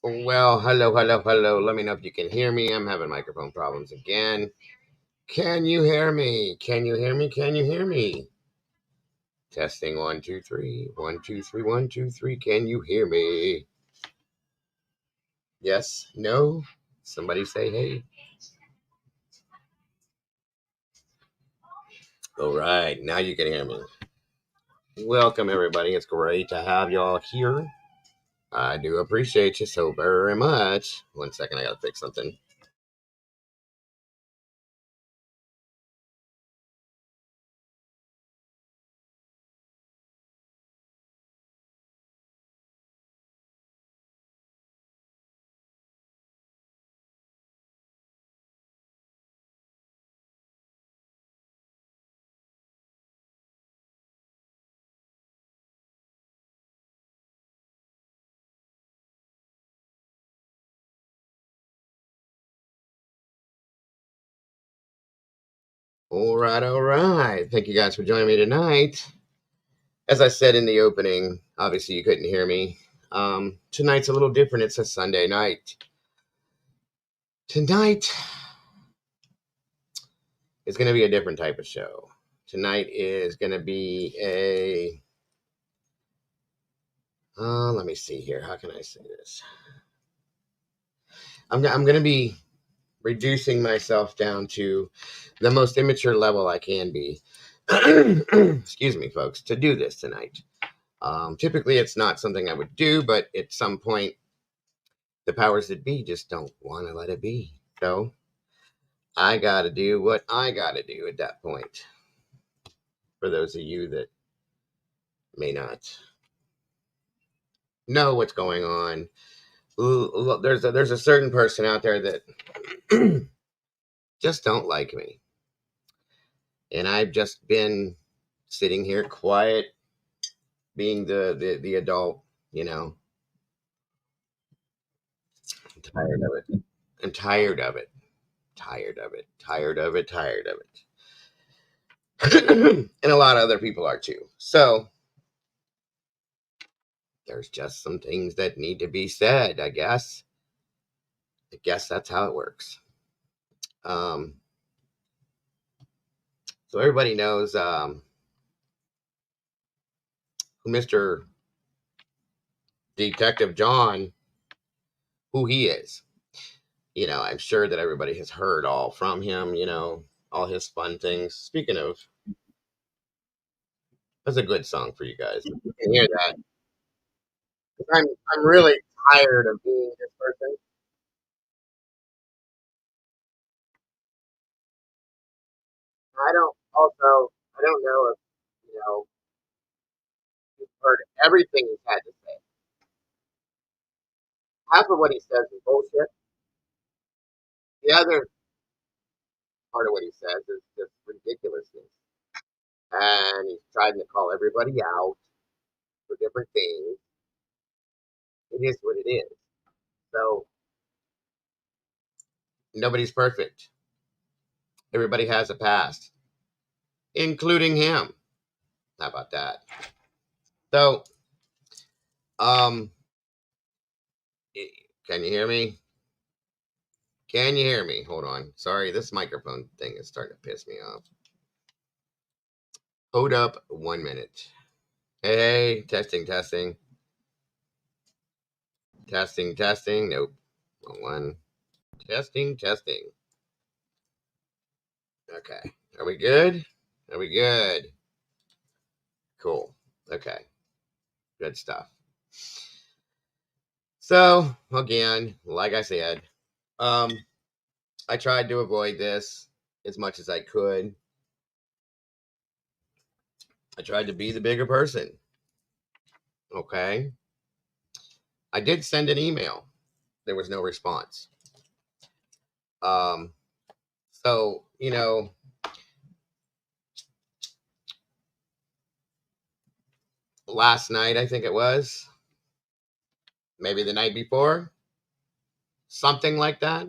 Well, hello, hello, hello. Let me know if you can hear me. I'm having microphone problems again. Can you hear me? Can you hear me? Can you hear me? Testing 1 2 3. 1 2 3. 1 2 3. Can you hear me? Yes? No? Somebody say hey. All right. Now you can hear me. Welcome, everybody. It's great to have y'all here. I do appreciate you so very much. 1 second. I got to fix something. All right. All right. Thank you guys for joining me tonight. As I said in the opening, obviously you couldn't hear me. Tonight's a little different. It's a Sunday night. Tonight is going to be a different type of show. Tonight is going to be a. Let me see here. How can I say this? I'm going to be reducing myself down to the most immature level I can be. Excuse me, folks, to do this tonight. Typically, it's not something I would do, but at some point, the powers that be just don't want to let it be. So I got to do what I got to do at that point. For those of you that may not know what's going on, there's a certain person out there that just don't like me, and I've just been sitting here quiet, being the adult. You know, I'm tired of it. I'm tired of it. Tired of it. Tired of it. Tired of it. And a lot of other people are too. So there's just some things that need to be said, I guess. I guess that's how it works. Um, so everybody knows who Mr. Detective John, who he is. I'm sure that everybody has heard all from him, all his fun things. Speaking of, that's a good song for you guys. You can hear that. I'm really tired of being this person. I don't know if, you've heard everything he's had to say. Half of what he says is bullshit. The other part of what he says is just ridiculousness. And he's trying to call everybody out for different things. It is what it is. So nobody's perfect. Everybody has a past, including him. How about that? So, um, can you hear me? Can you hear me? Hold on. Sorry, this microphone thing is starting to piss me off. Hold up 1 minute. Hey, testing, testing, testing, testing. Nope. Wrong one. Testing, testing. Okay. Are we good? Are we good? Cool. Okay. Good stuff. So, again, like I said, um, I tried to avoid this as much as I could. I tried to be the bigger person. Okay. I did send an email. There was no response. Um, so, last night, I think it was, maybe the night before, something like that,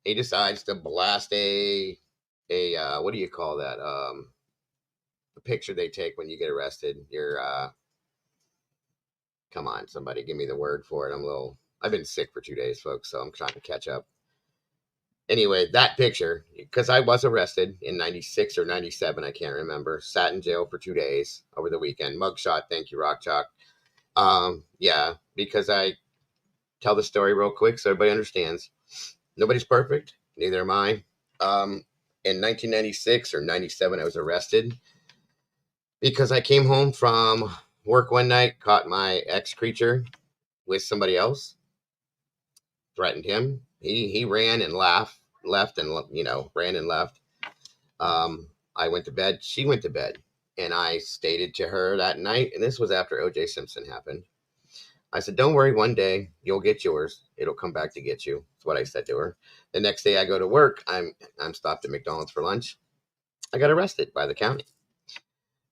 he decides to blast a what do you call that? The picture they take when you get arrested. Your Come on, somebody give me the word for it. I've been sick for 2 days, folks, so I'm trying to catch up. Anyway, that picture, because I was arrested in 96 or 97, I can't remember. Sat in jail for 2 days over the weekend. Mugshot, thank you, Rock Chalk. Yeah, because I tell the story real quick so everybody understands. Nobody's perfect, neither am I. In 1996 or 97, I was arrested because I came home from work one night, caught my ex creature with somebody else, threatened him. He ran and left and ran and left. I went to bed. She went to bed, and I stated to her that night, and this was after O.J. Simpson happened. I said, "Don't worry, one day you'll get yours. It'll come back to get you." That's what I said to her. The next day I go to work. I'm stopped at McDonald's for lunch. I got arrested by the county.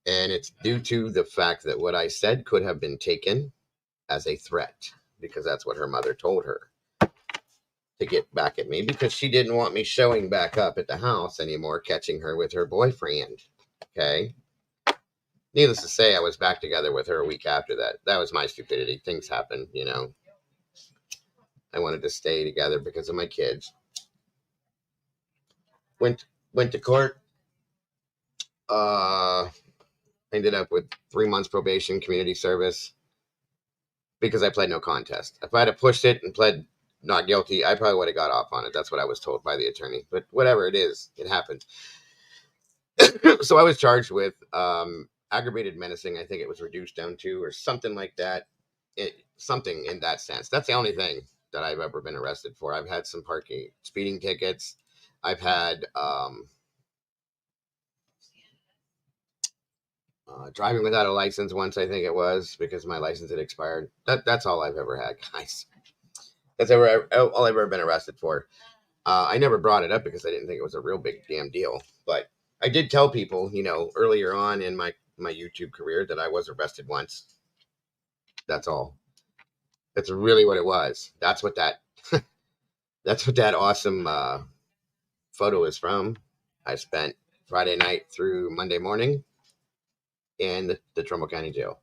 And it's due to the fact that what I said could have been taken as a threat, because that's what her mother told her, to get back at me, because she didn't want me showing back up at the house anymore, catching her with her boyfriend. Okay. Needless to say, I was back together with her a week after that. That was my stupidity. Things happen, I wanted to stay together because of my kids. Went to court. Ended up with 3 months probation, community service, because I pled no contest. If I'd have pushed it and pled not guilty, I probably would have got off on it. That's what I was told by the attorney. But whatever it is, it happened. So I was charged with aggravated menacing. I think it was reduced down to, or something like that. Something in that sense. That's the only thing that I've ever been arrested for. I've had some speeding tickets. I've had driving without a license once, I think it was, because my license had expired. That's all I've ever had, guys. That's all I've ever been arrested for. I never brought it up because I didn't think it was a real big damn deal. But I did tell people, earlier on in my YouTube career, that I was arrested once. That's all. That's really what it was. That's what that awesome photo is from. I spent Friday night through Monday morning in the Trumbull County Jail.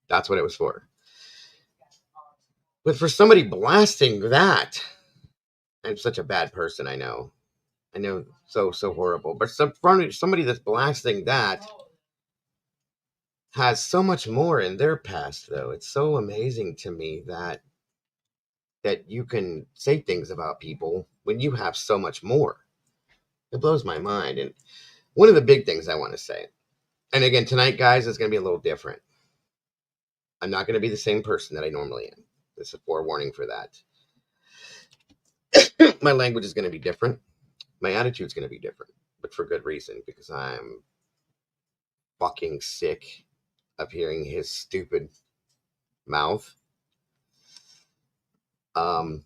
That's what it was for. But for somebody blasting that, I'm such a bad person, I know. So horrible. But somebody that's blasting that has so much more in their past, though. It's so amazing to me that you can say things about people when you have so much more. It blows my mind. And one of the big things I want to say, and again, tonight, guys, is going to be a little different. I'm not going to be the same person that I normally am. This is a forewarning for that. My language is going to be different. My attitude is going to be different, but for good reason, because I'm fucking sick of hearing his stupid mouth. One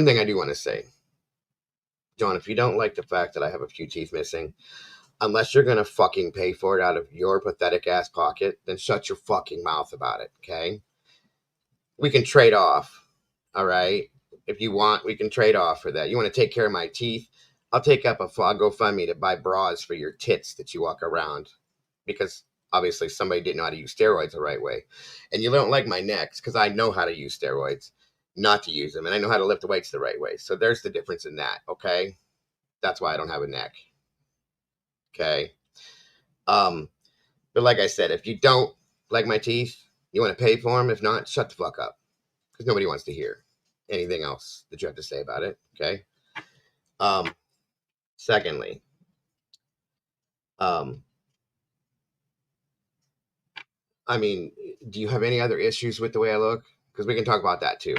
thing I do want to say, John, if you don't like the fact that I have a few teeth missing, unless you're going to fucking pay for it out of your pathetic ass pocket, then shut your fucking mouth about it, okay? We can trade off, all right? If you want, we can trade off for that. You want to take care of my teeth? I'll take up a GoFundMe to buy bras for your tits that you walk around, because obviously somebody didn't know how to use steroids the right way. And you don't like my necks because I know how to use steroids, not to use them, and I know how to lift the weights the right way. So there's the difference in that, okay? That's why I don't have a neck. Okay. But like I said, if you don't like my teeth, you want to pay for them. If not, shut the fuck up, because nobody wants to hear anything else that you have to say about it. Okay. Secondly, I mean, do you have any other issues with the way I look? Because we can talk about that too.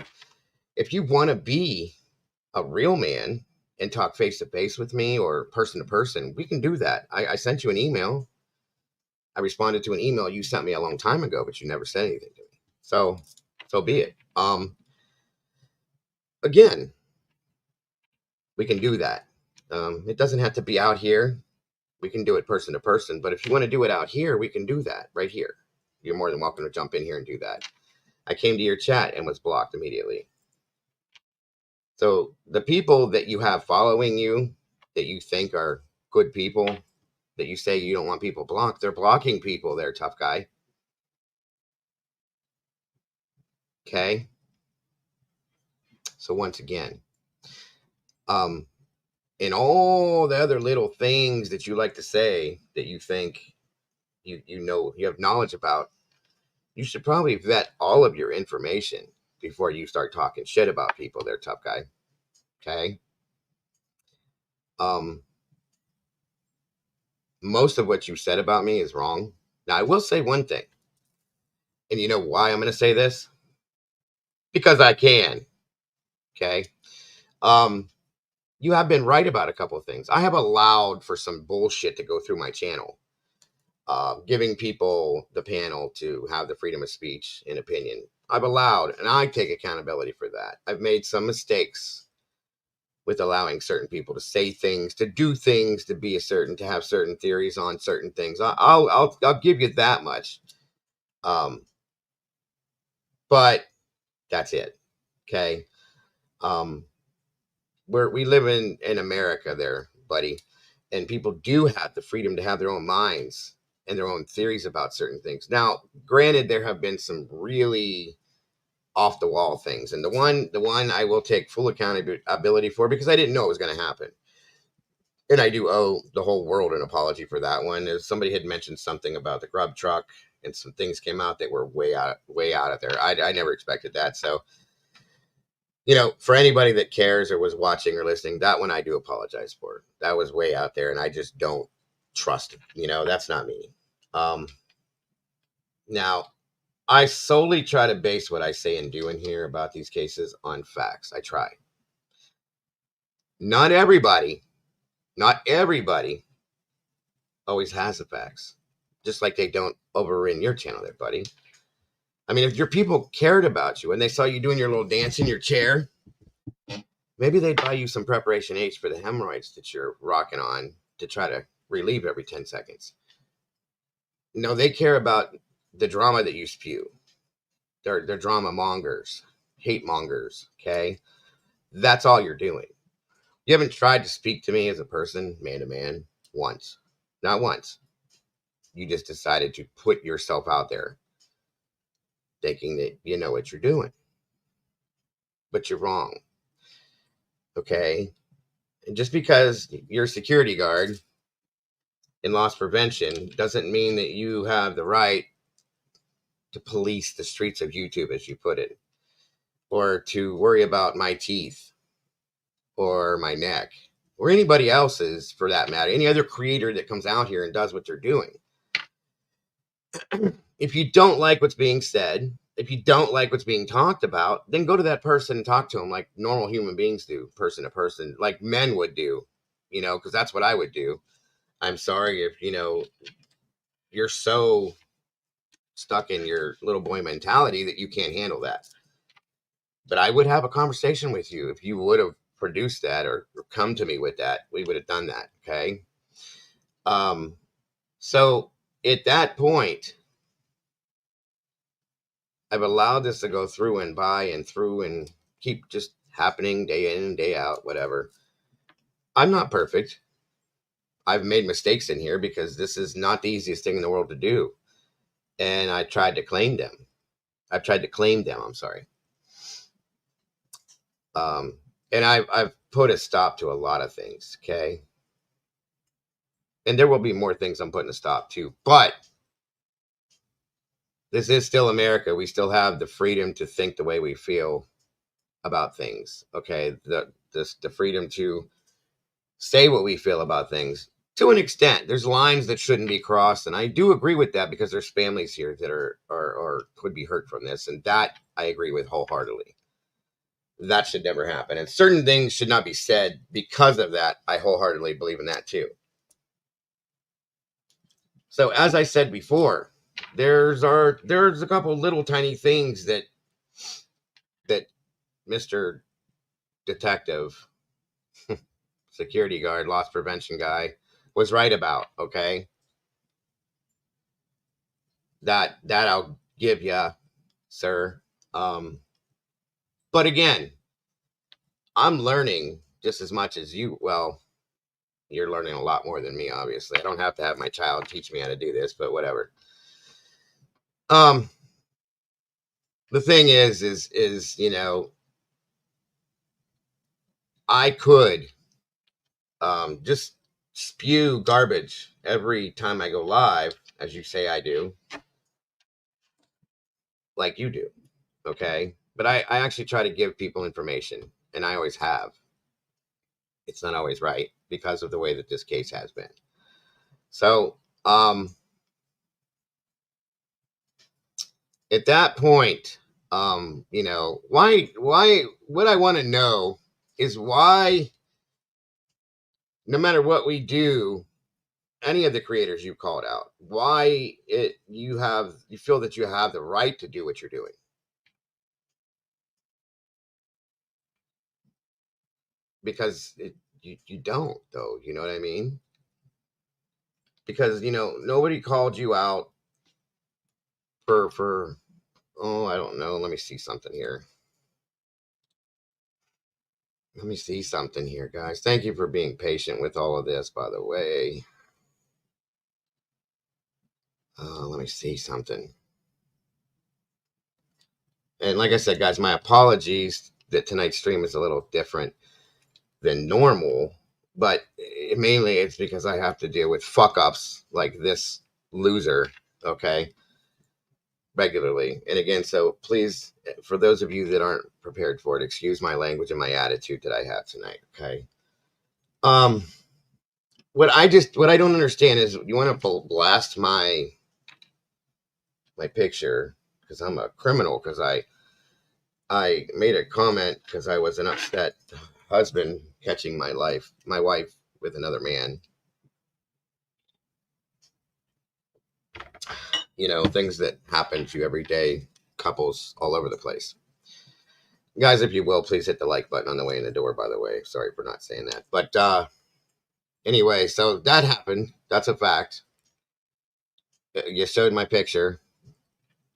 If you want to be a real man and talk face to face with me or person to person, we can do that. I sent you an email. I responded to an email you sent me a long time ago, but you never said anything to me. So be it. Again, we can do that. It doesn't have to be out here. We can do it person to person. But if you want to do it out here, we can do that right here. You're more than welcome to jump in here and do that. I came to your chat and was blocked immediately. So the people that you have following you, that you think are good people, that you say you don't want people blocked, they're blocking people there, tough guy. Okay. So once again, um, and all the other little things that you like to say that you think you have knowledge about, you should probably vet all of your information before you start talking shit about people. They're tough guy. Okay. Um, most of what you said about me is wrong. Now I will say one thing, and you know why I'm going to say this? Because I can. Okay. Um, you have been right about a couple of things. I have allowed for some bullshit to go through my channel, giving people the panel to have the freedom of speech and opinion. I've allowed, and I take accountability for that. I've made some mistakes with allowing certain people to say things, to do things, to be a certain, to have certain theories on certain things. I'll give you that much. Um, but that's it. Okay. Um, we live in America there, buddy, and people do have the freedom to have their own minds and their own theories about certain things. Now, granted, there have been some really off the wall things, and the one I will take full accountability for because I didn't know it was going to happen, and I do owe the whole world an apology for that one. If somebody had mentioned something about the grub truck, and some things came out that were way out of there. I never expected that, so for anybody that cares or was watching or listening, that one I do apologize for. That was way out there, and I just don't trust it. That's not me. Um, now, I solely try to base what I say and do in here about these cases on facts. I try. Not everybody, not everybody always has the facts, just like they don't over in your channel there, buddy. I mean, if your people cared about you and they saw you doing your little dance in your chair, maybe they'd buy you some preparation H for the hemorrhoids that you're rocking on to try to relieve every 10 seconds. No, they care about the drama that you spew. They're drama mongers, hate mongers, okay? That's all you're doing. You haven't tried to speak to me as a person, man to man, once. Not once. You just decided to put yourself out there thinking that you know what you're doing. But you're wrong, okay? And just because you're a security guard in loss prevention doesn't mean that you have the right to police the streets of YouTube, as you put it, or to worry about my teeth or my neck or anybody else's for that matter, any other creator that comes out here and does what they're doing. If you don't like what's being said, if you don't like what's being talked about, then go to that person and talk to them like normal human beings do, person to person, like men would do, because that's what I would do. I'm sorry if, you're so stuck in your little boy mentality that you can't handle that. But I would have a conversation with you if you would have produced that or come to me with that. We would have done that. Okay. Um, so at that point, I've allowed this to go through and by and through and keep just happening day in and day out, whatever. I'm not perfect. I've made mistakes in here because this is not the easiest thing in the world to do. And I tried to claim them. I've tried to claim them. I'm sorry. Um, and I've put a stop to a lot of things. Okay. And there will be more things I'm putting a stop to, but this is still America. We still have the freedom to think the way we feel about things. Okay. The freedom to say what we feel about things to an extent. There's lines that shouldn't be crossed. And I do agree with that because there's families here that are or could be hurt from this. And that I agree with wholeheartedly. That should never happen. And certain things should not be said because of that. I wholeheartedly believe in that too. So as I said before, there's a couple little tiny things that Mr. Detective, security guard, loss prevention guy was right about, okay? That I'll give you, sir. But again, I'm learning just as much as you. Well, you're learning a lot more than me, obviously. I don't have to have my child teach me how to do this, but whatever. Um the thing is, I could just spew garbage every time I go live, as you say I do, like you do. Okay. But I actually try to give people information, and I always have. It's not always right because of the way that this case has been. So, at that point, what I want to know is why, no matter what we do, any of the creators you called out, why you feel that you have the right to do what you're doing. Because you don't, though, you know what I mean? Because nobody called you out for oh, I don't know, let me see something here. Let me see something here, guys. Thank you for being patient with all of this, by the way. Let me see something. And like I said, guys, my apologies that tonight's stream is a little different than normal, but mainly it's because I have to deal with fuck ups like this loser, okay, regularly. And again, so please, for those of you that aren't prepared for it, excuse my language and my attitude that I have tonight, okay? Um, what I don't understand is, you want to blast my picture because I'm a criminal, because I made a comment because I was an upset husband catching my wife with another man. Things that happen to every day, couples all over the place. Guys, if you will, please hit the like button on the way in the door, by the way. Sorry for not saying that. But anyway, so that happened. That's a fact. You showed my picture.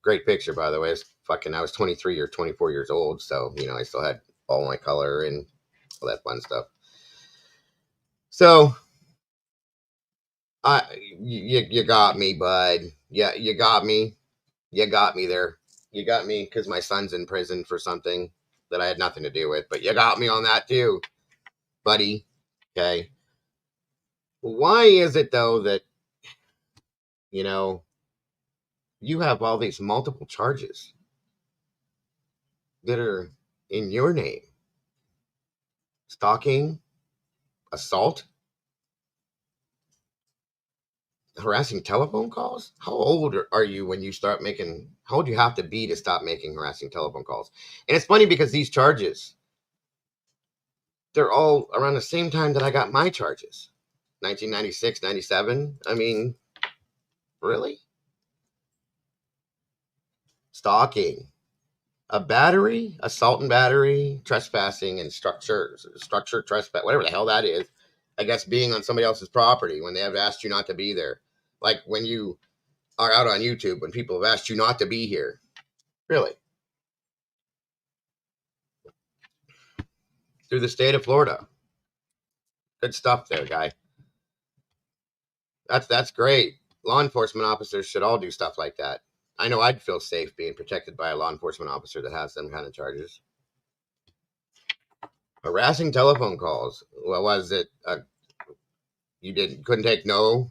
Great picture, by the way. I was 23 or 24 years old, so I still had all my color and all that fun stuff. So you got me, bud. Yeah, you got me. You got me there. You got me because my son's in prison for something that I had nothing to do with. But you got me on that too, buddy. Okay. Why is it though that you know you have all these multiple charges that are in your name? Stalking, assault, harassing telephone calls. How old are you when you start making? How old do you have to be to stop making harassing telephone calls? And it's funny because these charges, they're all around the same time that I got my charges. 1996, 97. I mean, really? Stalking, a battery, assault and battery, trespassing, and structure trespass, whatever the hell that is. I guess being on somebody else's property when they have asked you not to be there. Like when you are out on YouTube, when people have asked you not to be here. Really? Through the state of Florida. Good stuff there, guy. That's great. Law enforcement officers should all do stuff like that. I know I'd feel safe being protected by a law enforcement officer that has them kind of charges. Harassing telephone calls. What was it? You couldn't take no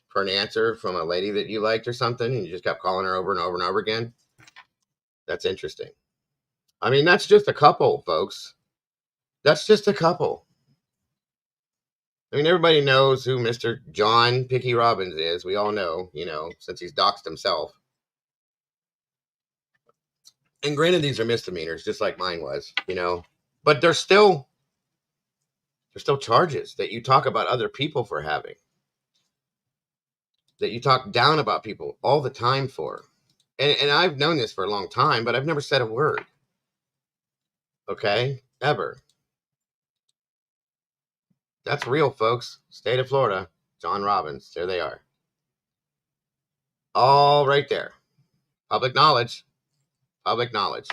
for an answer from a lady that you liked or something, and you just kept calling her over and over and over again. That's interesting. I mean, that's just a couple, folks. That's just a couple. I mean, everybody knows who Mr. John Picky Robbins is. We all know, since he's doxed himself. And granted, these are misdemeanors, just like mine was, but they're still charges that you talk about other people for having, that you talk down about people all the time for. And I've known this for a long time, but I've never said a word. Okay? Ever. That's real, folks. State of Florida. John Robbins. There they are. All right there. Public knowledge. Public knowledge.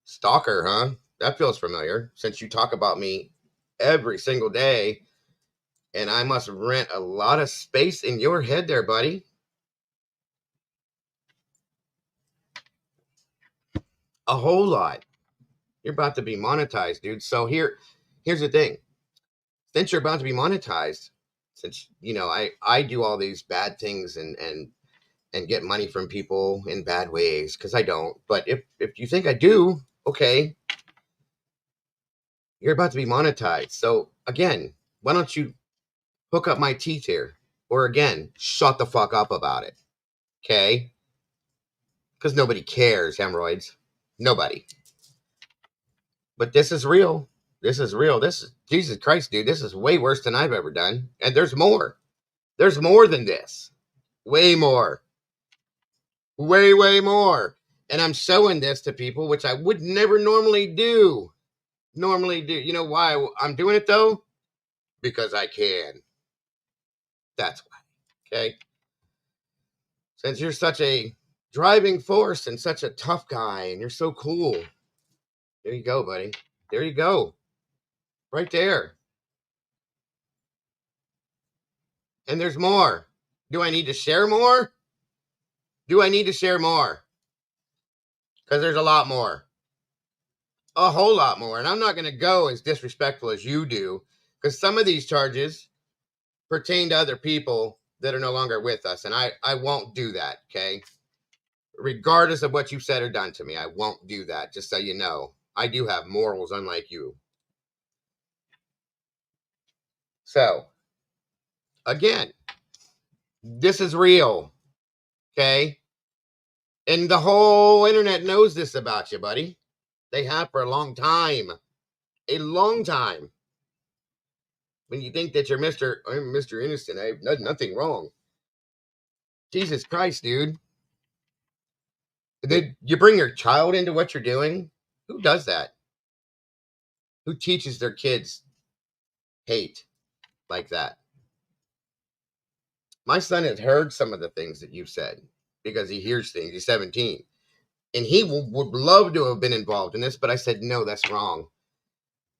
Stalker, huh? That feels familiar, since you talk about me every single day, and I must rent a lot of space in your head there, buddy. A whole lot. You're about to be monetized, dude. So here's the thing. Since you're about to be monetized, since I do all these bad things and get money from people in bad ways, because I don't. But if you think I do, okay, you're about to be monetized. So again, why don't you hook up my teeth here? Or again, shut the fuck up about it. Okay? Because nobody cares, hemorrhoids. Nobody. But this is real. This is real. This is Jesus Christ, dude. This is way worse than I've ever done. And there's more. There's more than this. Way more. Way, way more. And I'm showing this to people, which I would never normally do. You know why I'm doing it though? Because I can. That's why. Okay. Since you're such a driving force and such a tough guy and you're so cool. There you go, buddy. There you go. Right there. And there's more. Do I need to share more? Do I need to share more? Because there's a lot more. A whole lot more. And I'm not going to go as disrespectful as you do. Because some of these charges pertain to other people that are no longer with us. And I won't do that, okay? Regardless of what you've said or done to me, I won't do that, just so you know. I do have morals unlike you. So, again, this is real, okay? And the whole internet knows this about you, buddy. They have for a long time. A long time. When you think that I'm Mr. Innocent, I've done nothing wrong. Jesus Christ, dude. Did you bring your child into what you're doing? Who does that? Who teaches their kids hate like that? My son has heard some of the things that you've said because he hears things. He's 17. And he would love to have been involved in this, but I said, no, that's wrong.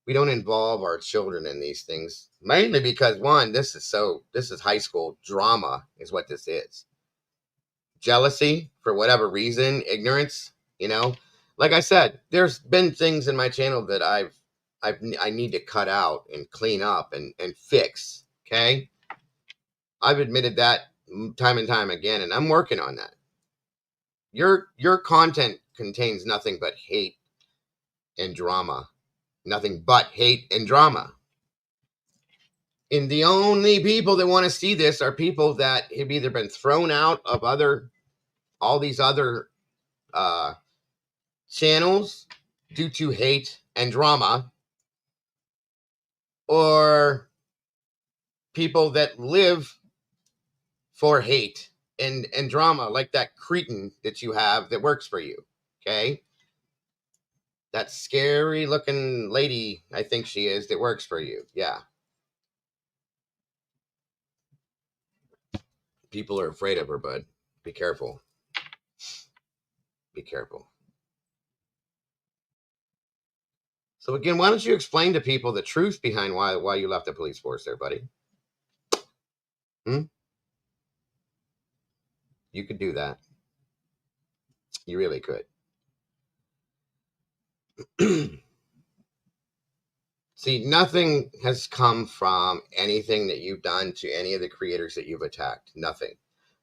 We don't involve our children in these things. Mainly because, one, this is high school drama is what this is. Jealousy, for whatever reason, ignorance, Like I said, there's been things in my channel that I need to cut out and clean up and fix, okay? I've admitted that time and time again, and I'm working on that. Your content contains nothing but hate and drama. Nothing but hate and drama. And the only people that want to see this are people that have either been thrown out of all these other channels due to hate and drama, or people that live for hate and drama, like that cretin that you have that works for you. Okay? That scary looking lady, I think she is, that works for you. Yeah. People are afraid of her, bud. Be careful. Be careful. So again, why don't you explain to people the truth behind why you left the police force there, buddy? You could do that. You really could. See, nothing has come from anything that you've done to any of the creators that you've attacked. Nothing.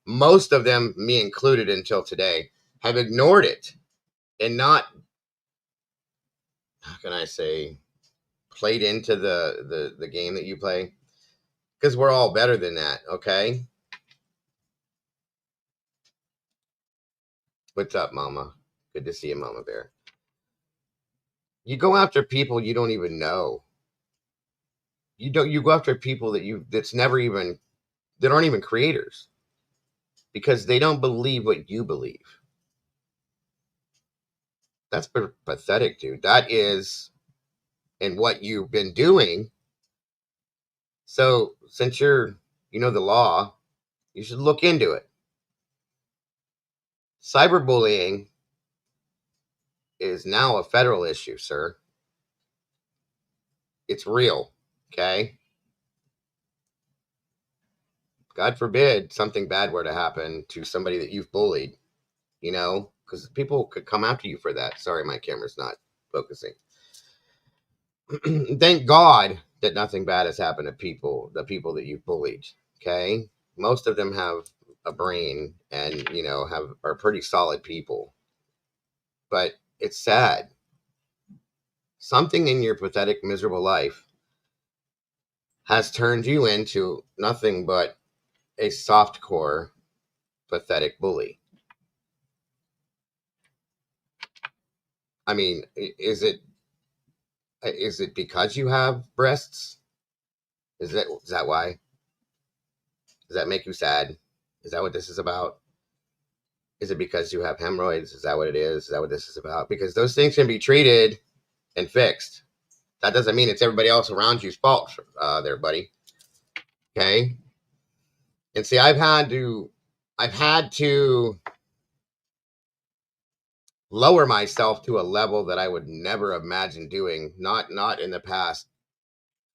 Most of them, me included until today, have ignored it and not, how can I say, played into the game that you play. Because we're all better than that, okay? What's up, Mama? Good to see you, Mama Bear. You go after people you don't even know. You go after people that aren't even creators, because they don't believe what you believe. That's pathetic, dude. That is, and what you've been doing. So since you know the law, you should look into it. Cyberbullying is now a federal issue, sir. It's real, okay? God forbid something bad were to happen to somebody that you've bullied, because people could come after you for that. Sorry, my camera's not focusing. Thank God that nothing bad has happened to people, the people that you've bullied. Okay. Most of them have a brain and, are pretty solid people. But it's sad. Something in your pathetic, miserable life has turned you into nothing but a softcore, pathetic bully. I mean, is it because you have breasts? Is that why? Does that make you sad? Is that what this is about? Is it because you have hemorrhoids? Is that what it is? Is that what this is about? Because those things can be treated and fixed. That doesn't mean it's everybody else around you's fault, there, buddy. Okay. And see, I've had to lower myself to a level that I would never imagine doing, not in the past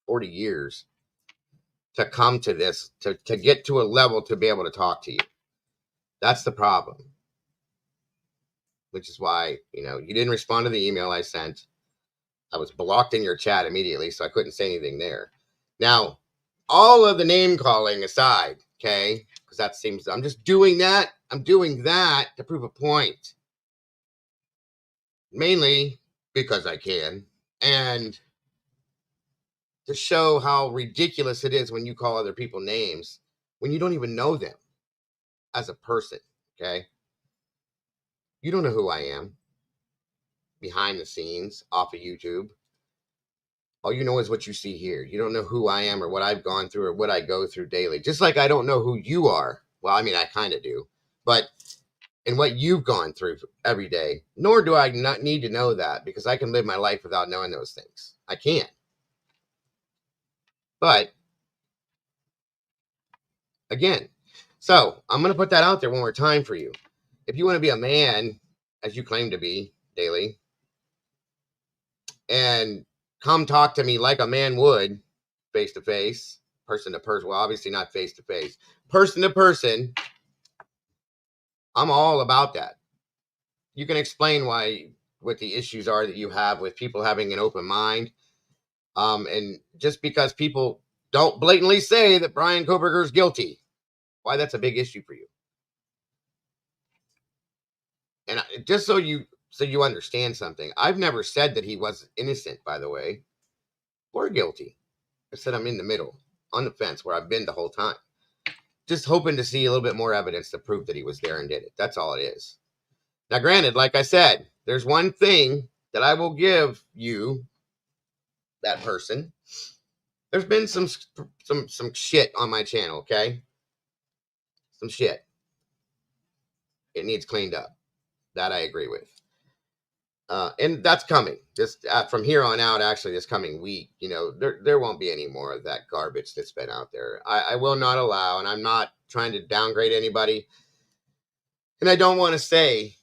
40 years, to come to this, to get to a level to be able to talk to you. That's the problem. Which is why, you didn't respond to the email I sent. I was blocked in your chat immediately, so I couldn't say anything there. Now, all of the name calling aside, okay, because that seems, I'm just doing that. I'm doing that to prove a point. Mainly because I can. And to show how ridiculous it is when you call other people names when you don't even know them as a person, okay? You don't know who I am behind the scenes off of YouTube. All you know is what you see here. You don't know who I am or what I've gone through or what I go through daily. Just like I don't know who you are. Well, I mean, I kind of do. But and what you've gone through every day, nor do I not need to know that because I can live my life without knowing those things. I can't. But again, so I'm going to put that out there one more time for you. If you want to be a man, as you claim to be daily, and come talk to me like a man would, face to face, person to person. Well, obviously not face to face, person to person. I'm all about that. You can explain what the issues are that you have with people having an open mind. And just because people don't blatantly say that Brian Koberger is guilty, why that's a big issue for you. And just so you understand something, I've never said that he was innocent, by the way, or guilty. I said I'm in the middle, on the fence, where I've been the whole time. Just hoping to see a little bit more evidence to prove that he was there and did it. That's all it is. Now, granted, like I said, there's one thing that I will give you, that person. There's been some shit on my channel, okay? Some shit. It needs cleaned up. That I agree with. And that's coming. Just from here on out, actually, this coming week, there won't be any more of that garbage that's been out there. I will not allow, and I'm not trying to downgrade anybody. And I don't want to say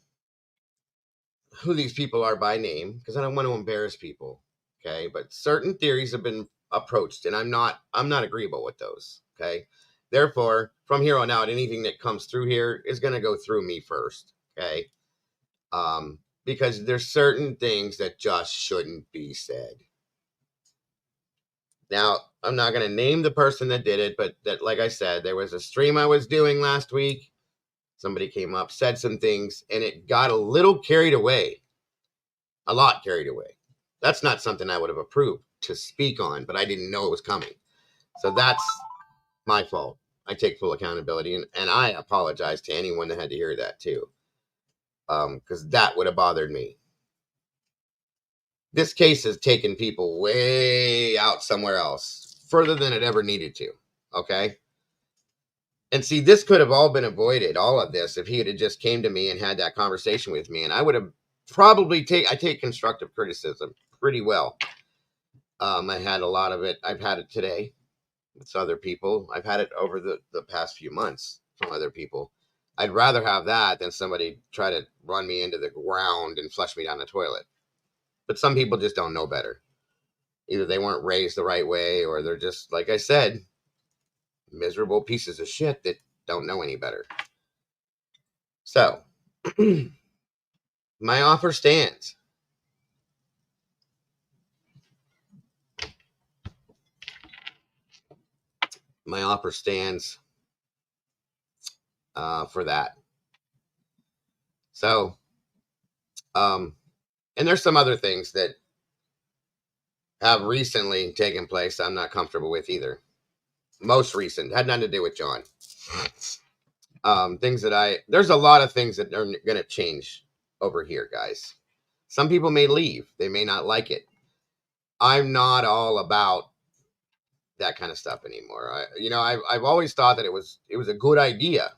who these people are by name because I don't want to embarrass people. Okay, but certain theories have been approached, and I'm not agreeable with those. Okay, therefore, from here on out, anything that comes through here is going to go through me first. Okay, because there's certain things that just shouldn't be said. Now, I'm not going to name the person that did it, but that, like I said, there was a stream I was doing last week. Somebody came up, said some things, and it got a little carried away. A lot carried away. That's not something I would have approved to speak on, but I didn't know it was coming. So that's my fault. I take full accountability, and I apologize to anyone that had to hear that too, because that would have bothered me. This case has taken people way out somewhere else, further than it ever needed to. Okay. And see, this could have all been avoided, all of this, if he had just came to me and had that conversation with me. And I would have probably I take constructive criticism pretty well. I had a lot of it. I've had it today with other people. I've had it over the past few months from other people. I'd rather have that than somebody try to run me into the ground and flush me down the toilet. But some people just don't know better. Either they weren't raised the right way, or they're just, like I said, miserable pieces of shit that don't know any better. So My offer stands. My offer stands for that. So, and there's some other things that have recently taken place I'm not comfortable with either. Most recent had nothing to do with John. Things that there's a lot of things that are going to change over here, guys. Some people may leave, they may not like it. I'm not all about that kind of stuff anymore. I've always thought that it was a good idea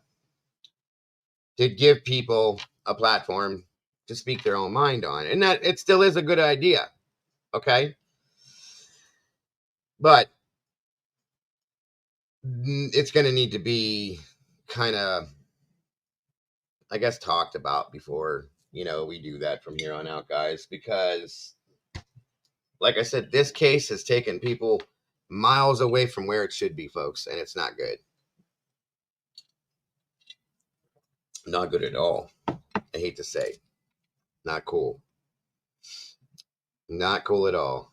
to give people a platform to speak their own mind on, and that it still is a good idea. Okay, but it's going to need to be kind of, I guess, talked about before we do that from here on out, guys, because like I said, this case has taken people miles away from where it should be, folks, and it's not good. Not good at all. I hate to say. Not cool. Not cool at all.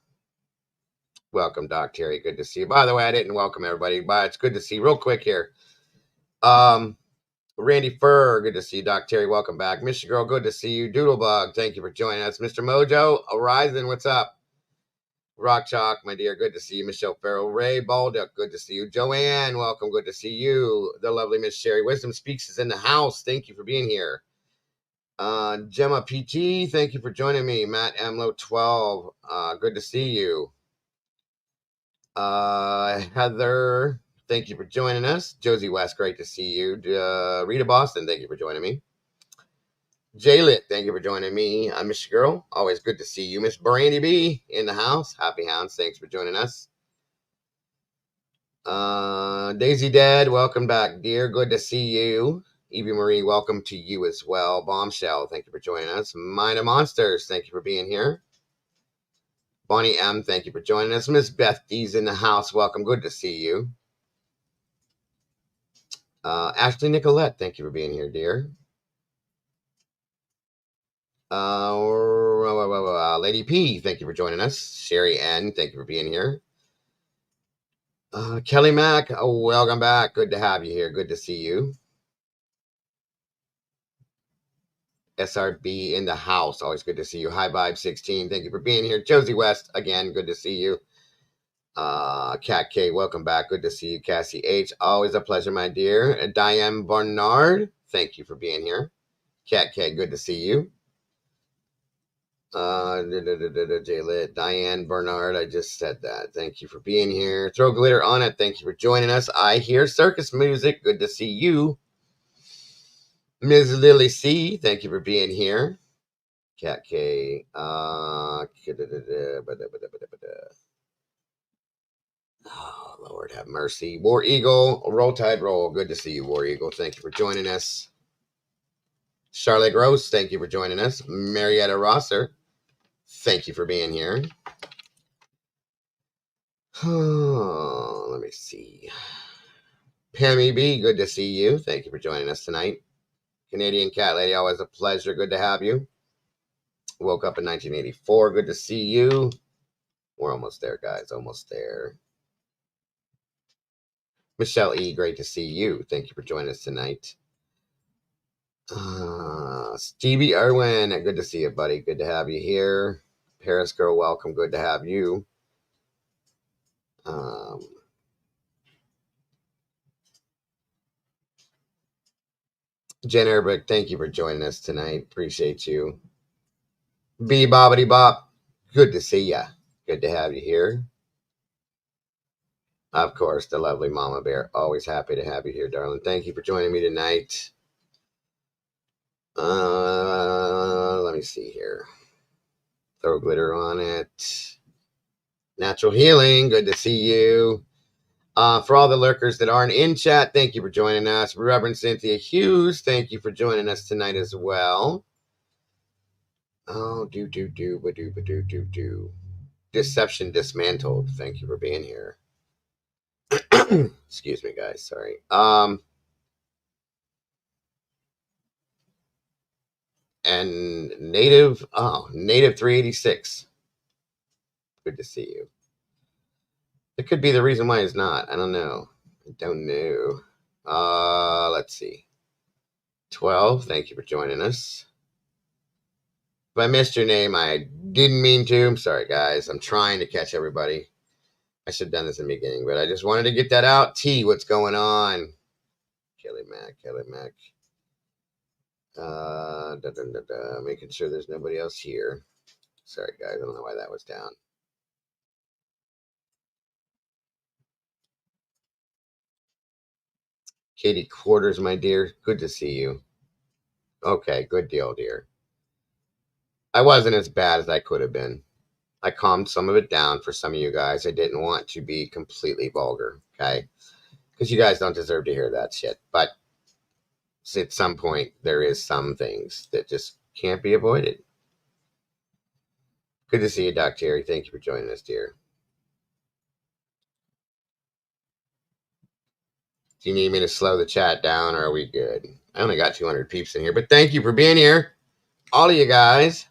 Welcome, Doc Terry. Good to see you. By the way, I didn't welcome everybody, but it's good to see you. Real quick here. Randy Furr, good to see you. Doc Terry, welcome back. Mr. Girl, good to see you. Doodlebug, thank you for joining us. Mr. Mojo, Horizon, what's up? Rock Chalk, my dear, good to see you. Michelle Farrell, Ray Baldock, good to see you. Joanne, welcome, good to see you. The lovely Miss Sherry Wisdom Speaks is in the house. Thank you for being here. Gemma PT, thank you for joining me. Matt Amlo 12, good to see you. Heather, thank you for joining us. Josie West, great to see you. Rita Boston, thank you for joining me. Jaylit, thank you for joining me. I'm Miss Girl, always good to see you. Miss Brandy B in the house. Happy Hounds, thanks for joining us. Daisy Dad, welcome back, dear. Good to see you. Evie Marie, welcome to you as well. Bombshell, thank you for joining us. Mind of Monsters, thank you for being here. Bonnie M, thank you for joining us. Miss Beth D's in the house, welcome. Good to see you. Ashley Nicolette, thank you for being here, dear. Lady P, thank you for joining us. Sherry N, thank you for being here. Kelly Mack, welcome back. Good to have you here. Good to see you. SRB in the house. Always good to see you. High Vibe 16. Thank you for being here. Josie West, again, good to see you. Kat K, welcome back. Good to see you. Cassie H, always a pleasure, my dear. Diane Barnard, thank you for being here. Kat K, good to see you. Diane Bernard, I just said that. Thank you for being here. Throw glitter on it. Thank you for joining us. I hear circus music. Good to see you. Ms. Lily C, thank you for being here. Cat K. Oh, Lord have mercy. War Eagle, Roll Tide Roll. Good to see you, War Eagle. Thank you for joining us. Charlotte Gross, thank you for joining us. Marietta Rosser, thank you for being here. Let me see. Pammy B, good to see you. Thank you for joining us tonight. Canadian Cat Lady, always a pleasure. Good to have you. Woke up in 1984. Good to see you. We're almost there, guys. Almost there. Michelle E, great to see you. Thank you for joining us tonight. Stevie Irwin, good to see you, buddy. Good to have you here. Paris Girl, welcome. Good to have you. Jen Erbick, thank you for joining us tonight. Appreciate you. B Bobbity Bop, good to see ya. Good to have you here. Of course, the lovely Mama Bear. Always happy to have you here, darling. Thank you for joining me tonight. Let me see here. Throw glitter on it. Natural Healing, good to see you. For all the lurkers that aren't in chat, thank you for joining us. Reverend Cynthia Hughes, thank you for joining us tonight as well. Oh, do. Deception Dismantled, thank you for being here. Excuse me, guys, sorry. And native 386. Good to see you. It could be the reason why it's not. I don't know. I don't know. Let's see. 12. Thank you for joining us. If I missed your name, I didn't mean to. I'm sorry, guys. I'm trying to catch everybody. I should have done this in the beginning, but I just wanted to get that out. T, what's going on? Kelly Mac. Making sure there's nobody else here. Sorry, guys. I don't know why that was down. Katie Quarters, my dear. Good to see you. Okay, good deal, dear. I wasn't as bad as I could have been. I calmed some of it down for some of you guys. I didn't want to be completely vulgar, okay? Because you guys don't deserve to hear that shit. But at some point, there is some things that just can't be avoided. Good to see you, Doc Terry. Thank you for joining us, dear. Do you need me to slow the chat down, or are we good? I only got 200 peeps in here, but thank you for being here. All of you guys.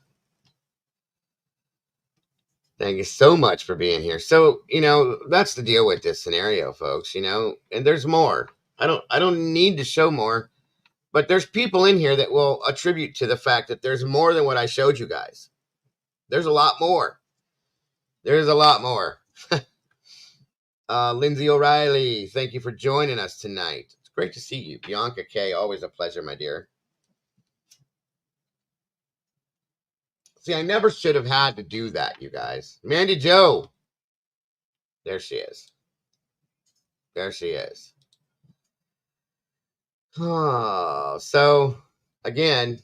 Thank you so much for being here. So, that's the deal with this scenario, folks, and there's more. I don't need to show more, but there's people in here that will attribute to the fact that there's more than what I showed you guys. There's a lot more. There's a lot more. Lindsay O'Reilly, thank you for joining us tonight. It's great to see you. Bianca K, always a pleasure, my dear. See, I never should have had to do that, you guys. Mandy Joe. There she is. There she is. Oh, so, again.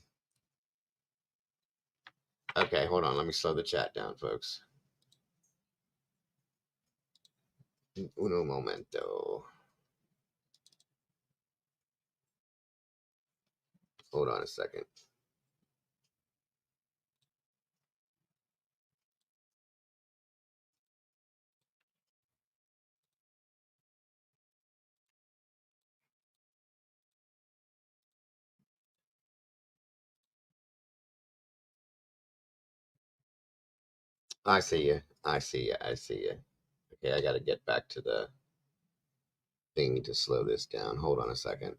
Okay, hold on. Let me slow the chat down, folks. Uno momento. Hold on a second. I see you. Okay, I got to get back to the thing to slow this down. Hold on a second.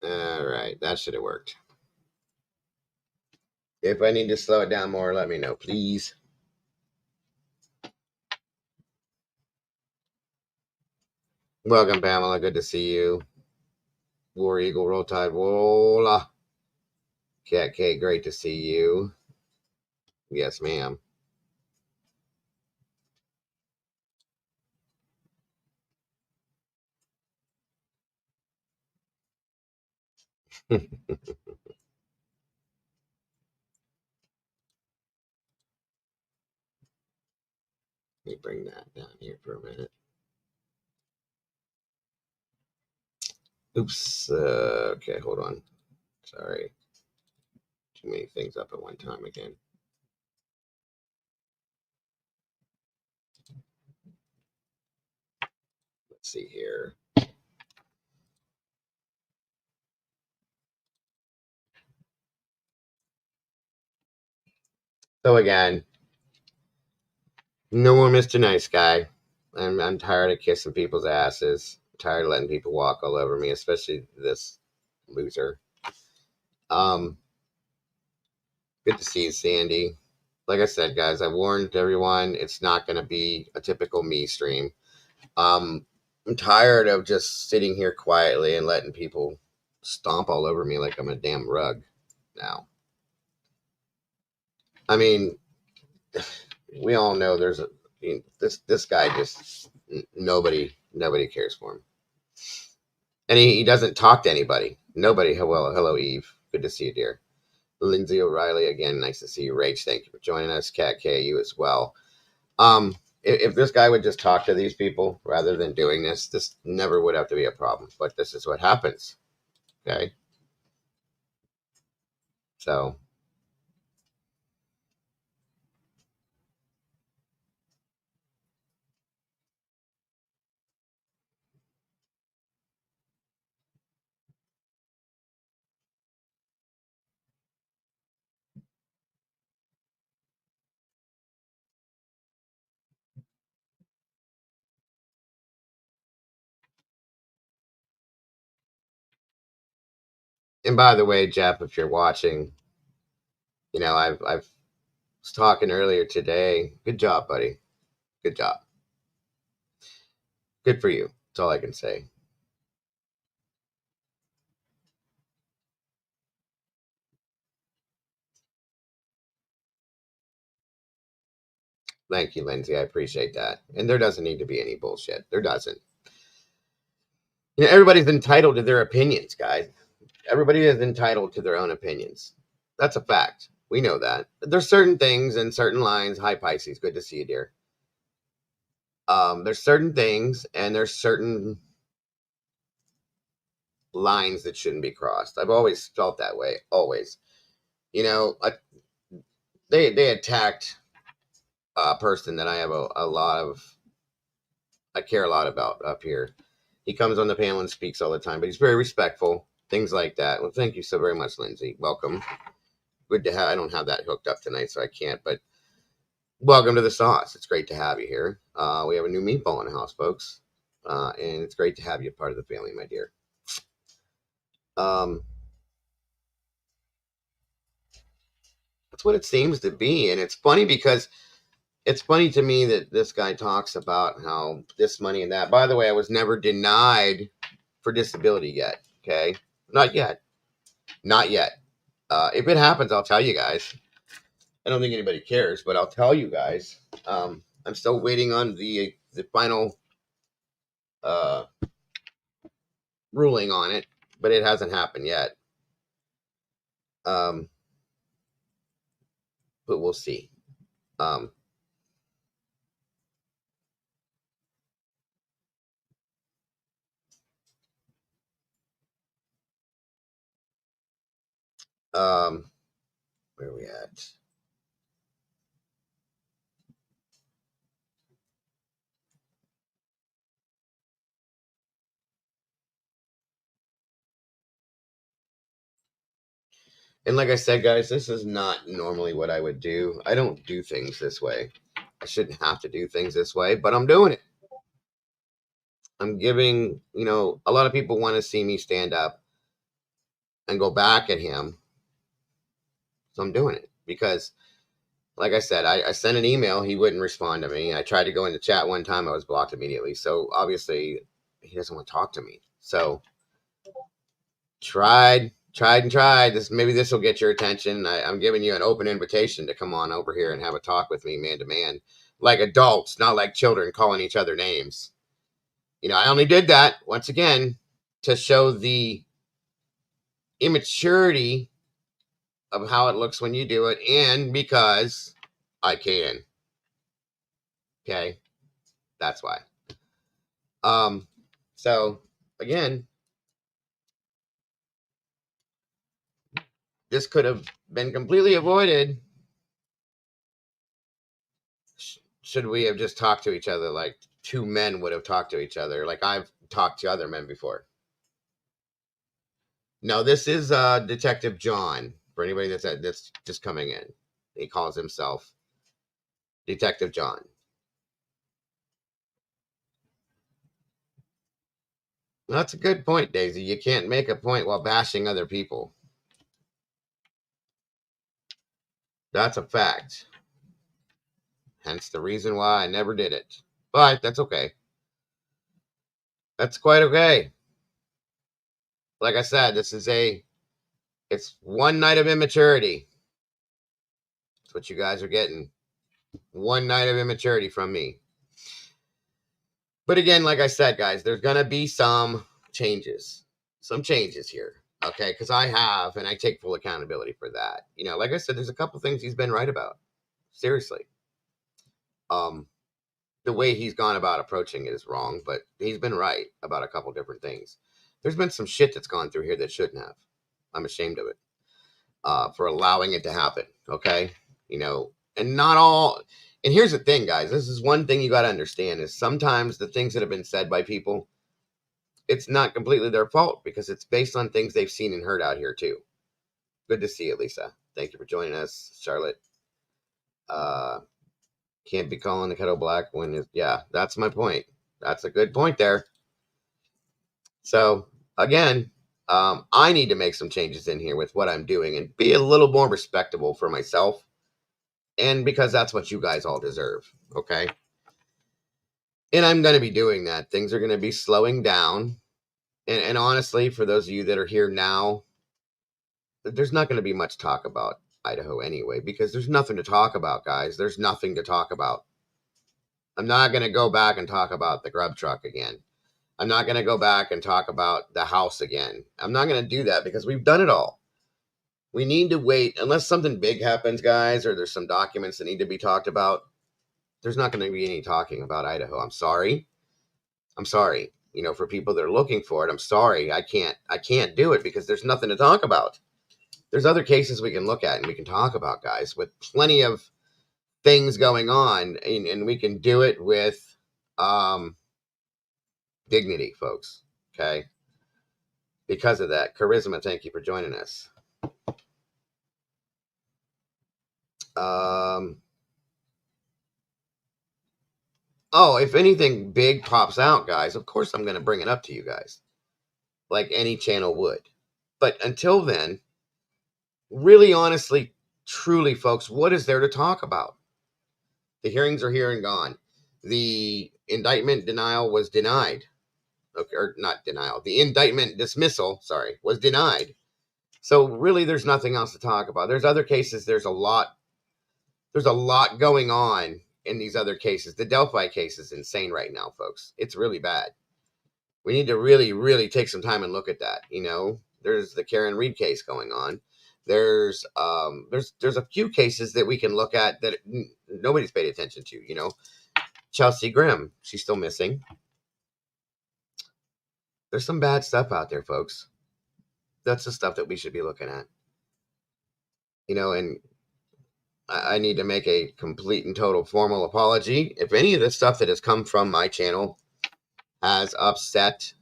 All right, that should have worked. If I need to slow it down more, let me know, please. Welcome, Pamela. Good to see you. War Eagle, Roll Tide, Wola. Cat K, great to see you. Yes, ma'am. Let me bring that down here for a minute. Oops. Okay, hold on. Sorry. Too many things up at one time again. Let's see here. So again, no more Mr. Nice Guy. I'm tired of kissing people's asses. I'm tired of letting people walk all over me, especially this loser. Good to see you, Sandy. Like I said, guys, I warned everyone it's not going to be a typical me stream. I'm tired of just sitting here quietly and letting people stomp all over me like I'm a damn rug now. I mean, we all know there's this guy just nobody cares for him, and he doesn't talk to anybody. Nobody. Hello, Eve. Good to see you, dear. Lindsay O'Reilly again. Nice to see you. Rach, thank you for joining us. Cat K, you as well. If this guy would just talk to these people rather than doing this never would have to be a problem. But this is what happens. Okay, so. And by the way, Jeff, if you're watching, I've was talking earlier today. Good job, buddy. Good job. Good for you. That's all I can say. Thank you, Lindsay. I appreciate that. And there doesn't need to be any bullshit. There doesn't. Everybody's entitled to their opinions, guys. Everybody is entitled to their own opinions. That's a fact. We know that. There's certain things and certain lines. Hi, Pisces. Good to see you, dear. There's certain things and there's certain lines that shouldn't be crossed. I've always felt that way. Always. You know, they attacked a person that I have a lot of, I care a lot about up here. He comes on the panel and speaks all the time, but he's very respectful. Things like that. Well, thank you so very much, Lindsay. Welcome. Good to have. I don't have that hooked up tonight, so I can't. But welcome to the sauce. It's great to have you here. We have a new meatball in the house, folks, and it's great to have you part of the family, my dear. That's what it seems to be, and it's funny because it's funny to me that this guy talks about how this money and that. By the way, I was never denied for disability yet. Okay, not yet, not yet. If it happens, I'll tell you guys. I don't think anybody cares, but I'll tell you guys. I'm still waiting on the final uh, ruling on it, but it hasn't happened yet. Um, but we'll see. Um, where are we at? And like I said, guys, this is not normally what I would do. I don't do things this way. I shouldn't have to do things this way, but I'm doing it. I'm giving, a lot of people want to see me stand up and go back at him. So I'm doing it because, like I said, I sent an email. He wouldn't respond to me. I tried to go into chat one time. I was blocked immediately. So obviously, he doesn't want to talk to me. So tried and tried. Maybe this will get your attention. I'm giving you an open invitation to come on over here and have a talk with me, man to man, like adults, not like children calling each other names. I only did that once again to show the immaturity of how it looks when you do it, and because I can. Okay, that's why. So again, this could have been completely avoided should we have just talked to each other like two men would have talked to each other, like I've talked to other men before. No, this is Detective John. For anybody that's just coming in, he calls himself Detective John. That's a good point, Daisy. You can't make a point while bashing other people. That's a fact. Hence the reason why I never did it. But that's okay. That's quite okay. Like I said, it's one night of immaturity. That's what you guys are getting. One night of immaturity from me. But again, like I said, guys, there's going to be some changes. Some changes here. Okay. Because I have, and I take full accountability for that. You know, like I said, there's a couple things he's been right about. Seriously. Um, the way he's gone about approaching it is wrong, but he's been right about a couple different things. There's been some shit that's gone through here that shouldn't have. I'm ashamed of it for allowing it to happen. Okay, you know, and not all. And here's the thing, guys. This is one thing you got to understand: is sometimes the things that have been said by people, it's not completely their fault because it's based on things they've seen and heard out here too. Good to see you, Lisa. Thank you for joining us, Charlotte. Uh, Can't be calling the kettle black when it's, yeah, that's my point. That's a good point there. So again, I need to make some changes in here with what I'm doing and be a little more respectable for myself. And because that's what you guys all deserve. Okay. And I'm going to be doing that. Things are going to be slowing down. And honestly, for those of you that are here now, there's not going to be much talk about Idaho anyway, because there's nothing to talk about, guys. There's nothing to talk about. I'm not going to go back and talk about the grub truck again. I'm not going to go back and talk about the house again. I'm not going to do that because we've done it all. We need to wait unless something big happens, guys, or there's some documents that need to be talked about. There's not going to be any talking about Idaho. I'm sorry. I'm sorry. You know, for people that are looking for it, I'm sorry. I can't do it because there's nothing to talk about. There's other cases we can look at and we can talk about, guys, with plenty of things going on, and we can do it with dignity, folks. Okay. Because of that, Charisma, thank you for joining us. Oh, if anything big pops out, guys, of course I'm going to bring it up to you guys, like any channel would. But until then, really, honestly, truly, folks, what is there to talk about? The hearings are here and gone. The indictment denial was denied. Okay, or not denial. The indictment dismissal, sorry, was denied. So really, there's nothing else to talk about. There's other cases. There's a lot going on in these other cases. The Delphi case is insane right now, folks. It's really bad. We need to really, really take some time and look at that. You know, there's the Karen Reed case going on. There's a few cases that we can look at that nobody's paid attention to. You know, Chelsea Grimm, she's still missing. There's some bad stuff out there, folks. That's the stuff that we should be looking at. You know, and I need to make a complete and total formal apology if any of the stuff that has come from my channel has upset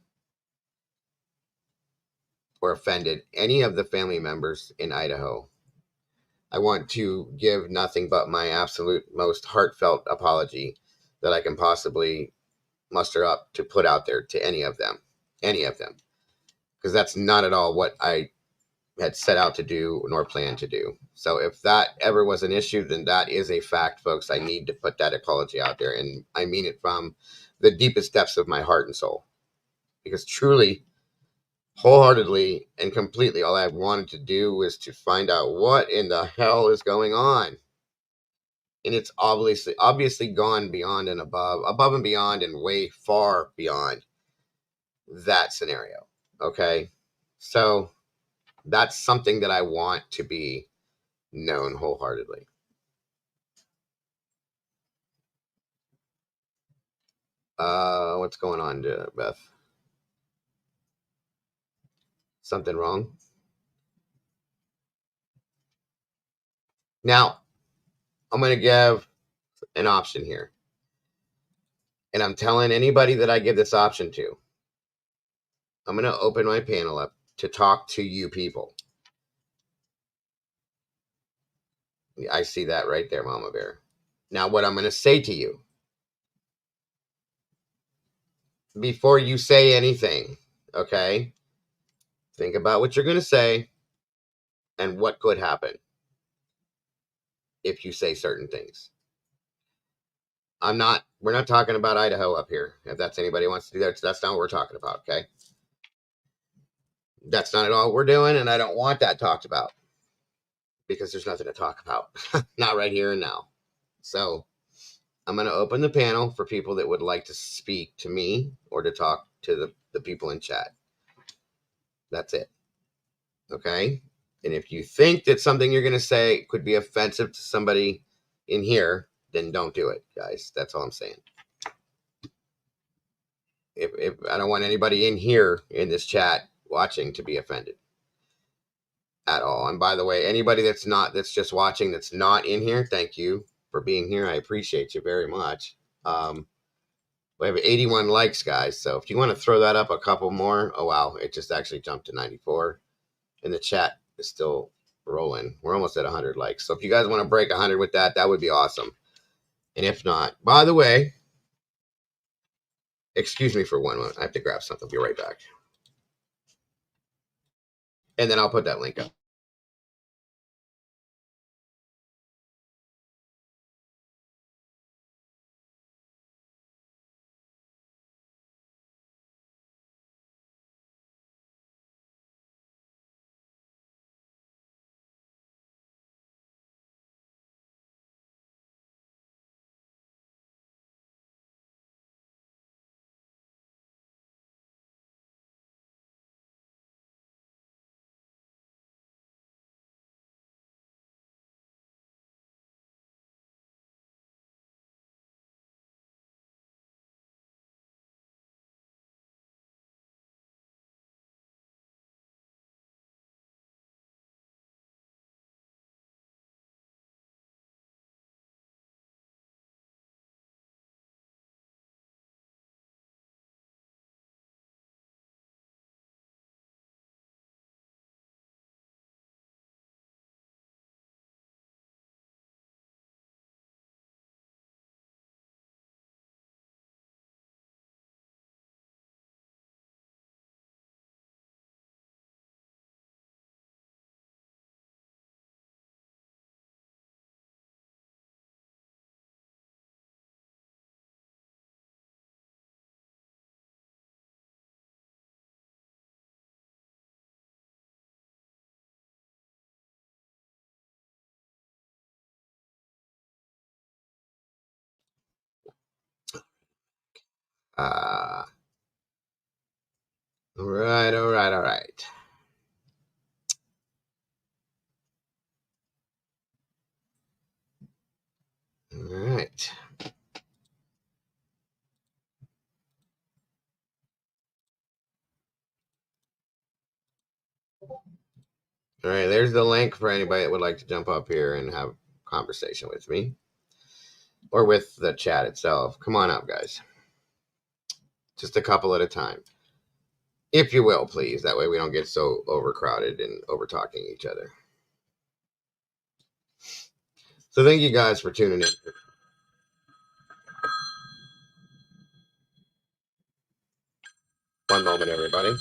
or offended any of the family members in Idaho. I want to give nothing but my absolute most heartfelt apology that I can possibly muster up to put out there to any of them, because that's not at all what I had set out to do nor plan to do. So if that ever was an issue, then that is a fact, folks. I need to put that apology out there, and I mean it from the deepest depths of my heart and soul, because truly, wholeheartedly and completely, all I wanted to do was to find out what in the hell is going on. And it's obviously gone beyond and above and beyond, and way far beyond that scenario. Okay. So that's something that I want to be known wholeheartedly. What's going on, Beth? Something wrong? Now, I'm going to give an option here. And I'm telling anybody that I give this option to, I'm going to open my panel up to talk to you people. I see that right there, Mama Bear. Now, what I'm going to say to you, before you say anything, okay? Think about what you're going to say and what could happen if you say certain things. We're not talking about Idaho up here. If that's anybody wants to do that, that's not what we're talking about, okay? That's not at all what we're doing, and I don't want that talked about because there's nothing to talk about. Not right here and now. So I'm going to open the panel for people that would like to speak to me or to talk to the people in chat. That's it. Okay? And if you think that something you're going to say could be offensive to somebody in here, then don't do it, guys. That's all I'm saying. If I don't want anybody in here in this chat watching to be offended at all. And by the way, anybody that's just watching, that's not in here, thank you for being here. I appreciate you very much. We have 81 likes, guys. So if you want to throw that up a couple more, oh wow, it just actually jumped to 94, and the chat is still rolling. We're almost at 100 likes. So if you guys want to break 100 with that, that would be awesome. And if not, by the way, excuse me for one moment. I have to grab something. I'll be right back. And then I'll put that link up. All right, all right, all right. All right. All right, there's the link for anybody that would like to jump up here and have a conversation with me or with the chat itself. Come on up, guys. Just a couple at a time. If you will, please. That way we don't get so overcrowded and over talking each other. So thank you guys for tuning in. One moment, everybody.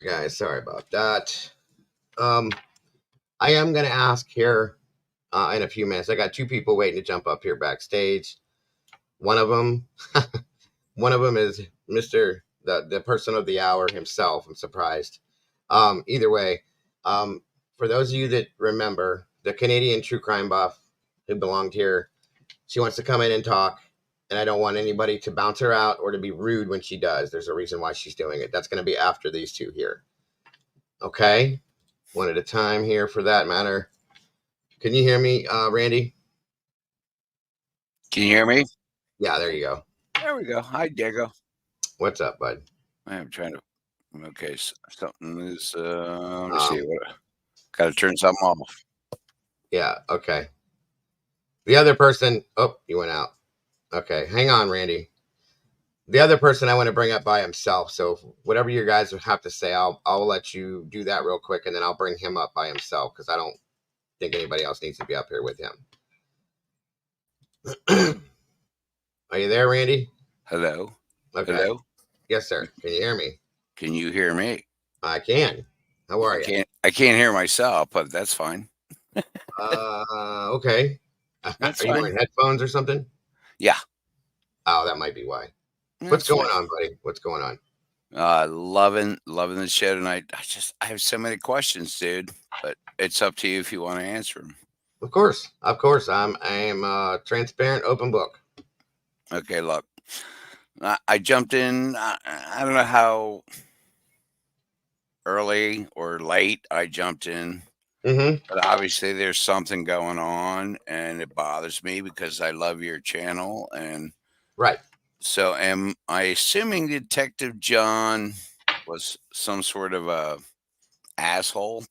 Guys, sorry about that. I am going to ask here in a few minutes. I got two people waiting to jump up here backstage. One of them, one of them is Mister the person of the hour himself. I'm surprised. Either way, um, for those of you that remember, the Canadian true crime buff who belonged here, she wants to come in and talk, and I don't want anybody to bounce her out or to be rude when she does. There's a reason why she's doing it. That's going to be after these two here. Okay, one at a time here for that matter. Can you hear me, Randy? Can you hear me? Yeah, there you go. There we go. Hi, Diego. What's up, bud? I'm trying to. Okay, something is. Let me see. Um, Got to turn something off. yeah, okay. The other person, oh, you went out. Okay, hang on, Randy. The other person I want to bring up by himself. So whatever you guys have to say, I'll let you do that real quick, and then I'll bring him up by himself because I don't think anybody else needs to be up here with him. Are you there, Randy? Hello. Okay. Hello. Yes, sir. Can you hear me? Can you hear me? I can. How are you? I can't hear myself, but that's fine. Okay. That's Are you fine. wearing headphones or something? Yeah. Oh, that might be why. What's That's going fine. on, buddy? What's going on? Loving the show tonight. I have so many questions, dude. But it's up to you if you want to answer them. Of course, of course. I am a transparent, open book. Okay, look. I jumped in. I don't know how early or late I jumped in. Mm-hmm. But obviously, there's something going on, and it bothers me because I love your channel. And Right. so, am I assuming Detective John was some sort of a asshole?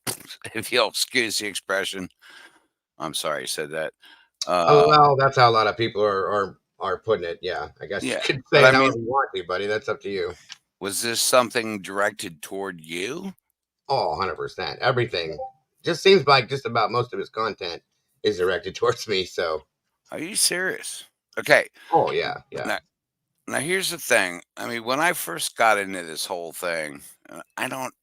If you'll excuse the expression. I'm sorry I said that. Oh Uh, well, that's how a lot of people are putting it. Yeah, I guess you yeah, could but say I it mean, however you want to, buddy. That's up to you. was this something directed toward you? Oh, 100%. Everything just seems like just about most of his content is directed towards me. So, Are you serious? Okay. oh yeah, yeah. Now, now here's the thing. I mean, when I first got into this whole thing, I don't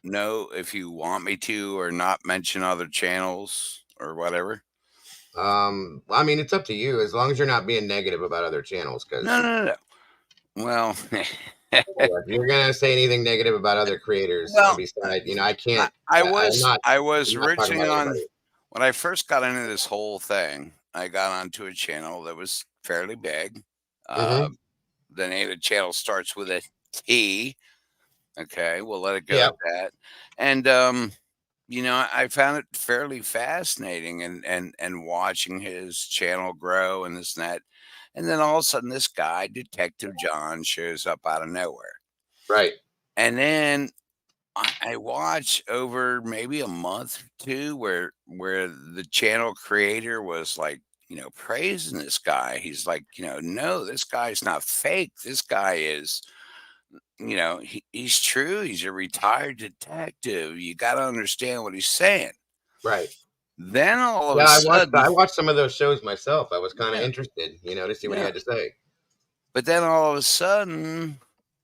know if you want me to or not mention other channels or whatever. I mean, it's up to you as long as you're not being negative about other channels. No, Because no, no, no. Well, if you're gonna say anything negative about other creators, well, beside, I can't. I'm not. I was I'm not talking originally about on anybody. when I first got into this whole thing. I got onto a channel that was fairly big. Uh, Mm-hmm. the name of the channel starts with a T. Okay, we'll let it go Yeah. at that. And I found it fairly fascinating and watching his channel grow and this and that. And then all of a sudden, this guy, Detective John, shows up out of nowhere. Right. And then I watch over maybe a month or two where the channel creator was like, praising this guy. He's like, no, this guy's not fake. This guy is, he's true. He's a retired detective. You got to understand what he's saying. Right. Then all of Yeah, a sudden, I watched some of those shows myself. I was kind of yeah, interested, to see what he yeah. had to say. But then all of a sudden,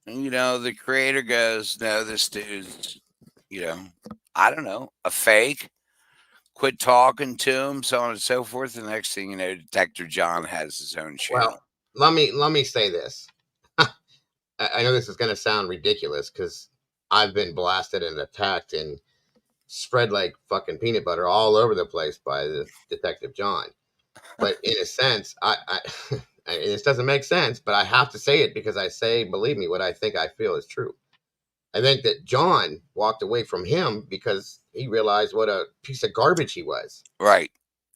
the creator goes, no, this dude's, you know, I don't know, a fake. Quit talking to him, so on and so forth. The next thing you know, Detective John has his own Well, channel. let me say this. I know this is going to sound ridiculous because I've been blasted and attacked and spread like fucking peanut butter all over the place by the Detective John. But in a sense, this doesn't make sense, but I have to say it because I say, believe me, what I think I feel is true. I think that John walked away from him because he realized what a piece of garbage he was. Right,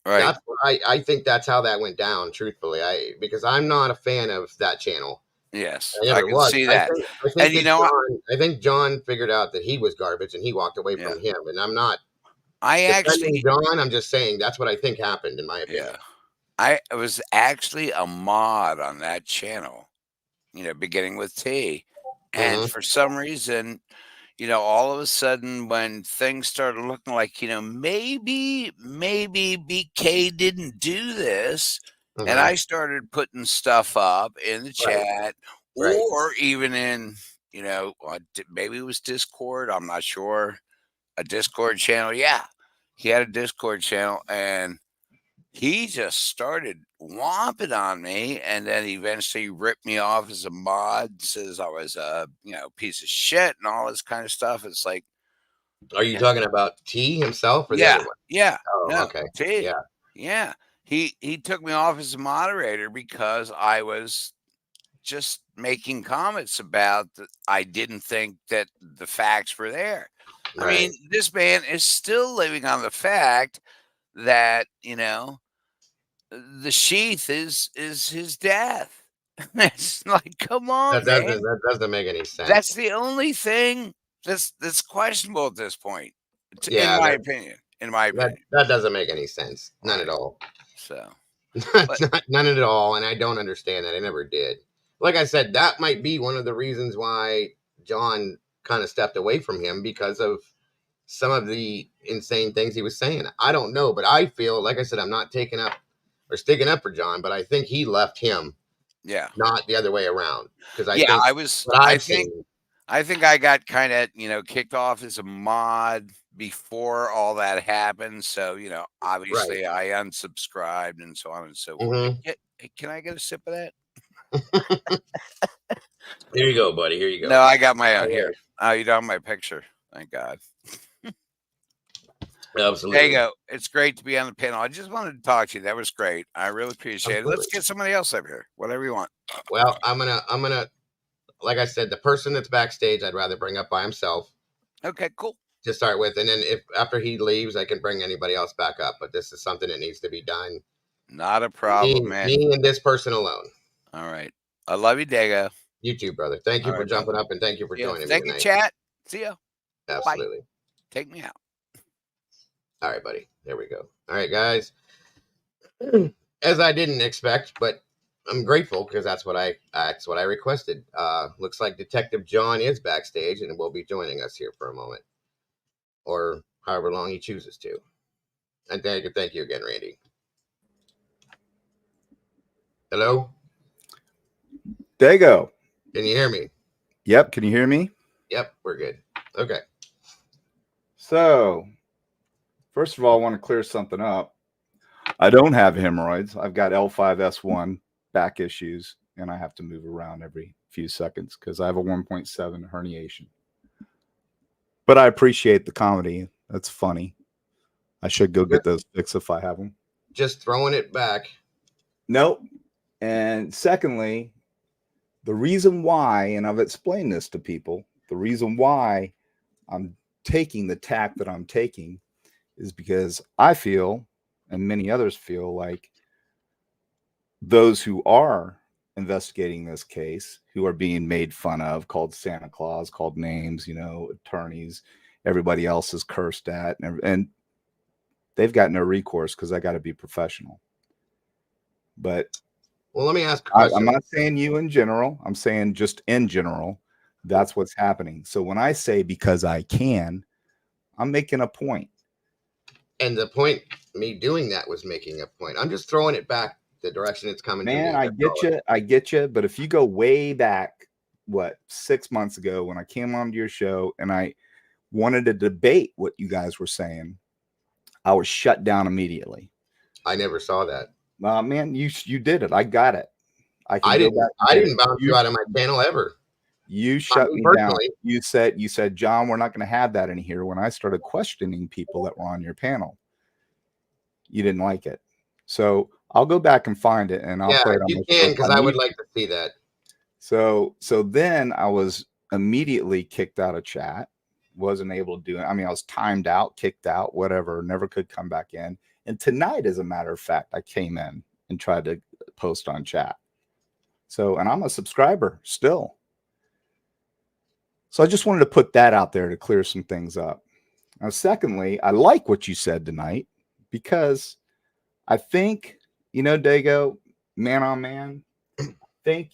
right. That's what I think that's how that went down. Truthfully, because I'm not a fan of that channel. Yes, I I never can was. see that. I think And that John figured out that he was garbage and he walked away yeah, from him. And I'm not I defending actually, John. I'm just saying that's what I think happened, in my opinion. yeah, I was actually a mod on that channel. Beginning with T, and Hmm. for some reason, all of a sudden when things started looking like, maybe BK didn't do this, and Hmm. I started putting stuff up in the Right. chat Right. or even in, maybe it was Discord, I'm not sure, a Discord channel. Yeah. he had a Discord channel, and he just started whomping on me, and then eventually ripped me off as a mod, says I was a piece of shit and all this kind of stuff. It's like, Are you talking about T himself or the other yeah, one? yeah, Oh, no, okay. T, Yeah, yeah. He took me off as a moderator because I was just making comments about that. I didn't think that the facts were there. I mean, right. this man is still living on the fact that the sheath is his death. It's like, come on, man. That doesn't make any That's sense. the only thing that's questionable at this point, in Yeah, my opinion. In my opinion, that doesn't make any sense. None at right? all. So, but None at all. And I don't understand that. I never did. Like I said, that might be one of the reasons why John kind of stepped away from him because of some of the insane things he was saying. I don't know, but I feel, like I said, I'm not taking up or sticking up for John, but I think he left him, yeah, not the other way around. Because I yeah. think I was. what I've seen, I think I got kind of kicked off as a mod before all that happened. So right? obviously I unsubscribed and so on and so forth. Hmm. Hey, can I get a sip of that? Here you go, buddy. Here you No, go. I got my own All here. right. Oh, you don't have my picture. Thank God. There you Absolutely. go. It's great to be on the panel. I just wanted to talk to you. That was great. I really appreciate it. Let's Absolutely. get somebody else up here. Whatever you want. Well, I'm gonna, like I said, the person that's backstage, I'd rather bring up by himself Okay, cool. to start with, and then if after he leaves, I can bring anybody else back up. But this is something that needs to be done. Not a problem, man. Me and this person alone. All right. I love you, Dago. You too, brother. Thank you All for right, brother. jumping up and thank you for Yeah. joining me Thank you, tonight. chat. See ya. Bye. Absolutely. Take me out. All right, buddy. There we go. All right, guys. As I didn't expect, but I'm grateful because that's what I requested. Looks like Detective John is backstage and will be joining us here for a moment, or however long he chooses to. And thank you again, Randy. Hello, Dago. can you hear me? Yep. Can you hear me? Yep, we're good. Okay. So, first of all, I want to clear something up. I don't have hemorrhoids. I've got L5S1 back issues, and I have to move around every few seconds because I have a 1.7 herniation. But I appreciate the comedy. That's funny. I should go get those fixed if I have them. Just throwing it back. Nope. And secondly, the reason why, and I've explained this to people, the reason why I'm taking the tack that I'm taking is because I feel, and many others feel, like those who are investigating this case, who are being made fun of, called Santa Claus, called names, attorneys, everybody else is cursed at, and they've got no recourse because I got to be professional. But Well, let me ask a question. I'm not saying you in general. I'm saying just in general, that's what's happening. So when I say because I can, I'm making a point. And the point, me doing that was making a point. I'm just throwing it back the direction it's coming to me. Man, I get you. I get you. But if you go way back, 6 months ago when I came onto your show and I wanted to debate what you guys were saying, I was shut down immediately. I never saw that. Man, you did it. I got it. I didn't bounce you out of my channel ever. You shut me down. You said, John, we're not going to have that in here. When I started questioning people that were on your panel, you didn't like it. So I'll go back and find it, and I'll play it on you the can, show. because I would like to see that. So then I was immediately kicked out of chat. Wasn't able to do it. I mean, I was timed out, kicked out, whatever. Never could come back in. And tonight, as a matter of fact, I came in and tried to post on chat. So, and I'm a subscriber still. So I just wanted to put that out there to clear some things up. Now, secondly, I like what you said tonight because I think, Dago, man on man, I think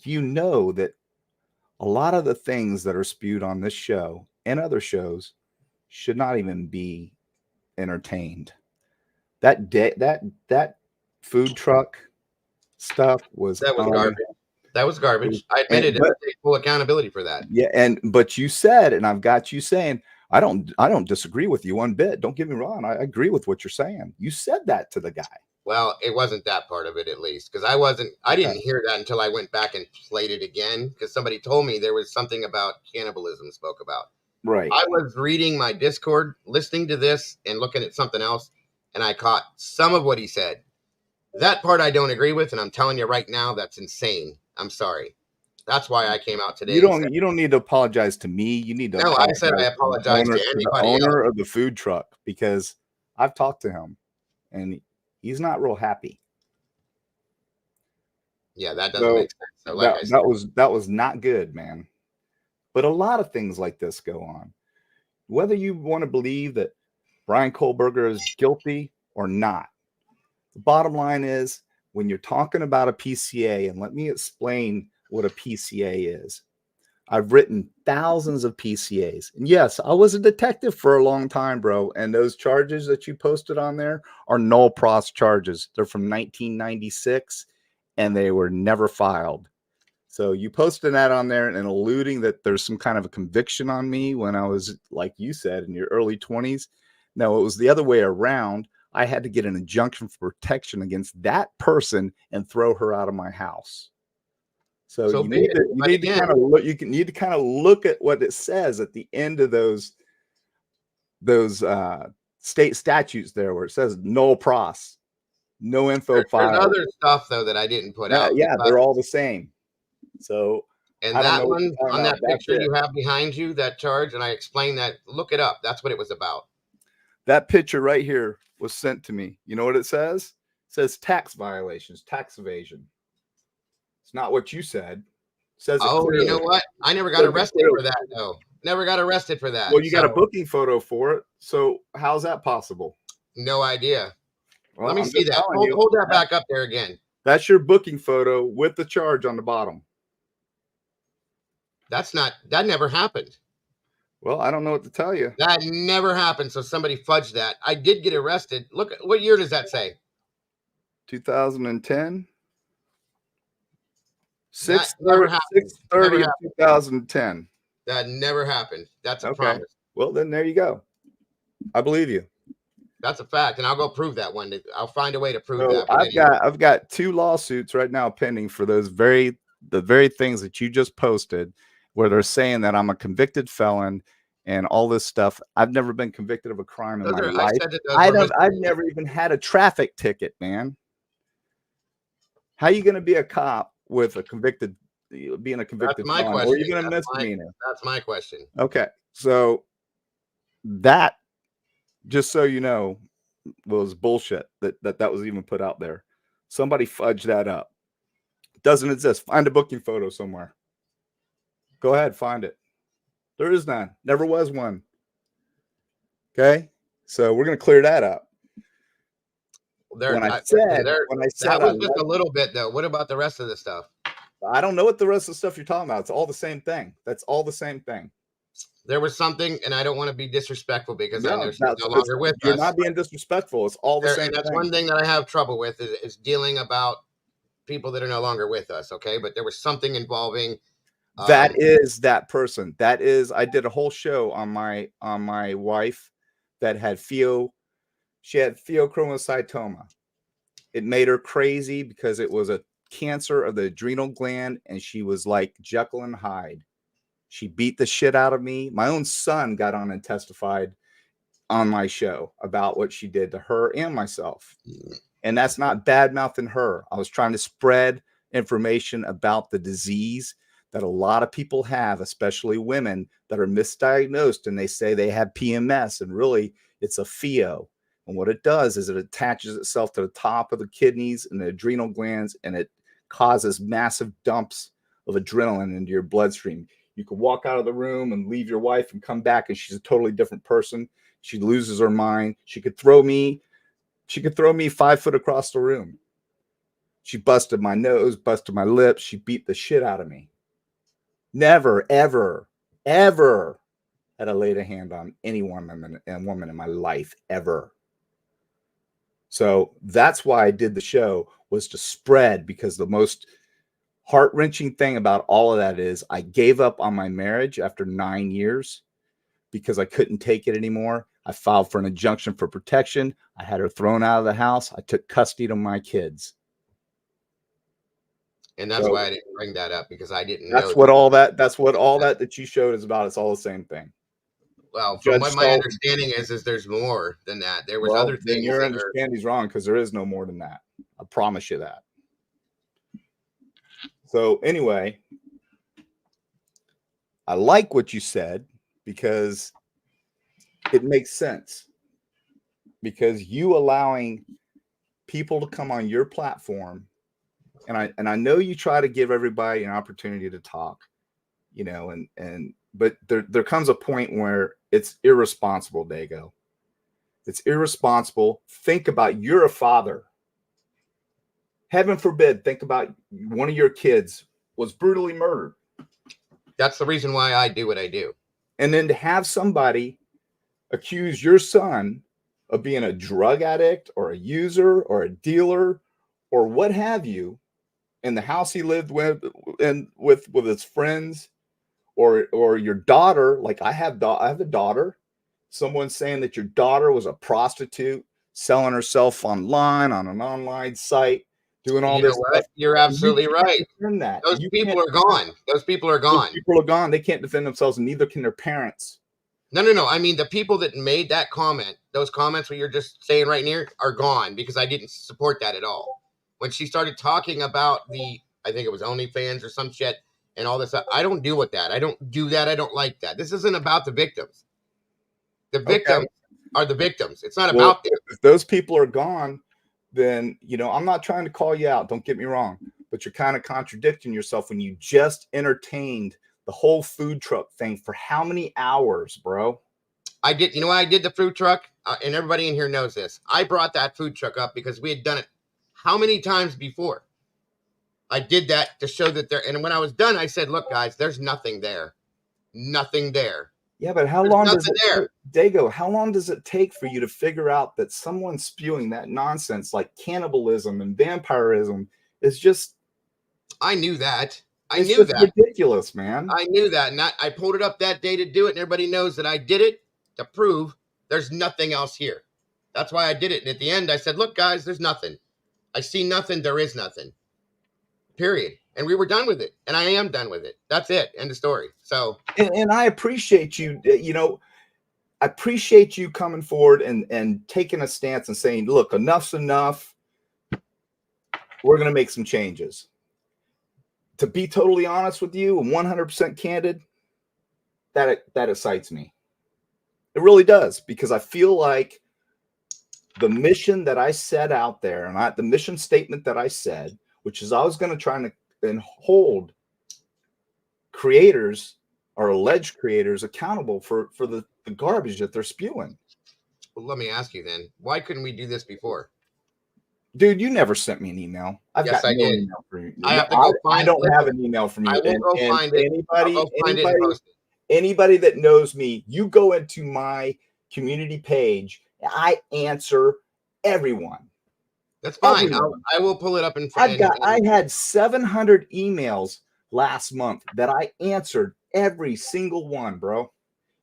that a lot of the things that are spewed on this show and other shows should not even be entertained. That food truck stuff was garbage. That was garbage. I admitted it. I take full accountability for that. Yeah, but you said, and I've got you saying, I don't disagree with you one bit. Don't get me wrong. I agree with what you're saying. You said that to the guy. Well, it wasn't that part of it, at least, because I didn't hear that until I went back and played it again, because somebody told me there was something about cannibalism spoke about. Right. I was reading my Discord, listening to this and looking at something else, and I caught some of what he said. That part I don't agree with, and I'm telling you right now, that's insane. I'm sorry. That's why I came out today. You don't need to apologize to me. You need to No, I said I apologize to the anybody owner else. of the food truck, because I've talked to him and he's not real happy. Yeah, that doesn't make sense. So like that was not good, man. But a lot of things like this go on. Whether you want to believe that Brian Kohlberger is guilty or not, the bottom line is, when you're talking about a PCA, and let me explain what a PCA is. I've written thousands of PCAs. And yes, I was a detective for a long time, bro. And those charges that you posted on there are null pros charges. They're from 1996 and they were never filed. So you posted that on there and alluding that there's some kind of a conviction on me when I was, like you said, in your early 20s. No, it was the other way around. I had to get an injunction for protection against that person and throw her out of my house. So you need to kind of look at what it says at the end of those state statutes there, where it says null pros, no info file. There's other stuff though that I didn't put out. Yeah, they're all the same. So and that one on that picture you have behind you, that charge, and I explained that. Look it up. That's what it was about. That picture right here was sent to me. You know what it says? It says tax violations, tax evasion. It's not what you said. It says you know what? I never got arrested for that, though. Never got arrested for that. Well, you got a booking photo for it. So how's that possible? No idea. Well, let me see that. Hold that back up there again. That's your booking photo with the charge on the bottom. That never happened. Well, I don't know what to tell you. That never happened. So somebody fudged that. I did get arrested. Look, what year does that say? 2010. 6/30 of 2010. That never happened. That's a promise. Well, then there you go. I believe you. That's a fact, and I'll go prove that one. I'll find a way to prove that. I've got 2 lawsuits right now pending for the very things that you just posted, where they're saying that I'm a convicted felon and all this stuff. I've never been convicted of a crime in my life. I've never even had a traffic ticket, man. How are you going to be a cop with a convicted, being a convicted felon? Or are you going to misdemeanor? That's my question. Okay, so that, just so you know, was bullshit that was even put out there. Somebody fudged that up. It doesn't exist. Find a booking photo somewhere. Go ahead, find it. There is none. Never was one. Okay, so we're gonna clear that up. When I said that was just a little bit though. What about the rest of the stuff? I don't know what the rest of the stuff you're talking about. It's all the same thing. That's all the same thing. There was something, and I don't want to be disrespectful because I know she's no longer with us. You're not being disrespectful. It's all the same. That's one thing that I have trouble with is dealing about people that are no longer with us. Okay, but there was something involving. That is that person. That is. I did a whole show on my wife that had she had pheochromocytoma. It made her crazy because it was a cancer of the adrenal gland, and she was like Jekyll and Hyde. She beat the shit out of me. My own son got on and testified on my show about what she did to her and myself. And that's not bad mouthing her. I was trying to spread information about the disease that a lot of people have, especially women that are misdiagnosed, and they say they have PMS, and really it's a pheo. And what it does is it attaches itself to the top of the kidneys and the adrenal glands, and it causes massive dumps of adrenaline into your bloodstream. You could walk out of the room and leave your wife and come back, and she's a totally different person. She loses her mind. She could throw me 5 foot across the room. She busted my nose, busted my lips. She beat the shit out of me. Never, ever, ever had I laid a hand on any woman in my life, ever. So that's why I did the show, was to spread, because the most heart-wrenching thing about all of that is I gave up on my marriage after 9 years because I couldn't take it anymore. I filed for an injunction for protection. I had her thrown out of the house. I took custody of my kids. And that's why I didn't bring that up, because I didn't know. That's what all that you showed is about. It's all the same thing. Well, from what my understanding is there's more than that. There was other things. Then your understanding's wrong, because there is no more than that. I promise you that. So anyway, I like what you said, because it makes sense. Because you allowing people to come on your platform, and I know you try to give everybody an opportunity to talk, you know, but there comes a point where it's irresponsible, Dago. It's irresponsible. Think about, you're a father. Heaven forbid, think about one of your kids was brutally murdered. That's the reason why I do what I do. And then to have somebody accuse your son of being a drug addict or a user or a dealer or what have you in the house he lived with and with his friends, or your daughter, like I have a daughter, someone saying that your daughter was a prostitute selling herself online on an online site, doing all this stuff. You're absolutely right. Those people are gone. Those people are gone. Those people are gone. They can't defend themselves, and neither can their parents. No. I mean, the people that made that comment, those comments what you're just saying right here, are gone, because I didn't support that at all. When she started talking about I think it was OnlyFans or some shit and all this stuff, I don't deal with that. I don't do that. I don't like that. This isn't about the victims. The victims are the victims. It's not about them. If those people are gone, then, you know, I'm not trying to call you out. Don't get me wrong. But you're kind of contradicting yourself when you just entertained the whole food truck thing for how many hours, bro? I did. You know why I did the food truck? And everybody in here knows this. I brought that food truck up because we had done it how many times before? I did that to show that and when I was done, I said, look, guys, there's nothing there. Nothing there. Yeah, but how long does it take, Dago, how long does it take for you to figure out that someone spewing that nonsense like cannibalism and vampirism is just... I knew that. I knew that. Ridiculous, man. I knew that. And I pulled it up that day to do it, and everybody knows that I did it to prove there's nothing else here. That's why I did it. And at the end, I said, look, guys, there's nothing. I see nothing. There is nothing. Period. And we were done with it. And I am done with it. That's it. End of story. So. And I appreciate you, you know, I appreciate you coming forward and taking a stance and saying, look, enough's enough. We're going to make some changes. To be totally honest with you and 100% candid, that excites me. It really does, because I feel like the mission that I set out there, and the mission statement that I said, which is I was going to try and hold creators or alleged creators accountable for the garbage that they're spewing. Well, let me ask you then, why couldn't we do this before? Dude, you never sent me an email. Yes, I did. Email from you. I have to go find I don't have an email from you. I will go find it. Anybody that knows me, you go into my community page, I answer everyone. That's fine. I will pull it up in front. I had 700 emails last month that I answered every single one, bro.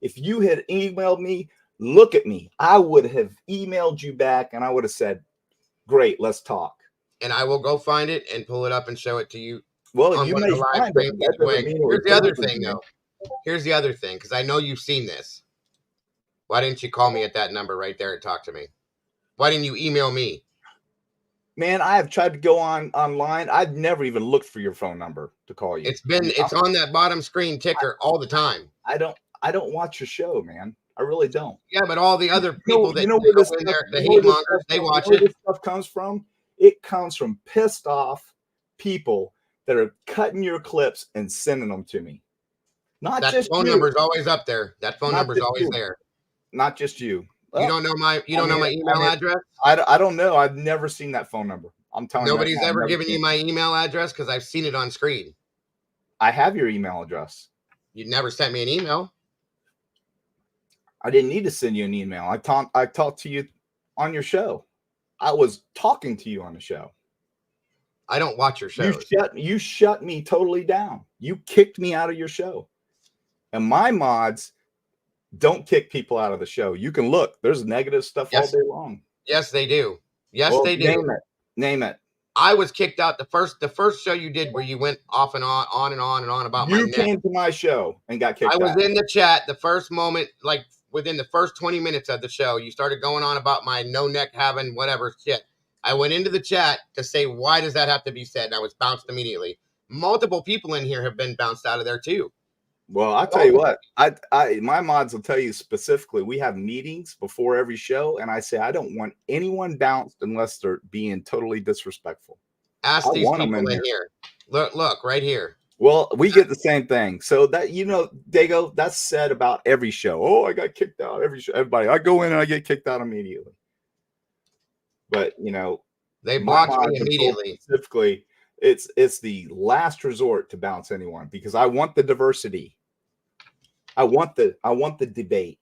If you had emailed me, look at me. I would have emailed you back and I would have said, great, let's talk. And I will go find it and pull it up and show it to you. Well, you may find it. Here's the other thing, though. Here's the other thing, because I know you've seen this. Why didn't you call me at that number right there and talk to me? Why didn't you email me? Man, I have tried to go online. I've never even looked for your phone number to call you. It's on that bottom screen ticker all the time. I don't watch your show, man. I really don't. Yeah, but all the other people that the hate mongers, they watch it. Where this stuff comes from? It comes from pissed off people that are cutting your clips and sending them to me. Not just phone number is always up there. That phone number is always there. Not just you. You don't know my email address? I don't know. I've never seen that phone number. I'm telling you. Nobody's ever given you my email address because I've seen it on screen. I have your email address. You never sent me an email. I didn't need to send you an email. I talked to you on your show. I was talking to you on the show. I don't watch your shows. You shut me totally down. You kicked me out of your show. And my mods don't kick people out of the show. You can look. There's negative stuff all Yes. day long. Yes, they do. Yes, Well, they do. name it. Name it. I was kicked out the first show you did where you went off and on and on and on about my You neck. came to my show and got kicked I was out. in the chat the first moment, like within the first 20 minutes of the show. You started going on about my no neck having whatever shit. I went into the chat to say, why does that have to be said? And I was bounced immediately. Multiple people in here have been bounced out of there too. Well, I'll tell you what, my mods will tell you specifically, we have meetings before every show, and I say I don't want anyone bounced unless they're being totally disrespectful. Ask these people in here. Look, right here. Well, we get the same thing. So that, you know, Dago, that's said about every show. Oh, I got kicked out every show. Everybody, I go in and I get kicked out immediately. But, you know, they blocked me immediately. Specifically, it's the last resort to bounce anyone because I want the diversity. I want the debate.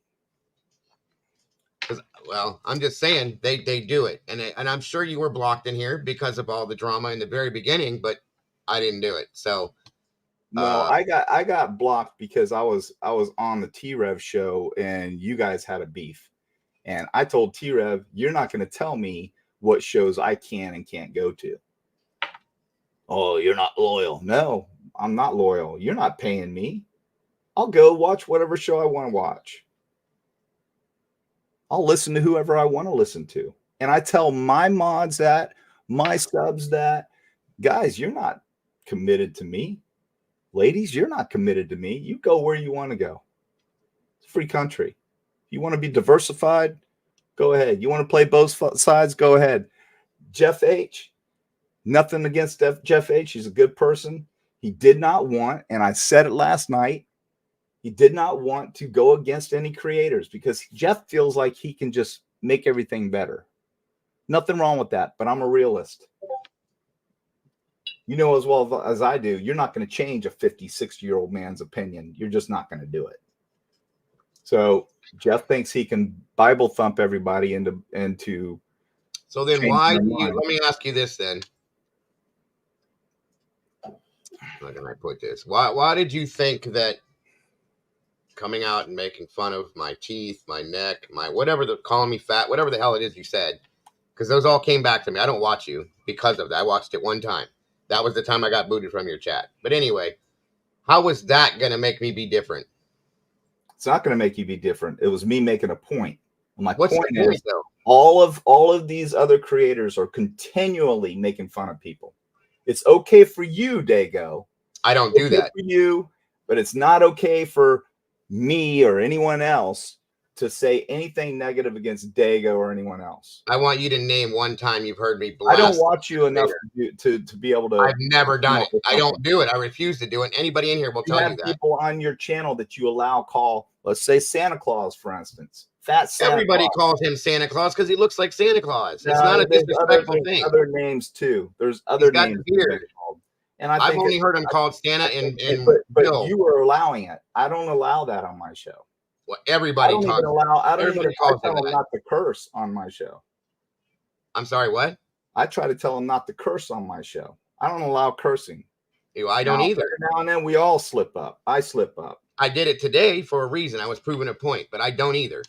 Well, I'm just saying they do it, and I'm sure you were blocked in here because of all the drama in the very beginning, but I didn't do it. So no, I got blocked because I was on the T-Rev show and you guys had a beef, and I told T-Rev, you're not going to tell me what shows I can and can't go to. Oh, you're not loyal. No, I'm not loyal. You're not paying me. I'll go watch whatever show I want to watch. I'll listen to whoever I want to listen to. And I tell my mods that, my subs that, guys, you're not committed to me. Ladies, you're not committed to me. You go where you want to go. It's a free country. If you want to be diversified, go ahead. You want to play both sides, go ahead. Jeff H., nothing against Jeff H. He's a good person. He did not want, and I said it last night, he did not want to go against any creators because Jeff feels like he can just make everything better. Nothing wrong with that, but I'm a realist. You know as well as I do, you're not going to change a 50, 60-year-old man's opinion. You're just not going to do it. So Jeff thinks he can Bible thump everybody into. So then why do you, let me ask you this then. How can I put this? Why did you think that coming out and making fun of my teeth, my neck, my whatever, calling me fat, whatever the hell it is you said, because those all came back to me. I don't watch you because of that. I watched it one time. That was the time I got booted from your chat. But anyway, how was that going to make me be different? It's not going to make you be different. It was me making a point. My What's point the point, is, though? all of these other creators are continually making fun of people. It's okay for you, Dago. I don't do that. For you, but it's not okay for me or anyone else to say anything negative against Dago or anyone else. I want you to name one time you've heard me blast. I don't watch you enough to be able to. I've never done it. I don't do it. I refuse to do it. Anybody in here will tell you that. People on your channel that you allow call, let's say Santa Claus, for instance. Fat Santa Everybody Claus. calls him Santa Claus because he looks like Santa Claus. It's not a disrespectful thing. Other names too. There's other names. And I've only heard him called Santa and but you are allowing it. I don't allow that on my show. Well, everybody I don't talks. even allow. I don't even tell them not to curse on my show. I'm sorry, what? I try to tell them not to curse on my show. I don't allow cursing. I don't either. Now and then we all slip up. I slip up. I did it today for a reason. I was proving a point, but I don't either.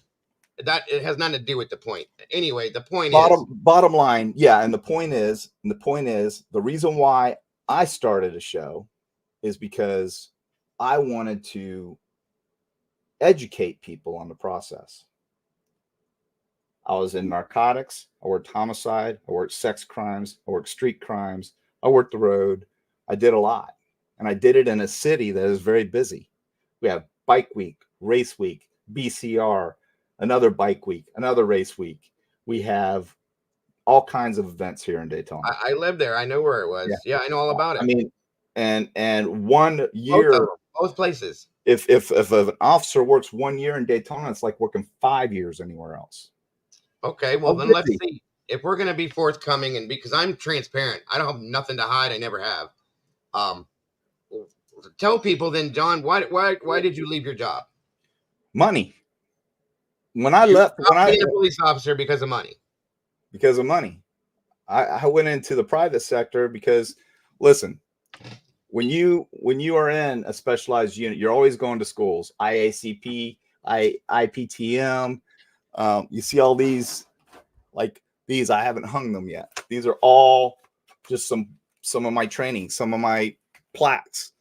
That it has nothing to do with the point. Anyway, the point is bottom line, yeah. And the point is the reason why I started a show is because I wanted to educate people on the process. I was in narcotics. I worked homicide. I worked sex crimes. I worked street crimes. I worked the road. I did a lot. And I did it in a city that is very busy. We have bike week, race week, BCR, another bike week, another race week. We have all kinds of events here in Daytona. I live there. I know where it was. Yeah, I know all about it. I mean, and 1 year, both places. If an officer works 1 year in Daytona, it's like working 5 years anywhere else. Okay, well then let's see if we're going to be forthcoming, and because I'm transparent, I don't have nothing to hide. I never have. Tell people then, John, why did you leave your job? Money. When I left, being a police officer because of money. Because of money. I went into the private sector because, listen, when you are in a specialized unit, you're always going to schools, IACP, IPTM. You see all these, like these, I haven't hung them yet. These are all just some of my training, some of my plaques,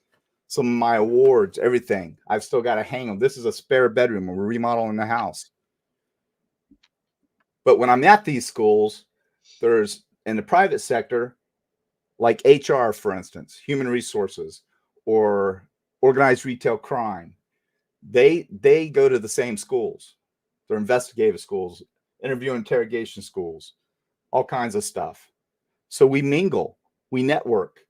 some of my awards, everything. I've still got to hang them. This is a spare bedroom. We're remodeling the house. But when I'm at these schools, there's in the private sector, like HR, for instance, human resources, or organized retail crime. They go to the same schools. They're investigative schools, interview interrogation schools, all kinds of stuff. So we mingle, we network.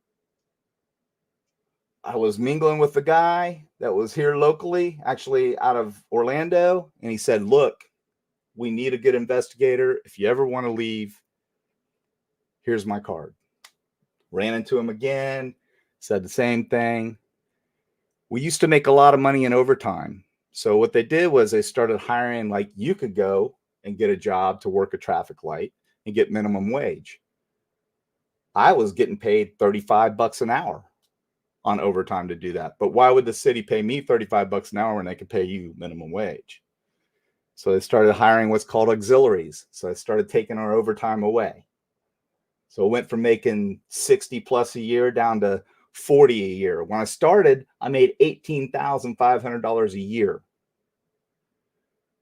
I was mingling with the guy that was here locally, actually out of Orlando, and he said, look, we need a good investigator. If you ever want to leave, here's my card. Ran into him again, said the same thing. We used to make a lot of money in overtime. So what they did was they started hiring, like you could go and get a job to work a traffic light and get minimum wage. I was getting paid $35 an hour on overtime to do that. But why would the city pay me $35 an hour when they could pay you minimum wage? So they started hiring what's called auxiliaries. So I started taking our overtime away. So it went from making 60 plus a year down to 40 a year. When I started, I made $18,500 a year.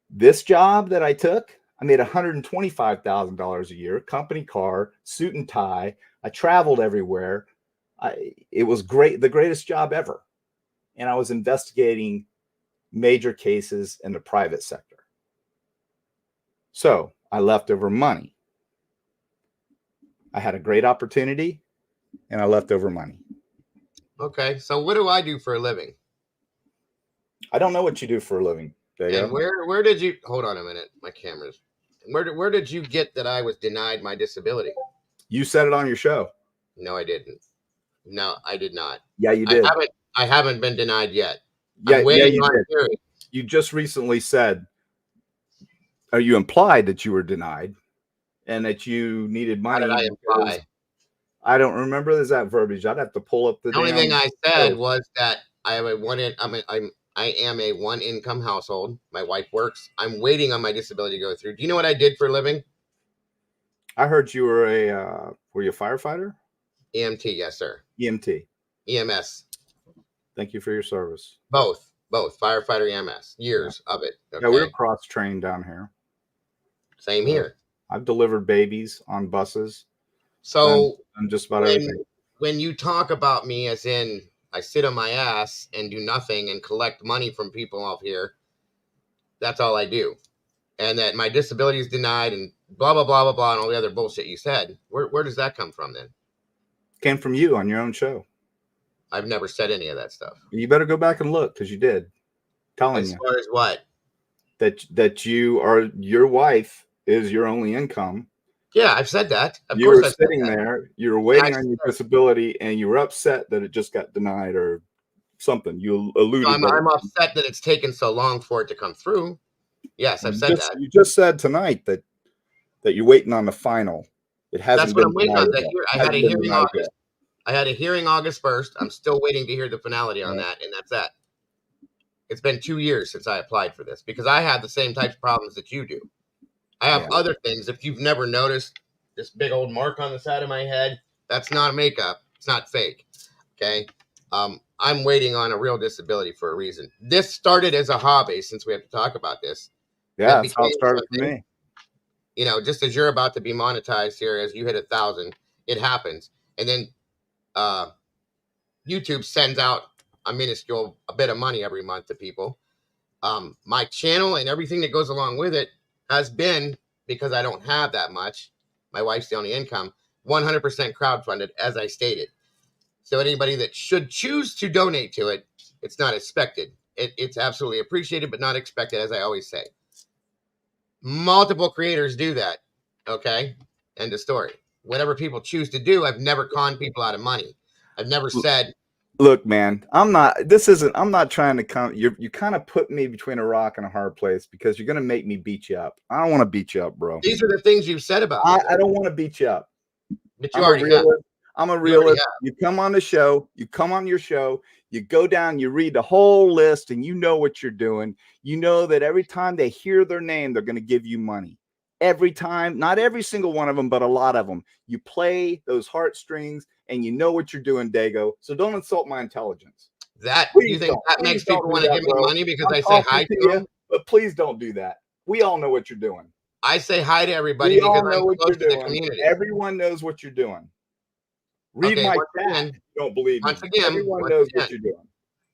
This job that I took, I made $125,000 a year, company car, suit and tie. I traveled everywhere. It was great, the greatest job ever. And I was investigating major cases in the private sector. So I left over money. I had a great opportunity and I left over money. Okay, so what do I do for a living? I don't know what you do for a living. And where did you, hold on a minute, my camera's, where did you get that I was denied my disability? You said it on your show. No, I didn't. No, I did not. Yeah, you did. I haven't been denied yet. Yeah, I'm waiting you on did. hearing. You just recently said, or you implied that you were denied and that you needed money. How did I imply? I don't remember that verbiage. I'd have to pull up the only thing I said show. was that I have I am a one income household. My wife works. I'm waiting on my disability to go through. Do you know what I did for a living? I heard you were were you a firefighter? EMT, yes, sir. EMT. EMS. Thank you for your service. Both firefighter, EMS. Years of it. Okay? Yeah, we're cross trained down here. Same here. I've delivered babies on buses. So I'm just about everything. When you talk about me as in I sit on my ass and do nothing and collect money from people off here, that's all I do. And that my disability is denied and blah, blah, blah, blah, blah, and all the other bullshit you said. Where does that come from then? Came from you on your own show. I've never said any of that stuff. You better go back and look because you did. Telling as far as what? That your wife is your only income. Yeah, I've said that. Of you course were sitting there, you were waiting on your disability, and you were upset that it just got denied or something. You alluded. So I'm upset that it's taken so long for it to come through. Yes, I've said that. You just said tonight that you're waiting on the final. It hasn't. That's what I'm waiting on. I had a hearing August. I had a hearing August 1st. I'm still waiting to hear the finality on that, and that's that. It's been 2 years since I applied for this because I have the same types of problems that you do. I have other things. If you've never noticed this big old mark on the side of my head, that's not makeup. It's not fake. Okay. I'm waiting on a real disability for a reason. This started as a hobby, since we have to talk about this. Yeah, that's how it started for me. You know, just as you're about to be monetized here, as you hit 1,000, it happens. And then YouTube sends out a bit of money every month to people. My channel and everything that goes along with it has been, because I don't have that much, my wife's the only income, 100% crowdfunded, as I stated. So anybody that should choose to donate to it, it's not expected. It's absolutely appreciated, but not expected, as I always say. Multiple creators do that. Okay? End of story. Whatever people choose to do, I've never conned people out of money. I've never said, look, man, I'm not trying to come. You kind of put me between a rock and a hard place because you're going to make me beat you up. I don't want to beat you up, bro. These are the things you've said about me. I don't want to beat you up. But you already have. I'm a realist. You come on the show. You come on your show. You go down, you read the whole list, and you know what you're doing. You know that every time they hear their name, they're going to give you money. Every time, not every single one of them, but a lot of them. You play those heartstrings, and you know what you're doing, Dago. So don't insult my intelligence. That Please you think don't. that Please makes don't people do want to that, give me bro. money because I'm I say talking hi to to you, them? but please don't do that. We all know what you're doing. I say hi to everybody We because all know I'm what close you're to the doing. community. Everyone knows what you're doing. Read Okay, my once chat. again, If you don't believe me. once again, Everyone knows what you're doing.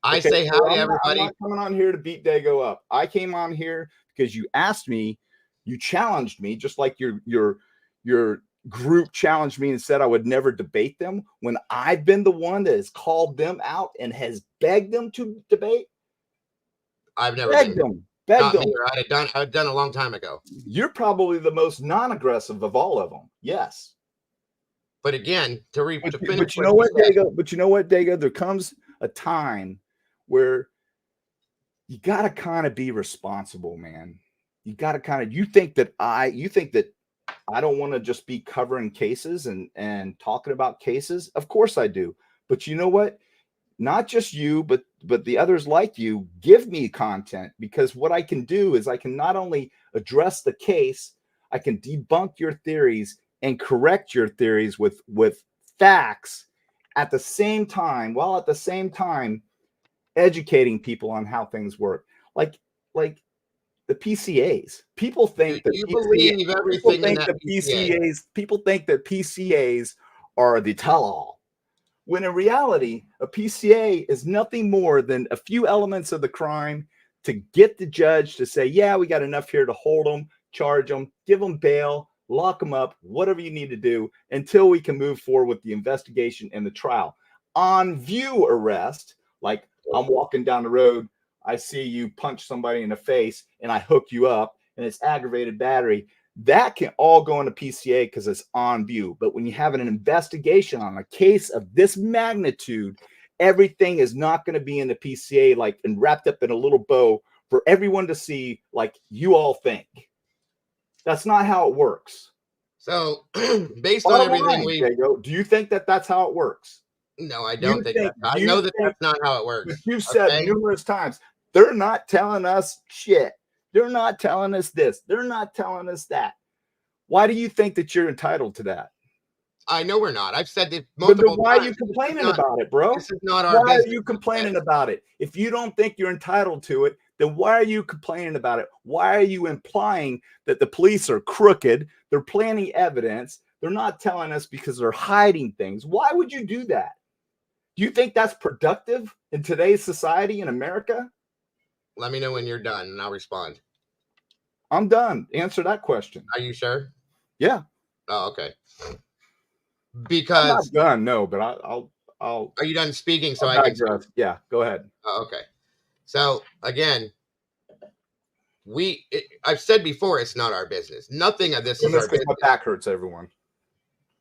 I Okay, say hi so to I'm everybody. not coming on here to beat Dago up. I came on here because you asked me, you challenged me, just like your group challenged me and said I would never debate them, when I've been the one that has called them out and has begged them to debate. I've never Begged been. them. Begged Not them. me, or I'd done a long time ago. You're probably the most non-aggressive of all of them. Yes. But again, to finish, But you know what, Dago? But you know what, Dago? There comes a time where you got to kind of be responsible, man. You got to kind of, you think that I don't want to just be covering cases and talking about cases. Of course I do. But you know what? Not just you, but the others like you give me content, because what I can do is I can not only address the case, I can debunk your theories and correct your theories with facts at the same time, while at the same time educating people on how things work. Like the PCAs. People think that you believe everything in that PCA. People think that PCAs are the tell-all. When in reality, a PCA is nothing more than a few elements of the crime to get the judge to say, yeah, we got enough here to hold them, charge them, give them bail, lock them up, whatever you need to do until we can move forward with the investigation and the trial. On view arrest, like I'm walking down the road, I see you punch somebody in the face and I hook you up and it's aggravated battery. That can all go into PCA because it's on view. But when you have an investigation on a case of this magnitude, everything is not going to be in the PCA, like, and wrapped up in a little bow for everyone to see, like you all think. That's not how it works. So, based on everything do you think that that's how it works? No, I don't think that. I know that that's not how it works. You've said numerous times, they're not telling us shit. They're not telling us this. They're not telling us that. Why do you think that you're entitled to that? I know we're not. I've said it multiple times. Why are you complaining about it, bro? This is not our business. Why are you complaining about it? If you don't think you're entitled to it, then why are you complaining about it? Why are you implying that the police are crooked? They're planting evidence. They're not telling us because they're hiding things. Why would you do that? Do you think that's productive in today's society in America? Let me know when you're done and I'll respond. I'm done. Answer that question. Are you sure? Yeah. Oh, okay. Because I'm not done, no, but I'll. Are you done speaking? So I can. Yeah, go ahead. Oh, okay. So again, I've said before, it's not our business. Nothing of this is our business. My back hurts, everyone.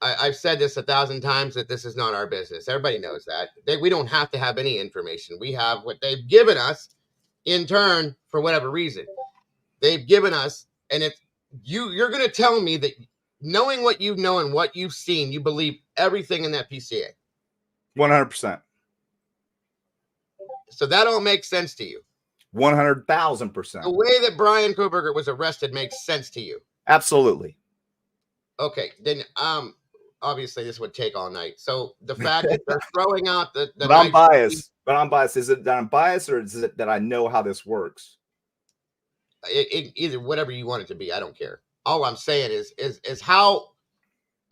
I've said this 1,000 times that this is not our business. Everybody knows that. We don't have to have any information. We have what they've given us in turn for whatever reason. They've given us, and if you're going to tell me that knowing what you know and what you've seen, you believe everything in that PCA. 100%. So that all makes sense to you. 100,000%. The way that Brian Koberger was arrested makes sense to you. Absolutely. Okay, then obviously this would take all night. So the fact that they're throwing out the but I'm biased. But I'm biased. Is it that I'm biased, or is it that I know how this works? Either whatever you want it to be, I don't care. All I'm saying is how.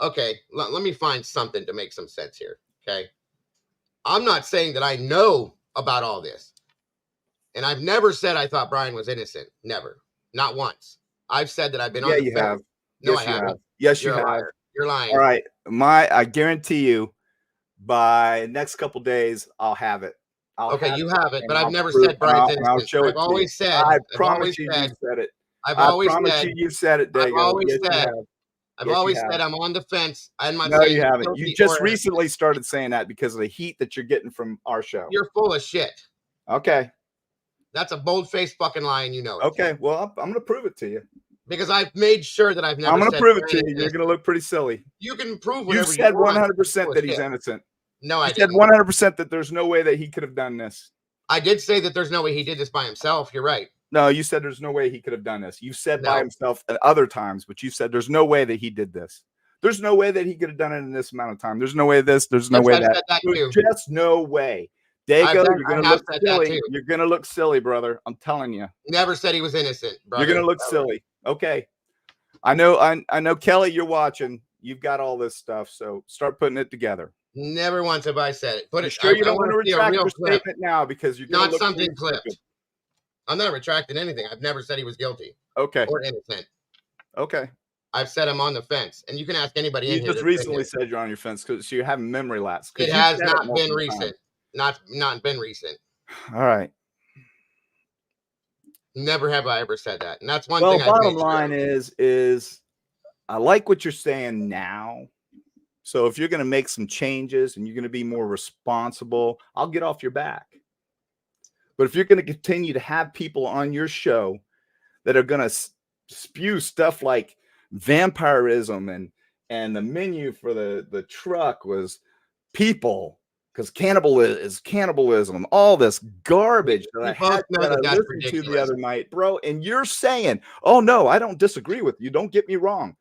Okay, let me find something to make some sense here. Okay, I'm not saying that I know about all this, and I've never said I thought Brian was innocent. Never, not once. I've said that I've been on the fence. Have. No, yes, I haven't. Have. Yes, You're you have. Liar. You're lying. All right, I guarantee you, by next couple days, I'll have it. Okay, you have it, but I've never said Brian's innocent. I'll show it. I've always said. I promise you, you said it. I've always said. You said it, Dago. I've always said. I've always said I'm on the fence. I'm not saying you haven't. You just recently started saying that because of the heat that you're getting from our show. You're full of shit. Okay. That's a bold-faced fucking lie, and you know it. Okay, well, I'm going to prove it to you. Because I've made sure that I've never. I'm going to prove it to you. You're going to look pretty silly. You can prove whatever you said 100% that he's innocent. No, I You said didn't. 100% that there's no way that he could have done this. I did say that there's no way he did this by himself. You're right. No, you said there's no way he could have done this. You said by No. himself at other times, but you said there's no way that he did this. There's no way that he could have done it in this amount of time. There's no way this. There's no Yes, way I've that. said that There's too. just no way. Dago, you're I gonna have look said that silly. too. You're gonna look silly, brother. I'm telling you. Never said he was innocent, brother. You're gonna look Never. silly. Okay. I know, Kelly, you're watching. You've got all this stuff, so start putting it together. Never once have I said it. Put You it. sure you don't want to see a retract real your clip, statement now because you're gonna not look something really clipped. stupid. I'm not retracting anything. I've never said he was guilty Okay. or innocent. Okay. I've said I'm on the fence, and you can ask anybody in You here. just that's recently been said you're on your fence because you're having memory lapse. here. It You has said not been multiple recent. Not been recent. times. All right. Never have I ever said that, and that's one Well, thing. bottom line is I like what you're saying now. So if you're going to make some changes and you're going to be more responsible, I'll get off your back. But if you're going to continue to have people on your show that are going to spew stuff like vampirism and the menu for the truck was people because cannibalism, all this garbage that I had know that that's listened to the ridiculous. other night, bro. And you're saying, oh no, I don't disagree with you. Don't get me wrong.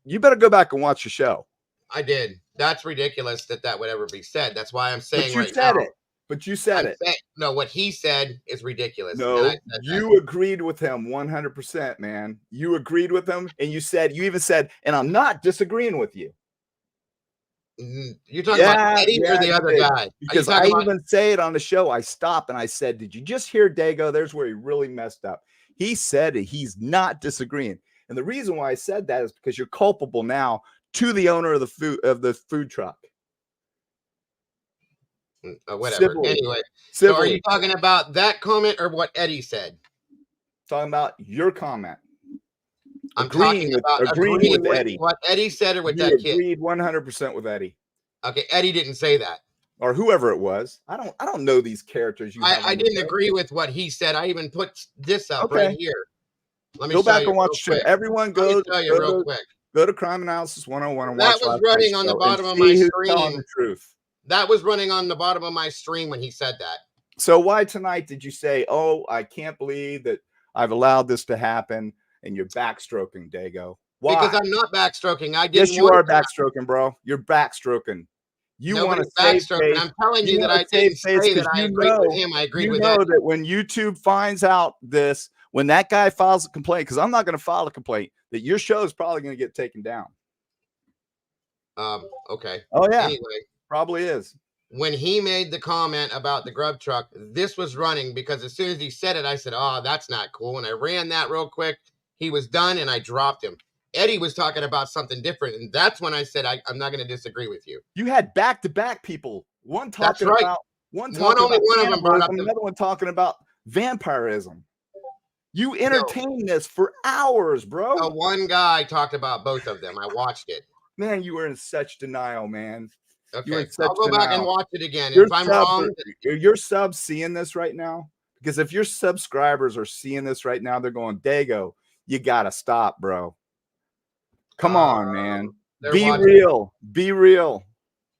You better go back and watch the show. I did. That's ridiculous that would ever be said. That's why I'm saying But you right said now. it. But you said I'm it. saying, no, what he said is ridiculous. and No, I said that. you agreed with him 100%, man. You agreed with him, and you even said, and I'm not disagreeing with you. You're talking about Eddie or the other did. guy? Because I even say it on the show. I stop and I said, did you just hear Dago? There's where he really messed up. He said he's not disagreeing. And the reason why I said that is because you're culpable now to the owner of the food truck. Whatever. Civilly. Anyway, Civilly. so are you talking about that comment or what Eddie said? Talking about your comment. I'm talking about agreeing with Eddie. What Eddie said or with You that kid? agreed 100% with Eddie. Okay, Eddie didn't say that. Or whoever it was. I don't know these characters. I didn't agree with what he said. I even put this up right here. Let me go back and watch the show. Everyone go to Crime Analysis 101 and watch. That was running on the bottom of my screen. The truth. That was running on the bottom of my screen when he said that. So why tonight did you say, oh, I can't believe that I've allowed this to happen, and you're backstroking, Dago? Why? Because I'm not backstroking. I didn't. Yes, you are backstroking, bro. You're backstroking. You want to backstroke. I'm telling you that I didn't say that I agreed with him. I agreed with Eddie. That when YouTube finds out this, when that guy files a complaint, because I'm not going to file a complaint, that your show is probably going to get taken down. Okay. Oh yeah. Anyway, probably is. When he made the comment about the grub truck, this was running because as soon as he said it, I said, "Oh, that's not cool," and I ran that real quick. He was done, and I dropped him. Eddie was talking about something different, and that's when I said I'm not going to disagree with you. You had back-to-back people. One talking about one of them brought up another one talking about vampirism. You entertained this for hours, bro. One guy talked about both of them. I watched it. Man, you were in such denial, man. Okay, I'll go back and watch it again. If I'm wrong, your subs seeing this right now? Because if your subscribers are seeing this right now, they're going, Dago, you gotta stop, bro. Come on, man. Be real. Be real.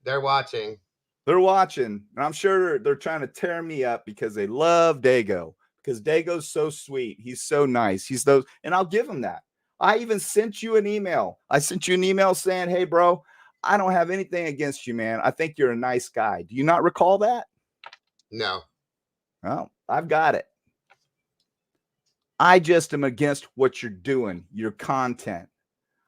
They're watching. They're watching. And I'm sure they're trying to tear me up because they love Dago. Because Dago's so sweet. He's so nice. He's those, and I'll give him that. I even sent you an email. I sent you an email saying, hey, bro, I don't have anything against you, man. I think you're a nice guy. Do you not recall that? No. Well, I've got it. I just am against what you're doing, your content.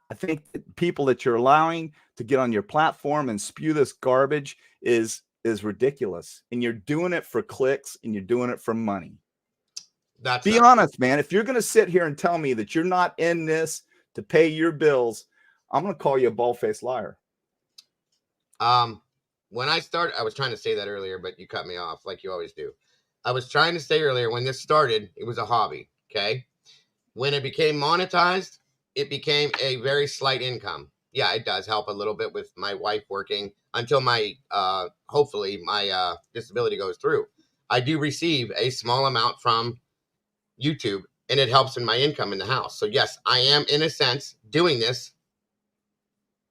I think that people that you're allowing to get on your platform and spew this garbage is ridiculous. And you're doing it for clicks and you're doing it for money. Be honest, man. If you're going to sit here and tell me that you're not in this to pay your bills, I'm going to call you a bald-faced liar. When I started, I was trying to say that earlier, but you cut me off like you always do. I was trying to say earlier, when this started, it was a hobby. Okay. When it became monetized, it became a very slight income. Yeah, it does help a little bit with my wife working until my, hopefully my disability goes through. I do receive a small amount from YouTube, and it helps in my income in the house. So yes, I am in a sense doing this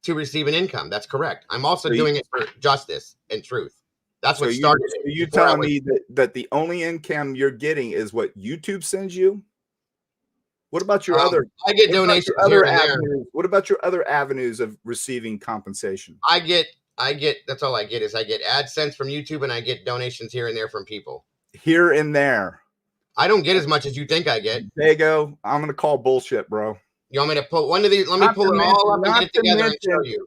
to receive an income. That's correct. I'm also So doing it for justice and truth. That's So what started so it. you're before I telling was- me that the only income you're getting is what YouTube sends you? What about your other? I get What about donations your here other and there. avenues? What about your other avenues of receiving compensation? I get. That's all I get is I get AdSense from YouTube and I get donations here and there from people. Here and there. I don't get as much as you think I get. Dago, I'm gonna call bullshit, bro. You want me to pull one of these? Let me pull it all up and get it together and show you.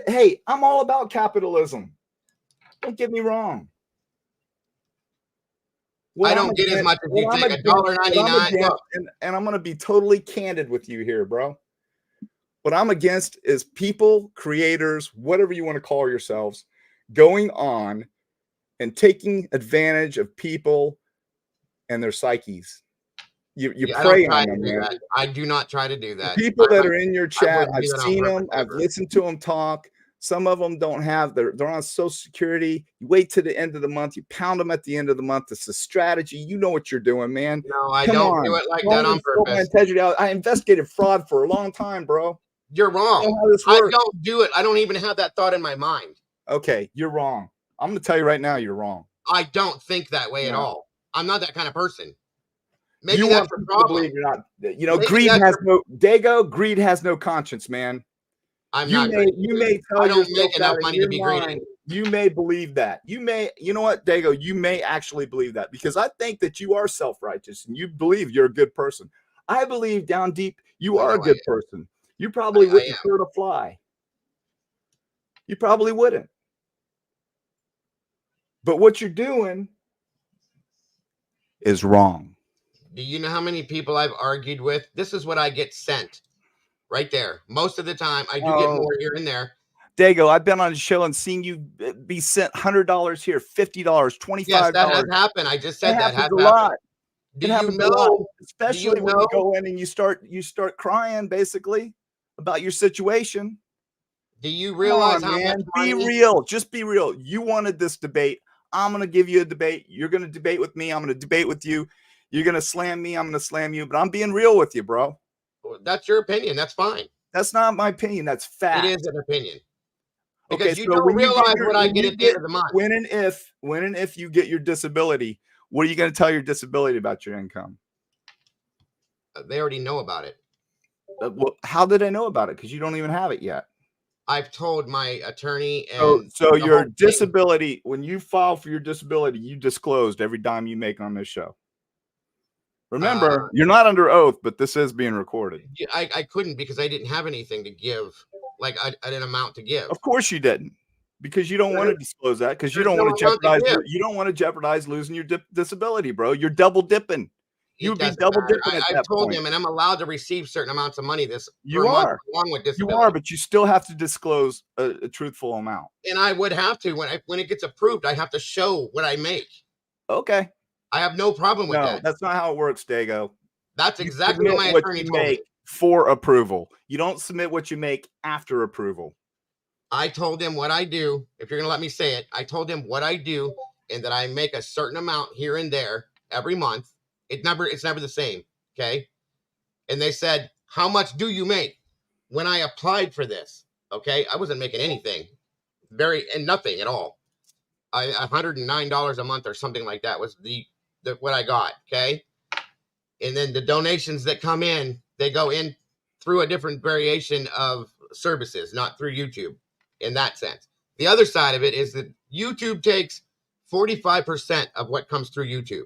Hey, I'm all about capitalism. Don't get me wrong. I don't get as much as you think. $1.99. And I'm going to be totally candid with you here, bro. What I'm against is people, creators, whatever you want to call yourselves, going on and taking advantage of people and their psyches. You prey on them, man. I do not try to do that. The people that are in your chat, I've seen them. I've listened to them talk. Some of them don't have, they're on Social Security. You wait to the end of the month. You pound them at the end of the month. It's a strategy. You know what you're doing, man. No, I don't do it like that on purpose. I investigated fraud for a long time, bro. You're wrong. I don't do it. I don't even have that thought in my mind. Okay, you're wrong. I'm going to tell you right now, you're wrong. I don't think that way at all. I'm not that kind of person. Maybe you that's the problem. You're not, you know, greed has no, Dago, greed has no conscience, man. You may tell I don't make enough money to be greedy. You may believe that. You know what, Dago, you may actually believe that because I think that you are self-righteous and you believe you're a good person. I believe down deep you are a good person. You probably wouldn't hurt a fly. You probably wouldn't. But what you're doing is wrong. Do you know how many people I've argued with? This is what I get sent. Right there. Most of the time, I do get more here and there. Dago, I've been on a show and seen you be sent $100 here, $50, $25. Yes, that has happened. I just said that has a lot. Do you know? Especially when you go in and you start crying, basically, about your situation. Do you realize how much money? Be real. Just be real. You wanted this debate. I'm going to give you a debate. You're going to debate with me. I'm going to debate with you. You're going to slam me. I'm going to slam you. But I'm being real with you, bro. That's your opinion. That's fine. That's not my opinion. That's fact. It is an opinion. Because you don't realize what I get at the end of the month. When and if you get your disability, what are you going to tell your disability about your income? They already know about it. Well, how did they know about it? Because you don't even have it yet. I've told my attorney. And so your disability, when you file for your disability, you disclosed every dime you make on this show. Remember, you're not under oath, but this is being recorded. I couldn't because I didn't have anything to give, like an amount to give. Of course you didn't, because you don't want to disclose that because you don't want to jeopardize. You don't want to jeopardize losing your disability, bro. You're double dipping. You'd be double dipping. I told him, and I'm allowed to receive certain amounts of money you are along with disability. You are, but you still have to disclose a truthful amount. And I would have to when it gets approved. I have to show what I make. Okay. I have no problem with that. That's not how it works, Dago. That's exactly what my attorney told me. For approval. You don't submit what you make after approval. I told him what I do. If you're going to let me say it, I told him what I do and that I make a certain amount here and there every month. It's never the same. Okay. And they said, how much do you make? When I applied for this, okay, I wasn't making anything. Nothing at all. $109 a month or something like that was what I got, okay? And then the donations that come in, they go in through a different variation of services, not through YouTube in that sense. The other side of it is that YouTube takes 45% of what comes through YouTube,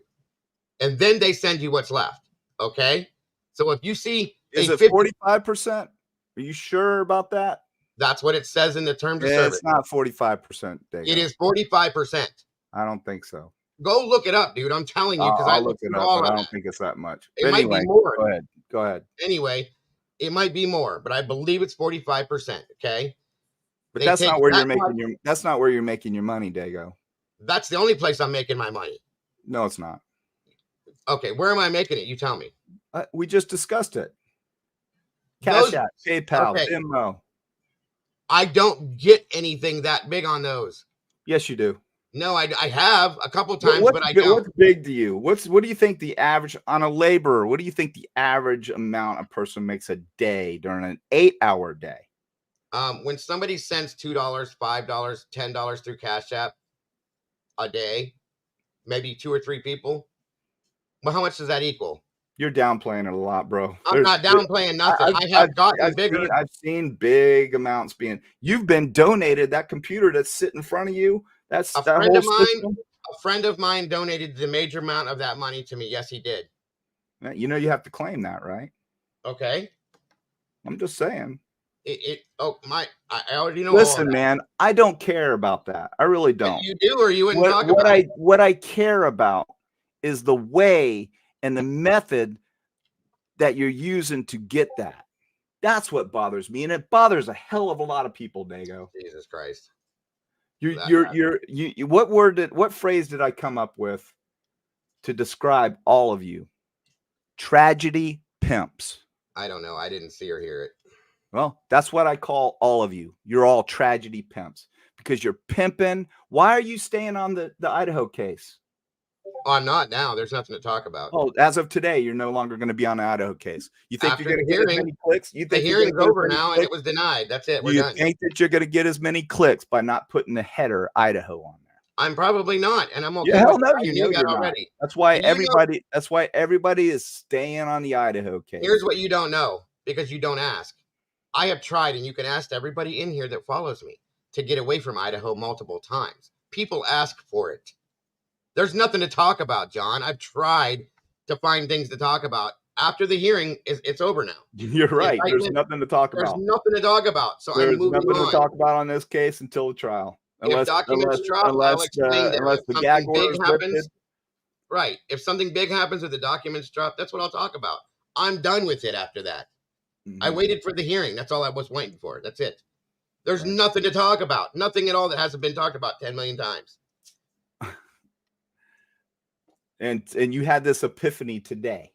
and then they send you what's left, okay? So if you see... Is it 45%? Are you sure about that? That's what it says in the terms of service. It's not 45%. It is 45%. I don't think so. Go look it up, dude. I'm telling you, because I looked it up, but I don't think it's that much. It might be more. Go ahead. Anyway, it might be more, but I believe it's 45%. Okay, but that's not where you're making your. That's not where you're making your money, Dago. That's the only place I'm making my money. No, it's not. Okay, where am I making it? You tell me. We just discussed it. Cash App, PayPal, Venmo. I don't get anything that big on those. Yes, you do. No, I have a couple times, but I don't. What's big to you? What do you think the average on a laborer? What do you think the average amount a person makes a day during an 8-hour day? When somebody sends $2, $5, $10 through Cash App a day, maybe 2 or 3 people, well, how much does that equal? You're downplaying it a lot, bro. I'm not downplaying nothing. I have gotten bigger. I've seen big amounts being. You've been donated that computer that's sitting in front of you. That's A that friend whole of mine, system. a friend of mine donated the major amount of that money to me. Yes, he did. You know you have to claim that, right? Okay. I'm just saying. I already know all of Listen, that. man, I don't care about that. I really don't. You do, or you wouldn't talk about it. What I care about is the way and the method that you're using to get that. That's what bothers me, and it bothers a hell of a lot of people, Dago. Jesus Christ. What phrase did I come up with to describe all of you? Tragedy pimps. I don't know. I didn't see or hear it. Well, that's what I call all of you. You're all tragedy pimps because you're pimping. Why are you staying on the Idaho case? Oh, I'm not now. There's nothing to talk about. Oh, as of today, you're no longer going to be on the Idaho case. You think After you're going the to get as hearing, many clicks? You The think you're gonna hearing's get as over many now, and clicks? it was denied. That's it. We're You done. think that you're going to get as many clicks by not putting the header Idaho on there? I'm probably not, and I'm okay. Yeah, hell with no, that. I you knew know that you're not. already. That's why And you know- everybody is staying on the Idaho case. Here's what you don't know because you don't ask. I have tried, and you can ask everybody in here that follows me to get away from Idaho multiple times. People ask for it. There's nothing to talk about, John. I've tried to find things to talk about. After the hearing, it's over now. You're right. There's nothing to talk There's about. nothing to talk about. So There's I'm moving nothing on. to talk about on this case until the trial. If documents drop, I'll explain there. Unless If the something gag order big is happens, lifted. right. If something big happens or the documents drop, that's what I'll talk about. I'm done with it after that. I waited for the hearing. That's all I was waiting for. That's it. There's nothing to talk about. Nothing at all that hasn't been talked about 10 million times. And you had this epiphany today.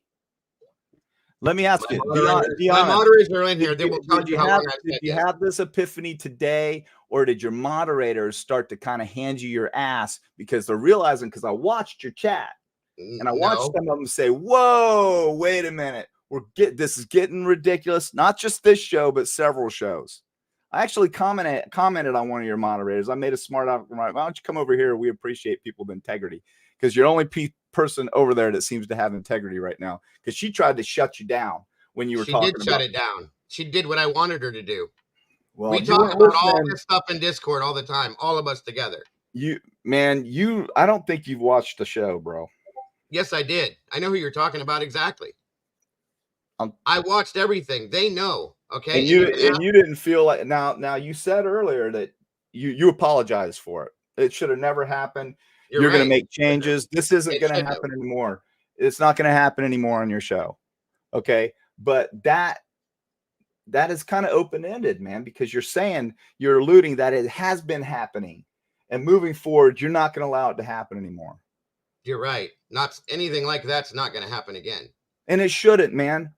Let me ask you, my moderators are in here. They will tell you how long I did you have this epiphany today, or did your moderators start to kind of hand you your ass because they're realizing? Because I watched your chat, and I watched some of them say, "Whoa, wait a minute, this is getting ridiculous." Not just this show, but several shows. I actually commented on one of your moderators. I made a smart argument. Why don't you come over here? We appreciate people with integrity, because you're the only person over there that seems to have integrity right now, because she tried to shut you down when you were talking about. She did shut it down. She did what I wanted her to do. Well, we talk about all this stuff in Discord all the time, all of us together. I don't think you've watched the show, bro. Yes, I did. I know who you're talking about exactly. I watched everything. They know. Okay. And you didn't feel like now you said earlier that you apologized for it. It should have never happened. You're going to make changes. This isn't going to happen anymore. It's not going to happen anymore on your show. Okay. But that is kind of open-ended, man, because you're alluding that it has been happening, and moving forward, you're not going to allow it to happen anymore. You're right. Not anything like that's not going to happen again. And it shouldn't, man.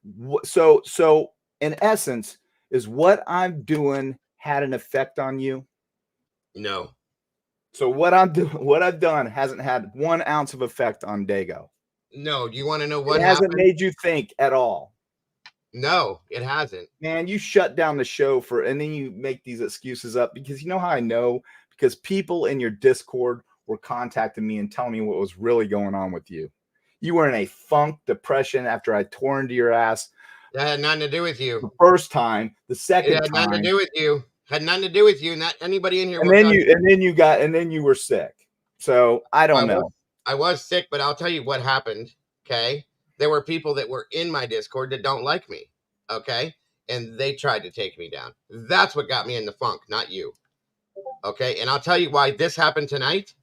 So in essence, is what I'm doing had an effect on you? No. So what I've done hasn't had 1 ounce of effect on Dago. No. Do you want to know what hasn't made you think at all? No, it hasn't. Man, you shut down the show and then you make these excuses up, because you know how I know? Because people in your Discord were contacting me and telling me what was really going on with you. You were in a funk depression after I tore into your ass. That had nothing to do with you. The first time, the second time. It had nothing to do with you. Had nothing to do with you. Not anybody in here. And then you were sick. So I don't know. I was sick, but I'll tell you what happened. Okay. There were people that were in my Discord that don't like me. Okay. And they tried to take me down. That's what got me in the funk, not you. Okay. And I'll tell you why this happened tonight.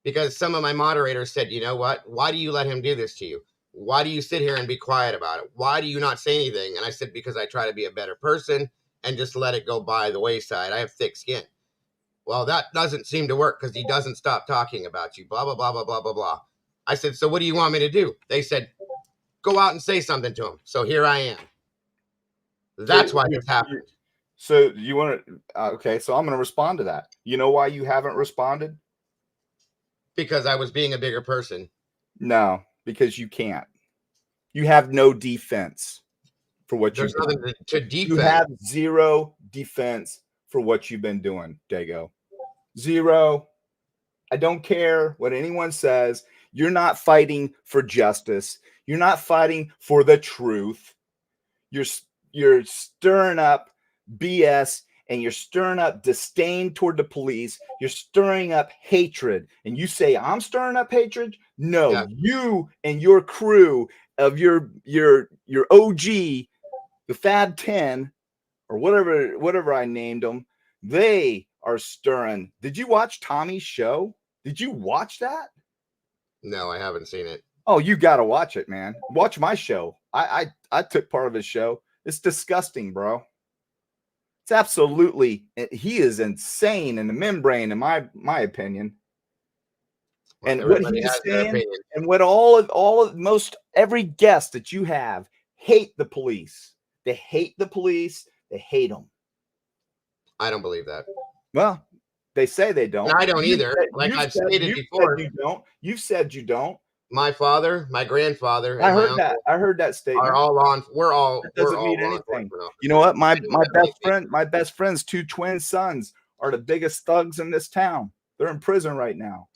Because some of my moderators said, you know what? Why do you let him do this to you? Why do you sit here and be quiet about it? Why do you not say anything? And I said, because I try to be a better person and just let it go by the wayside. I have thick skin. Well, that doesn't seem to work because he doesn't stop talking about you. Blah, blah, blah, blah, blah, blah, blah. I said, so what do you want me to do? They said, go out and say something to him. So here I am. That's why this happened. So you want to, okay, so I'm going to respond to that. You know why you haven't responded? Because I was being a bigger person. No, because you can't. You have no defense. for what There's you've done. nothing to You defend. have zero defense for what you've been doing, Dago. Zero. I don't care what anyone says. You're not fighting for justice. You're not fighting for the truth. You're stirring up BS, and you're stirring up disdain toward the police. You're stirring up hatred. And you say, I'm stirring up hatred? No, Yeah. you and your crew of your OG, the Fab 10, or whatever I named them, they are stirring. Did you watch Tommy's show? Did you watch that? No, I haven't seen it. Oh, you got to watch it, man. Watch my show. I took part of his show. It's disgusting, bro. It's absolutely, he is insane in the membrane, in my opinion. Well, And what everybody he's has their saying, opinion. and what most every guest that you have hate the police. They hate the police. They hate them. I don't believe that. Well, they say they don't. And I don't You've either. said- Like you've I've said- stated you've before. said you don't. You've said you don't. My father, my grandfather, I and my heard uncle that. I heard that statement. are all on. We're all. That We're doesn't all mean law anything. enforcement officers. You know what? My It best friend's two twin sons are the biggest thugs in this town. They're in prison right now.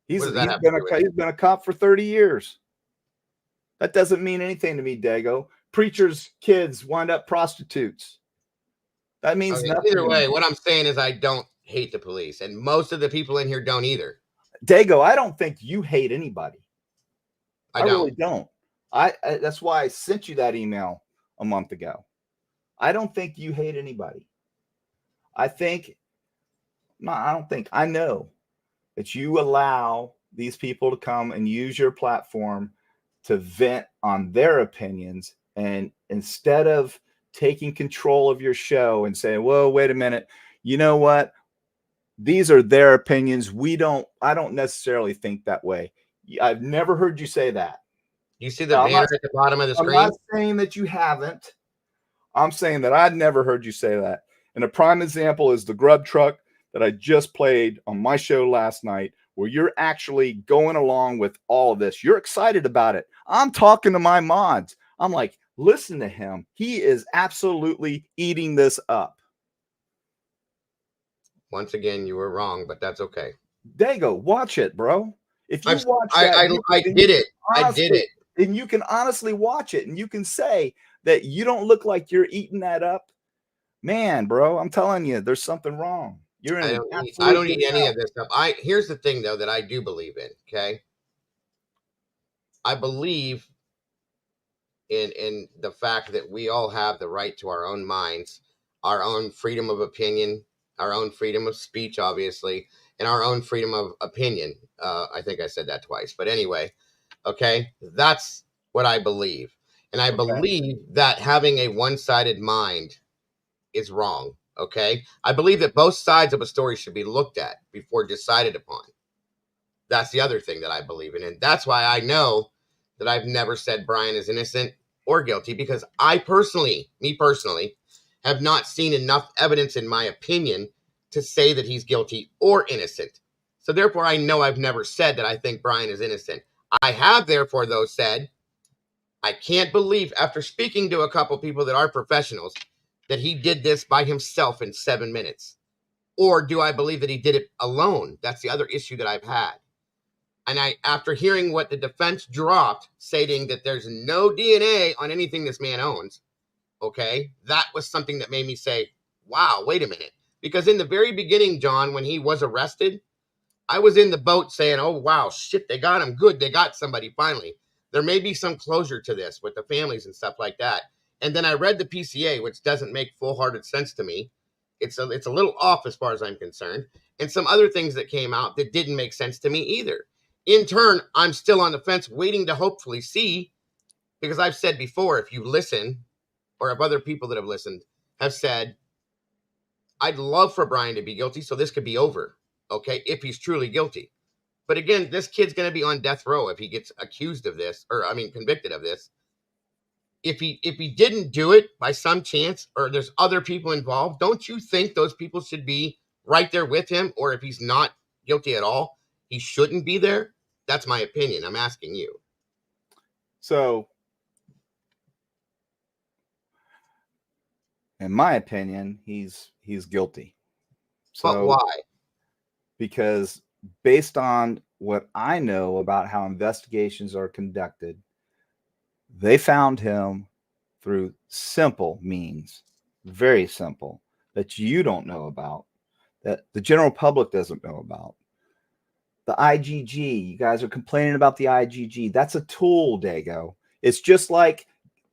He's What does that have to do with it? he's been a cop for 30 years. That doesn't mean anything to me, Dago. Preachers' kids wind up prostitutes. That means Okay, nothing. either to way, me. what I'm saying is I don't hate the police, and most of the people in here don't either. Dago, I don't think you hate anybody. I don't. Really don't. I that's why I sent you that email a month ago. I don't think you hate anybody. I know that you allow these people to come and use your platform to vent on their opinions, and instead of taking control of your show and saying, whoa, wait a minute, you know what? These are their opinions. I don't necessarily think that way. I've never heard you say that. You see the Now, banner at the bottom of the I'm screen? not saying that you haven't. I'm saying that I'd never heard you say that. And a prime example is the grub truck that I just played on my show last night, where you're actually going along with all of this. You're excited about it. I'm talking to my mods. I'm like, listen to him. He is absolutely eating this up. Once again, you were wrong, but that's okay. Dago, watch it, bro. If you watch that, I did it. I did it. And you can honestly watch it, and you can say that you don't look like you're eating that up. Man, bro, I'm telling you, there's something wrong. You're in I don't need any of this stuff. Here's the thing though that I do believe in. Okay, I believe in the fact that we all have the right to our own minds, our own freedom of opinion, our own freedom of speech, obviously, and our own freedom of opinion. I think I said that twice, but anyway, okay, that's what I believe, and I believe that having a one-sided mind is wrong. Okay, I believe that both sides of a story should be looked at before decided upon. That's the other thing that I believe in, and that's why I know that I've never said Brian is innocent or guilty, because me personally, have not seen enough evidence, in my opinion, to say that he's guilty or innocent. So therefore, I know I've never said that I think Brian is innocent. I have therefore, though, said I can't believe, after speaking to a couple people that are professionals, that he did this by himself in 7 minutes. Or do I believe that he did it alone? That's the other issue that I've had. And after hearing what the defense dropped, stating that there's no DNA on anything this man owns, okay, that was something that made me say, wow, wait a minute. Because in the very beginning, John, when he was arrested, I was in the boat saying, oh, wow, shit, they got him. Good, they got somebody finally. There may be some closure to this with the families and stuff like that. And then I read the PCA, which doesn't make full-hearted sense to me. It's a little off as far as I'm concerned. And some other things that came out that didn't make sense to me either. In turn, I'm still on the fence waiting to hopefully see, because I've said before, if you listen, or if other people that have listened have said, I'd love for Brian to be guilty so this could be over, okay, if he's truly guilty. But again, this kid's going to be on death row if he gets accused of this, convicted of this. If he didn't do it by some chance, or there's other people involved, don't you think those people should be right there with him? Or if he's not guilty at all, he shouldn't be there? That's my opinion. I'm asking you. So in my opinion, he's guilty. But So why? because based on what I know about how investigations are conducted, they found him through simple means, very simple, that you don't know about, that the general public doesn't know about. The IgG, you guys are complaining about the IgG. That's a tool, Dago. It's just like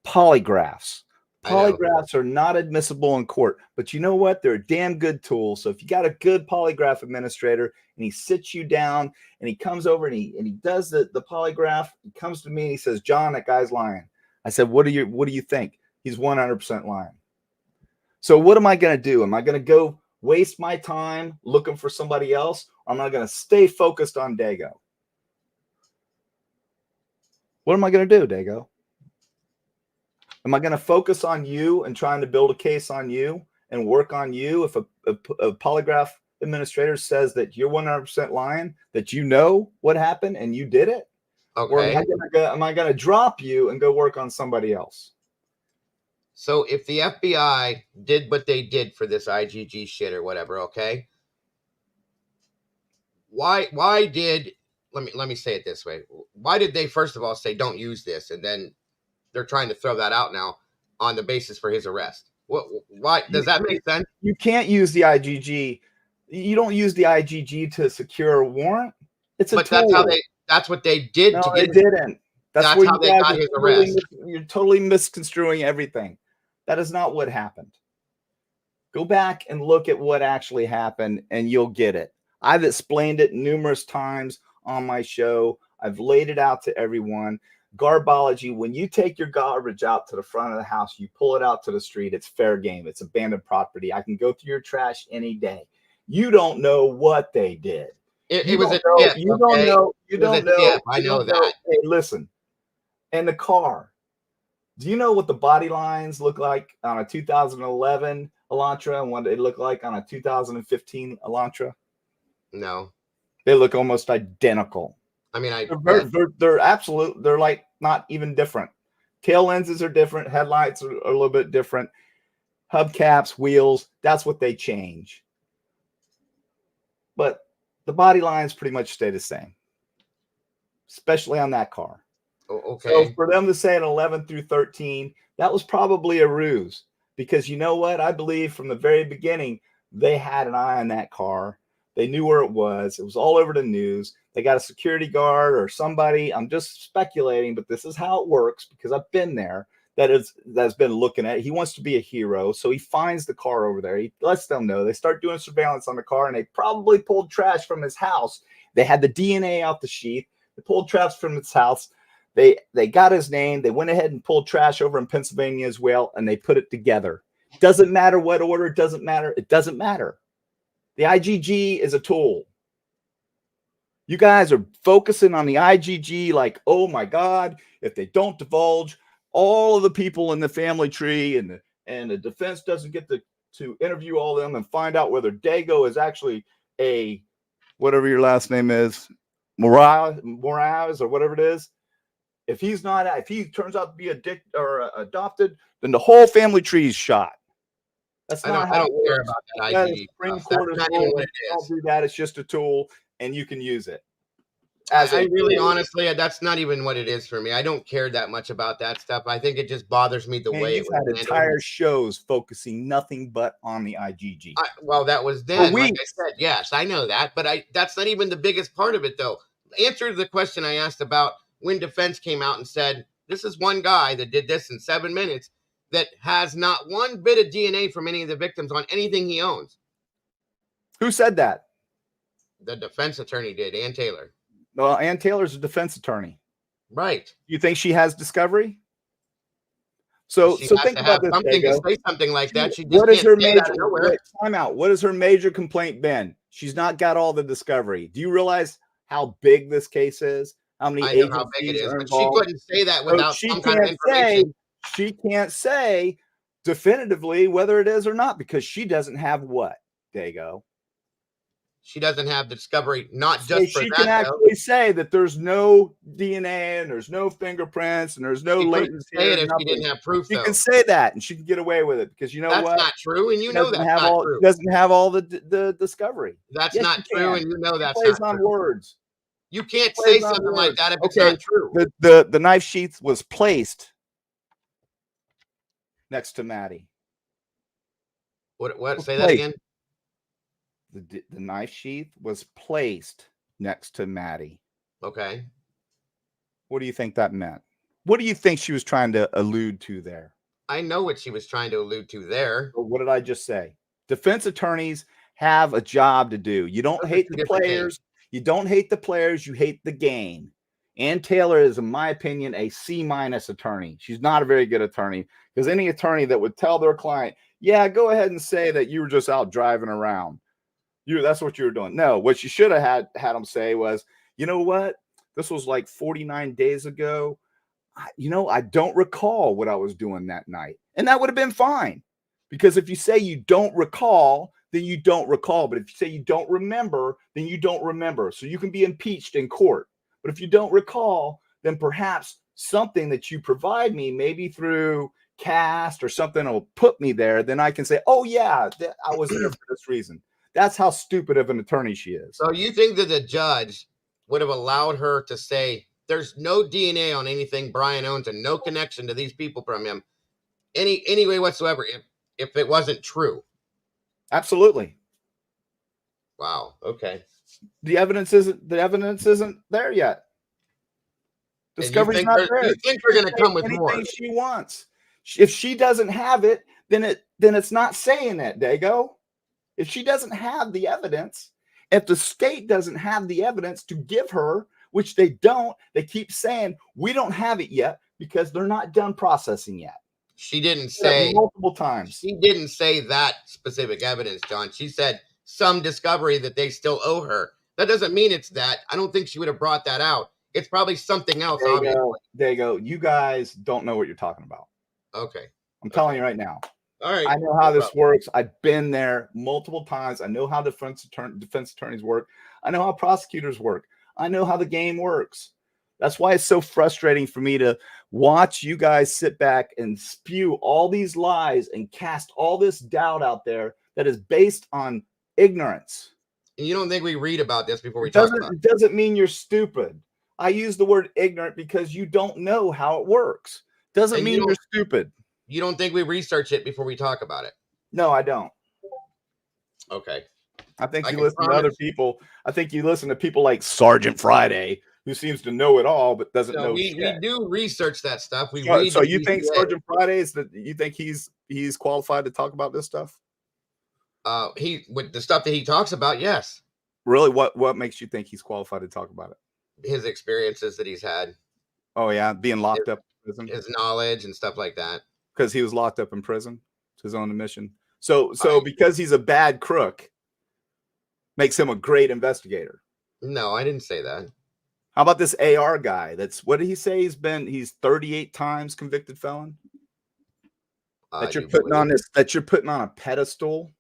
polygraphs. I know. Polygraphs are not admissible in court, but you know what? They're a damn good tool. So if you got a good polygraph administrator and he sits you down and he comes over and he does the polygraph, he comes to me and he says, "John, that guy's lying." I said, what do you think? He's 100% lying. So what am I going to do? Am I going to go waste my time looking for somebody else, or am I going to stay focused on Dago? What am I going to do, Dago? Am I going to focus on you and trying to build a case on you and work on you if a polygraph administrator says that you're 100% lying, that you know what happened and you did it? Okay. Or am I going to drop you and go work on somebody else? So if the FBI did what they did for this IgG shit or whatever, okay? Why did let me say it this way. Why did they first of all say don't use this, and then they're trying to throw that out now on the basis for his arrest? Why does that make sense? You can't use the IgG. You don't use the IgG to secure a warrant. It's a tool. That's what they did no, to get. They didn't. That's where how they got his arrest. You're totally misconstruing everything. That is not what happened. Go back and look at what actually happened, and you'll get it. I've explained it numerous times on my show. I've laid it out to everyone. Garbology, when you take your garbage out to the front of the house, you pull it out to the street, it's fair game. It's abandoned property. I can go through your trash any day. You don't know what they did. It was a tip. You don't know. You don't know. I know that. Hey, listen. And the car. Do you know what the body lines look like on a 2011 Elantra and what they look like on a 2015 Elantra? No. They look almost identical. I mean, they're absolute. They're like not even different. Tail lenses are different. Headlights are a little bit different. Hubcaps, wheels. That's what they change. But the body lines pretty much stay the same, especially on that car. Okay. So for them to say an 11 through 13, that was probably a ruse, because you know what? I believe from the very beginning, they had an eye on that car. They knew where it was. It was all over the news. They got a security guard or somebody. I'm just speculating, but this is how it works because I've been there. That's been looking at it. He wants to be a hero. So he finds the car over there. He lets them know. They start doing surveillance on the car, and they probably pulled trash from his house. They had the DNA out the sheath. They pulled trash from his house. They got his name. They went ahead and pulled trash over in Pennsylvania as well, and they put it together. Doesn't matter what order. It doesn't matter. It doesn't matter. The IgG is a tool. You guys are focusing on the IgG like, oh my God, if they don't divulge all of the people in the family tree and the defense doesn't get to interview all of them and find out whether Dago is actually a, whatever your last name is, Morales or whatever it is. If he turns out to be adopted, then the whole family tree is shot. That's not I don't care about that IgG. That's not even what it is. Don't do that. It's just a tool, and you can use it. Honestly, that's not even what it is for me. I don't care that much about that stuff. I think it just bothers me the way you've had entire shows focusing nothing but on the IgG. Well, that was then. Like I said, yes, I know that, but that's not even the biggest part of it, though. Answer to the question I asked about when defense came out and said, this is one guy that did this in 7 minutes that has not one bit of DNA from any of the victims on anything he owns. Who said that? The defense attorney did, Ann Taylor. Well, Ann Taylor's a defense attorney. Right. You think she has discovery? So think about this. Something to say something like that. She just what is her major time out? What has her major complaint been? She's not got all the discovery. Do you realize how big this case is? How many agencies how big it is, but she couldn't say that without some kind of information. She can't say definitively whether it is or not because she doesn't have what, Dago? She doesn't have the discovery, not So just for she that, can though. actually say that there's no DNA and there's no fingerprints and there's no She couldn't latency say here. it if she Nothing. didn't have proof, She though. can say that, and she can get away with it because you know That's what? not true, and you know that's not true. She doesn't have all the discovery. That's Yes, not she true, can. and you know She that's plays not on true. words. You can't Plays say on something like words. that if it's Okay, not true. the knife sheath was placed next to Maddie. What? Say that again. The knife sheath was placed next to Maddie. Okay. What do you think that meant? What do you think she was trying to allude to there? I know what she was trying to allude to there. Or what did I just say? Defense attorneys have a job to do. You don't Those are hate two the different players. You don't hate the players. You hate the game. Ann Taylor is, in my opinion, a C- attorney. She's not a very good attorney because any attorney that would tell their client, yeah, go ahead and say that you were just out driving around. That's what you were doing. No, what you should have had them say was, you know what? This was like 49 days ago. I don't recall what I was doing that night. And that would have been fine. Because if you say you don't recall, then you don't recall. But if you say you don't remember, then you don't remember. So you can be impeached in court. But if you don't recall, then perhaps something that you provide me, maybe through cast or something will put me there. Then I can say, oh, yeah, I was there for this reason. That's how stupid of an attorney she is. So you think that the judge would have allowed her to say there's no DNA on anything Brian owns and no connection to these people from him any way whatsoever if it wasn't true? Absolutely. Wow. Okay. The evidence isn't there yet. Discovery's not there. You think they're going to come with anything more? She wants. If she doesn't have it, then it's not saying it, Dago. If she doesn't have the evidence, if the state doesn't have the evidence to give her, which they don't, they keep saying we don't have it yet because they're not done processing yet. She didn't say multiple times. She didn't say that specific evidence, John. She said some discovery that they still owe her. That doesn't mean it's that. I don't think she would have brought that out. It's probably something else. There you go. You guys don't know what you're talking about. Okay. I'm telling you right now. All right. I know how this works. I've been there multiple times. I know how defense attorneys work. I know how prosecutors work. I know how the game works. That's why it's so frustrating for me to watch you guys sit back and spew all these lies and cast all this doubt out there that is based on ignorance. And you don't think we read about this before we talk about it? It doesn't mean you're stupid. I use the word ignorant because you don't know how it works. Doesn't mean you're stupid. You don't think we research it before we talk about it? No, I don't. Okay. I think you listen to other people. I think you listen to people like Sergeant Friday, who seems to know it all but doesn't know we shit. do research that stuff. So you think Sergeant Friday you think he's qualified to talk about this stuff? With the stuff that he talks about, yes. Really? What makes you think he's qualified to talk about it? His experiences that he's had. Oh yeah, being locked up in prison. His knowledge and stuff like that. Because he was locked up in prison to his own admission. So because he's a bad crook makes him a great investigator. No, I didn't say that. How about this AR guy? What did he say? He's 38 times convicted felon. That you're putting on a pedestal.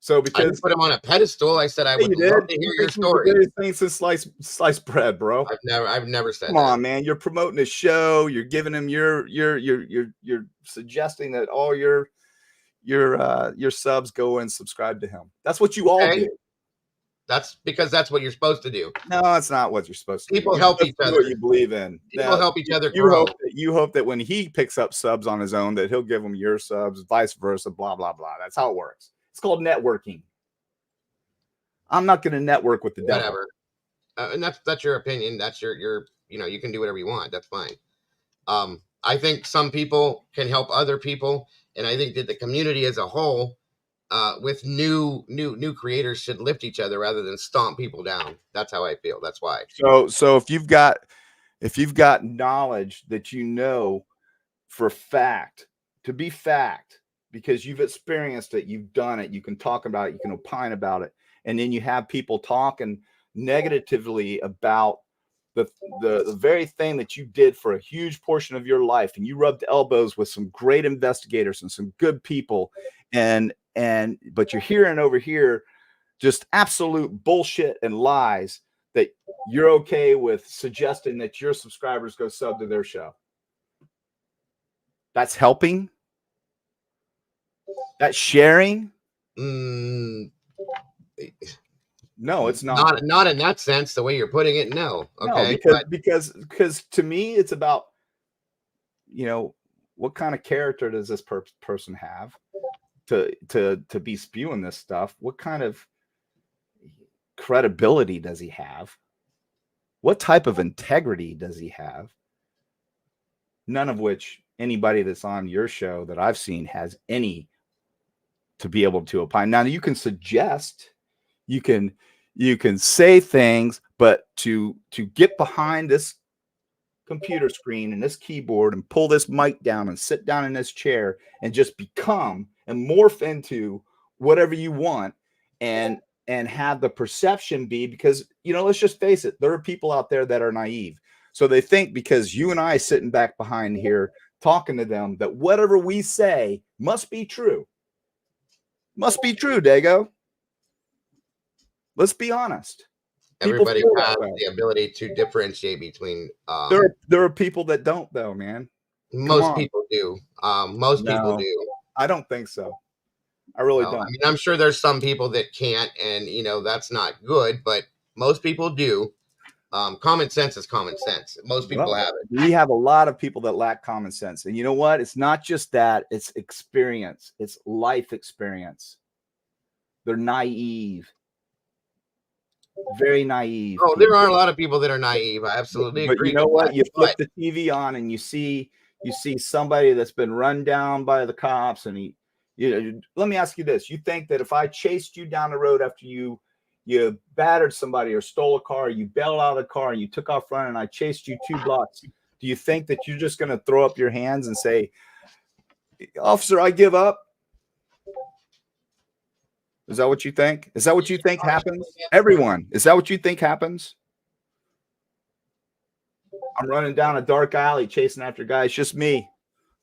So because I didn't put him on a pedestal, I said I would love to hear your story. The thing since sliced bread, bro. I've never said. Come on, man. You're promoting a show. You're giving him you're suggesting that all your subs go and subscribe to him. That's what you all do. That's because that's what you're supposed to do. No, it's not what you're supposed to do. People help each other. What you believe in. People help each other grow. You hope that when he picks up subs on his own, that he'll give them your subs, vice versa, blah, blah, blah. That's how it works. It's called networking. I'm not going to network with the devil. Whatever. And that's your opinion. That's your you can do whatever you want. That's fine. I think some people can help other people. And I think that the community as a whole, with new creators, should lift each other rather than stomp people down. That's how I feel. That's why. So if you've got knowledge that you know for fact, to be fact, because you've experienced it, you've done it, you can talk about it, you can opine about it, and then you have people talking negatively about the very thing that you did for a huge portion of your life, and you rubbed elbows with some great investigators and some good people, but you're hearing over here just absolute bullshit and lies, that you're okay with suggesting that your subscribers go sub to their show. That's helping. That's sharing. Mm, No, it's not. Not in that sense. The way you're putting it, no. Okay, No, because to me, it's about, you know, what kind of character does this person have to be spewing this stuff? What kind of credibility does he have? What type of integrity does he have? None of which anybody that's on your show that I've seen has any to be able to opine. Now you can suggest, you can say things, but to get behind this computer screen and this keyboard and pull this mic down and sit down in this chair and just become and morph into whatever you want and have the perception be, because, you know, let's just face it, there are people out there that are naive. So they think because you and I sitting back behind here talking to them that whatever we say must be true. Must be true, Dago. Let's be honest. everybody has the ability to differentiate between. There are people that don't, though, man. Most people do. Most people do. I don't think so. I really don't. I mean, I'm sure there's some people that can't, and you know that's not good. But most people do. Common sense is common sense. Most people have it. We have a lot of people that lack common sense, and you know what? It's not just that; it's experience. It's life experience. They're naive. Very naive. Oh, there are a lot of people that are naive. I absolutely agree. But you know what? You flip the TV on and you see somebody that's been run down by the cops, and let me ask you this: you think that if I chased you down the road after you battered somebody or stole a car, you bailed out of the car and you took off running, and I chased you 2 blocks, do you think that you're just going to throw up your hands and say, "Officer, I give up"? Is that what you think? Is that what you think happens? Everyone, is that what you think happens? I'm running down a dark alley chasing after guys. Just me.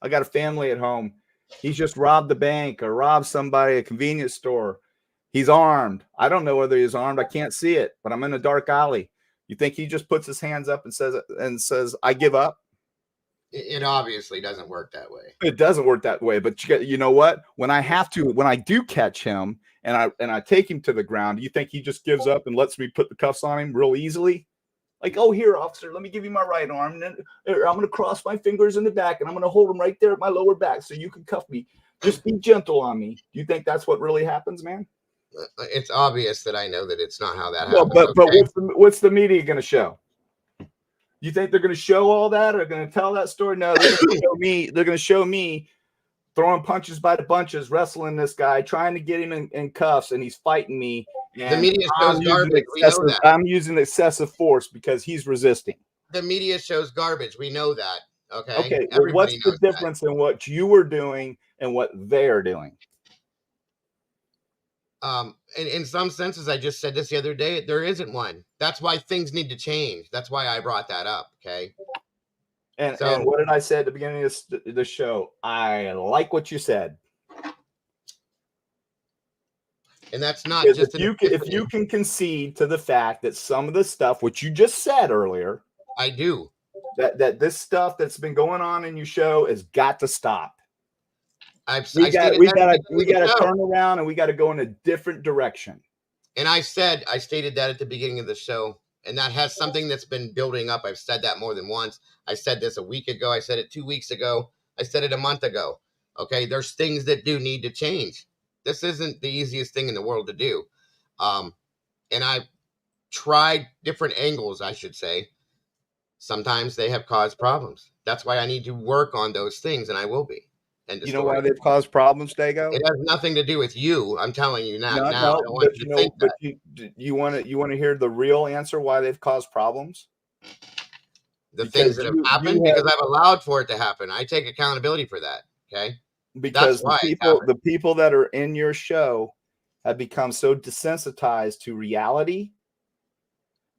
I got a family at home. He's just robbed the bank or robbed somebody at a convenience store. He's armed. I don't know whether he's armed. I can't see it, but I'm in a dark alley. You think he just puts his hands up and says, "I give up"? It obviously doesn't work that way. It doesn't work that way. But you know what? When I do catch him and I take him to the ground, do you think he just gives up and lets me put the cuffs on him real easily? Like, "Oh, here, officer, let me give you my right arm. And then I'm going to cross my fingers in the back and I'm going to hold him right there at my lower back so you can cuff me. Just be gentle on me." Do you think that's what really happens, man? It's obvious that I know that it's not how that happens. But what's the media going to show? You think they're going to show all that or going to tell that story? No, they're going to show me. They're going to show me throwing punches by the bunches, wrestling this guy, trying to get him in cuffs, and he's fighting me. And the media shows garbage. We know that. I'm using excessive force because he's resisting. The media shows garbage. We know that. Okay. Okay. Well, what's the difference in what you were doing and what they're doing? In some senses, I just said this the other day, there isn't one. That's why things need to change. That's why I brought that up. Okay. And what did I say at the beginning of the show? I like what you said. And that's not just if you can concede to the fact that some of the stuff which you just said earlier, I do, that this stuff that's been going on in your show has got to stop. We got to turn around and we got to go in a different direction. And I stated that at the beginning of the show, and that has something that's been building up. I've said that more than once. I said this a week ago. I said it 2 weeks ago. I said it a month ago. Okay, there's things that do need to change. This isn't the easiest thing in the world to do. And I've tried different angles, I should say. Sometimes they have caused problems. That's why I need to work on those things, and I will be. You know why they've caused problems, Dago? It has nothing to do with you. I'm telling you now. No, I don't want you to think that. You want to hear the real answer why they've caused problems? The things that have happened because I've allowed for it to happen. I take accountability for that. Okay. Because the people that are in your show have become so desensitized to reality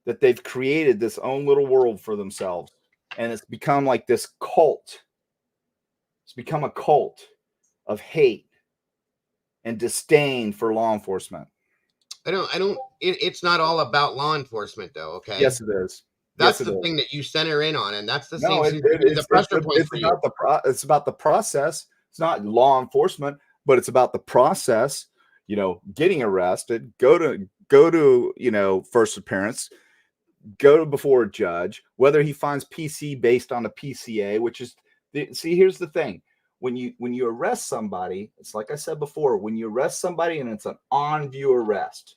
that they've created this own little world for themselves, and it's become like this cult. It's become a cult of hate and disdain for law enforcement. It's not all about law enforcement though. Okay. Yes, it is. That's Yes, it the is. thing that you center in on, and that's the No, seems to be the pressure point it's for you. about it's about the process. It's not law enforcement, but it's about the process. You know, getting arrested, go to you know, first appearance, go to before a judge, whether he finds PC based on a PCA, which is see, here's the thing. When you arrest somebody, it's like I said before, when you arrest somebody and it's an on view arrest.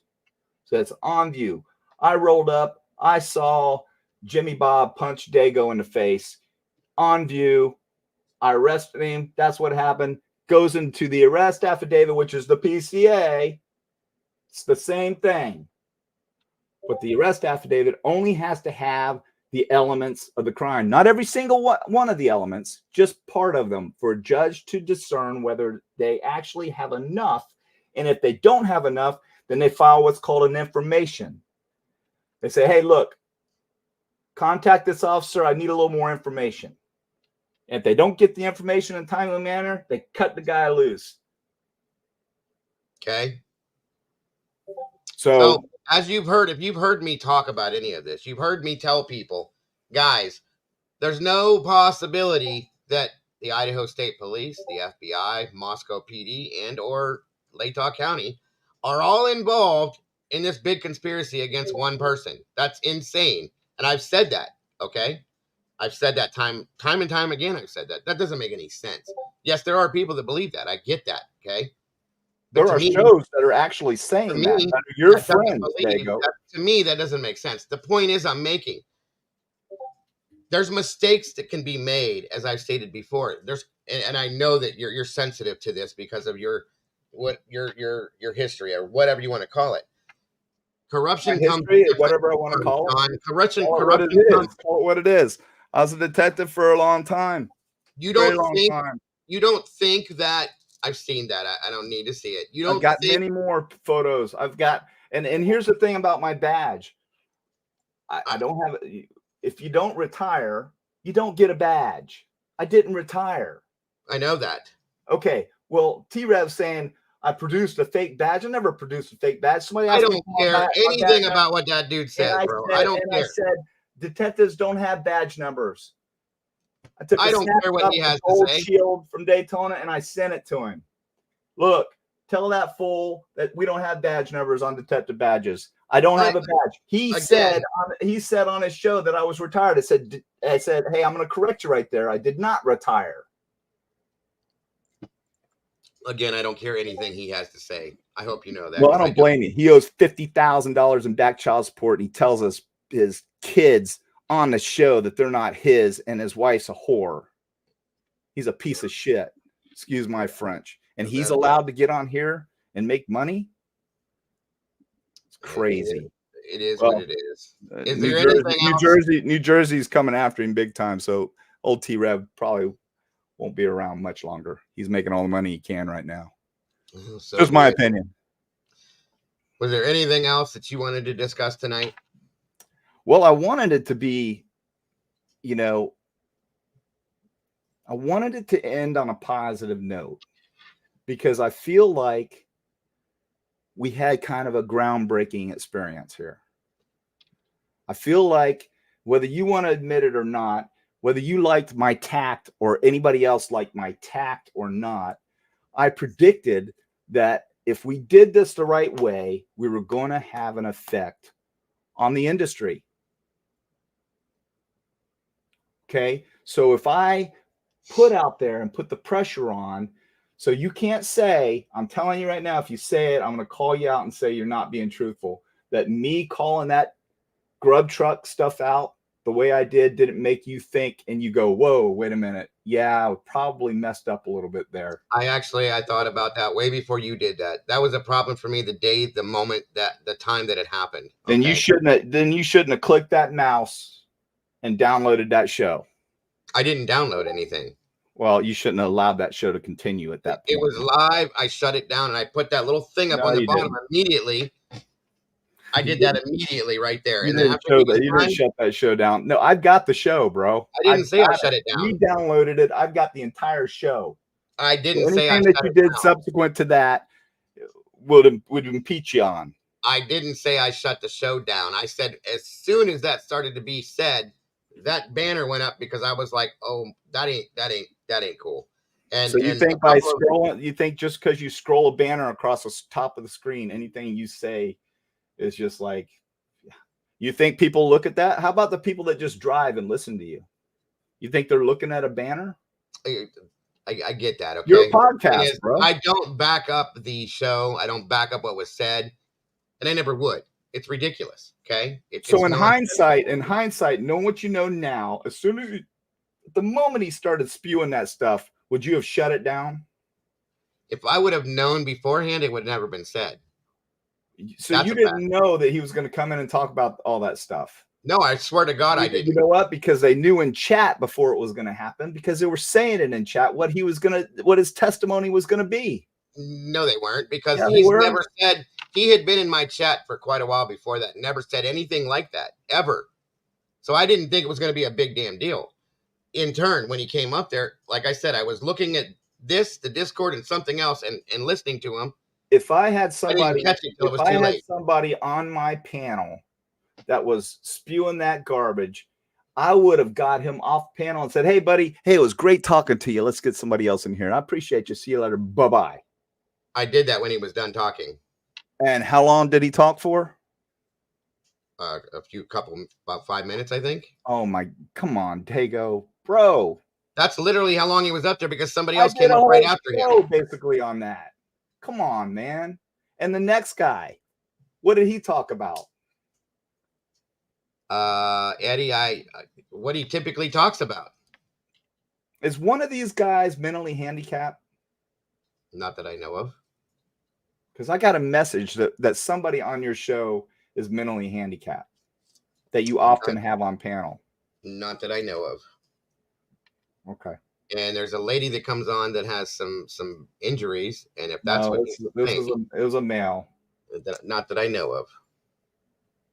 So it's on view. I rolled up, I saw Jimmy Bob punch Dago in the face. On view, I arrested him. That's what happened. Goes into the arrest affidavit, which is the PCA. It's the same thing. But the arrest affidavit only has to have the elements of the crime. Not every single one of the elements, just part of them for a judge to discern whether they actually have enough. And if they don't have enough, then they file what's called an information. They say, hey, look, contact this officer. I need a little more information. And if they don't get the information in a timely manner, they cut the guy loose. Okay. So as you've heard, if you've heard me talk about any of this, you've heard me tell people, guys, there's no possibility that the Idaho State Police, the FBI, Moscow PD, and or Latah County are all involved in this big conspiracy against one person. That's insane. And I've said that, okay? I've said that time and time again. I've said that. That doesn't make any sense. Yes, there are people that believe that. I get that, okay? But there are shows that are actually saying that. Your friends, to me, that doesn't make sense. The point is I'm making. There's mistakes that can be made, as I've stated before. And I know that you're sensitive to this because of your history or whatever you want to call it. Corruption comes whatever I want to call it. Corruption call it what it is. I was a detective for a long time. You don't think that I've seen that. I don't need to see it. You don't. I've got many more photos. I've got and here's the thing about my badge. I don't have it. If you don't retire, you don't get a badge. I didn't retire. I know that. Okay. Well, T-Rev's saying I produced a fake badge. I never produced a fake badge. Somebody I don't care anything about what that dude said, bro. I don't care. I said detectives don't have badge numbers. I don't care what he has to say. Shield from Daytona, and I sent it to him. Look, tell that fool that we don't have badge numbers on detective badges. I don't have a badge. He said on his show that I was retired. I said, hey, I'm going to correct you right there. I did not retire. Again, I don't care anything he has to say. I hope you know that. Well, I don't blame you. He owes $50,000 in back child support. And he tells us his kids on the show that they're not his, and his wife's a whore. He's a piece of shit. Excuse my French. And he's allowed to get on here and make money. It's crazy. It is what it is. Is there anything else? New Jersey's coming after him big time. So old T-Rev probably won't be around much longer. He's making all the money he can right now. So just my opinion. Was there anything else that you wanted to discuss tonight? Well, I wanted it to be, I wanted it to end on a positive note because I feel like we had kind of a groundbreaking experience here. I feel like whether you want to admit it or not, whether you liked my tact or anybody else liked my tact or not, I predicted that if we did this the right way, we were going to have an effect on the industry. Okay, so if I put out there and put the pressure on, so you can't say, I'm telling you right now, if you say it, I'm going to call you out and say you're not being truthful. That me calling that grub truck stuff out the way I didn't make you think and you go, whoa, wait a minute. Yeah, I probably messed up a little bit there. I thought about that way before you did that. That was a problem for me the moment, the time that it happened. Okay? Then you shouldn't have clicked that mouse and downloaded that show. I didn't download anything. Well, you shouldn't have allowed that show to continue at that point. It was live. I shut it down and I put that little thing up on the bottom immediately. I did that immediately right there. You didn't shut that show down. No, I've got the show, bro. I didn't say I shut it down. You downloaded it. I've got the entire show. I didn't say anything that you did subsequent to that would impeach you on. I didn't say I shut the show down. I said as soon as that started to be said, that banner went up because I was like, oh, that ain't cool. So you And a think by couple of scrolling, you think just because you scroll a banner across the top of the screen, anything you say is just like, you think people look at that? How about the people that just drive and listen to you? You think they're looking at a banner? I get that. Okay. You're a The thing podcast, is, bro. I don't back up the show. I don't back up what was said, and I never would. It's ridiculous. Okay. So It's in not. hindsight, knowing what you know now, as soon as the moment he started spewing that stuff, would you have shut it down? If I would have known beforehand, it would have never been said. So That's you a fact. didn't know that he was going to come in and talk about all that stuff. No, I swear to God, I You didn't. know what? Because they knew in chat before it was going to happen, because they were saying it in chat what his testimony was going to be. No, they weren't, because Yeah, they he's were. never said. He had been in my chat for quite a while before that, never said anything like that ever. So I didn't think it was going to be a big damn deal. In turn, when he came up there, like I said, I was looking at the Discord and something else, and listening to him. If I had I didn't somebody, catch it till it if was I too had late. somebody on my panel that was spewing that garbage, I would have got him off panel and said, "Hey, buddy, hey, it was great talking to you. Let's get somebody else in here. And I appreciate you. See you later. Bye-bye." I did that when he was done talking. And how long did he talk for? About 5 minutes, I think. Oh my, come on, Dago, bro. That's literally how long he was up there, because somebody I else did came a up right whole after show him. basically on that. Come on, man. And the next guy, what did he talk about? Eddie, what he typically talks about. Is one of these guys mentally handicapped? Not that I know of. Because I got a message that somebody on your show is mentally handicapped that you often have on panel. Not that I know of. Okay. And there's a lady that comes on that has some injuries, and if that's what it was a male. Not that I know of.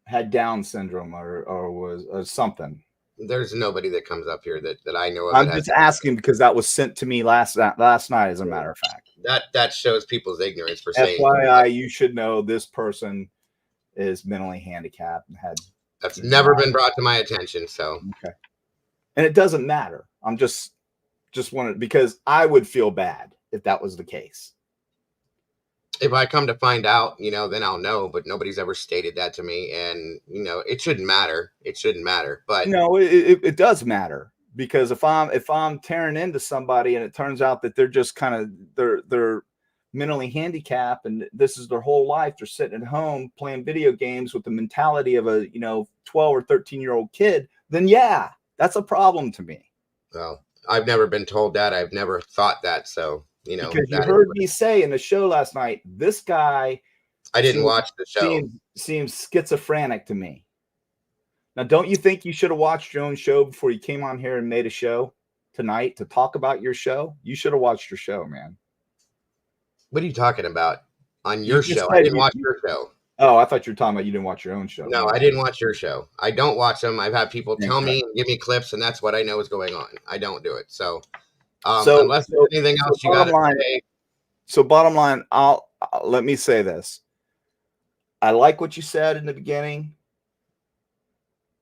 Had Down syndrome or something. There's nobody that comes up here that I know of. I'm just asking because that was sent to me last night, as a matter of fact. That shows people's ignorance for saying. FYI, you should know this person is mentally handicapped and that's never been brought to my attention. So okay, and it doesn't matter. I'm just wanted, because I would feel bad if that was the case. If I come to find out, then I'll know. But nobody's ever stated that to me, and it shouldn't matter. It shouldn't matter. But no, it does matter, because if I'm tearing into somebody and it turns out that they're just kind of they're mentally handicapped and this is their whole life, they're sitting at home playing video games with the mentality of a 12 or 13-year-old kid, then yeah, that's a problem to me. Well, I've never been told that. I've never thought that. So because you heard me say in the show last night, this guy, I didn't watch the show, seems schizophrenic to me. Now, don't you think you should have watched your own show before you came on here and made a show tonight to talk about your show? You should have watched your show, man. What are you talking about? On your show? I didn't watch your show. Oh, I thought you were talking about you didn't watch your own show. No, I didn't watch your show. I don't watch them. I've had people tell me and give me clips, and that's what I know is going on. I don't do it. So unless there's anything else you got to say. So bottom line, let me say this. I like what you said in the beginning.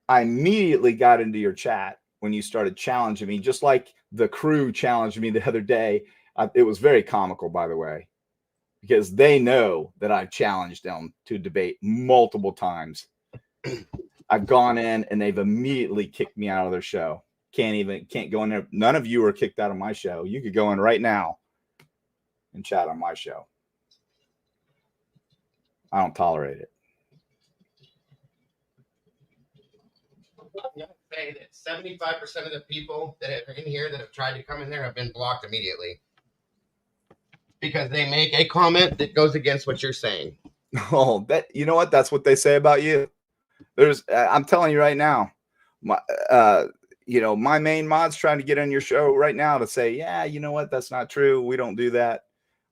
I immediately got into your chat when you started challenging me, just like the crew challenged me the other day. It was very comical, by the way, because they know that I've challenged them to debate multiple times. I've gone in and they've immediately kicked me out of their show. Can't go in there. None of you are kicked out of my show. You could go in right now and chat on my show. I don't tolerate it. I'm going to say that 75% of the people that are in here that have tried to come in there have been blocked immediately because they make a comment that goes against what you're saying. Oh, you know what? That's what they say about you. I'm telling you right now, my main mod's trying to get on your show right now to say, yeah, you know what? That's not true. We don't do that.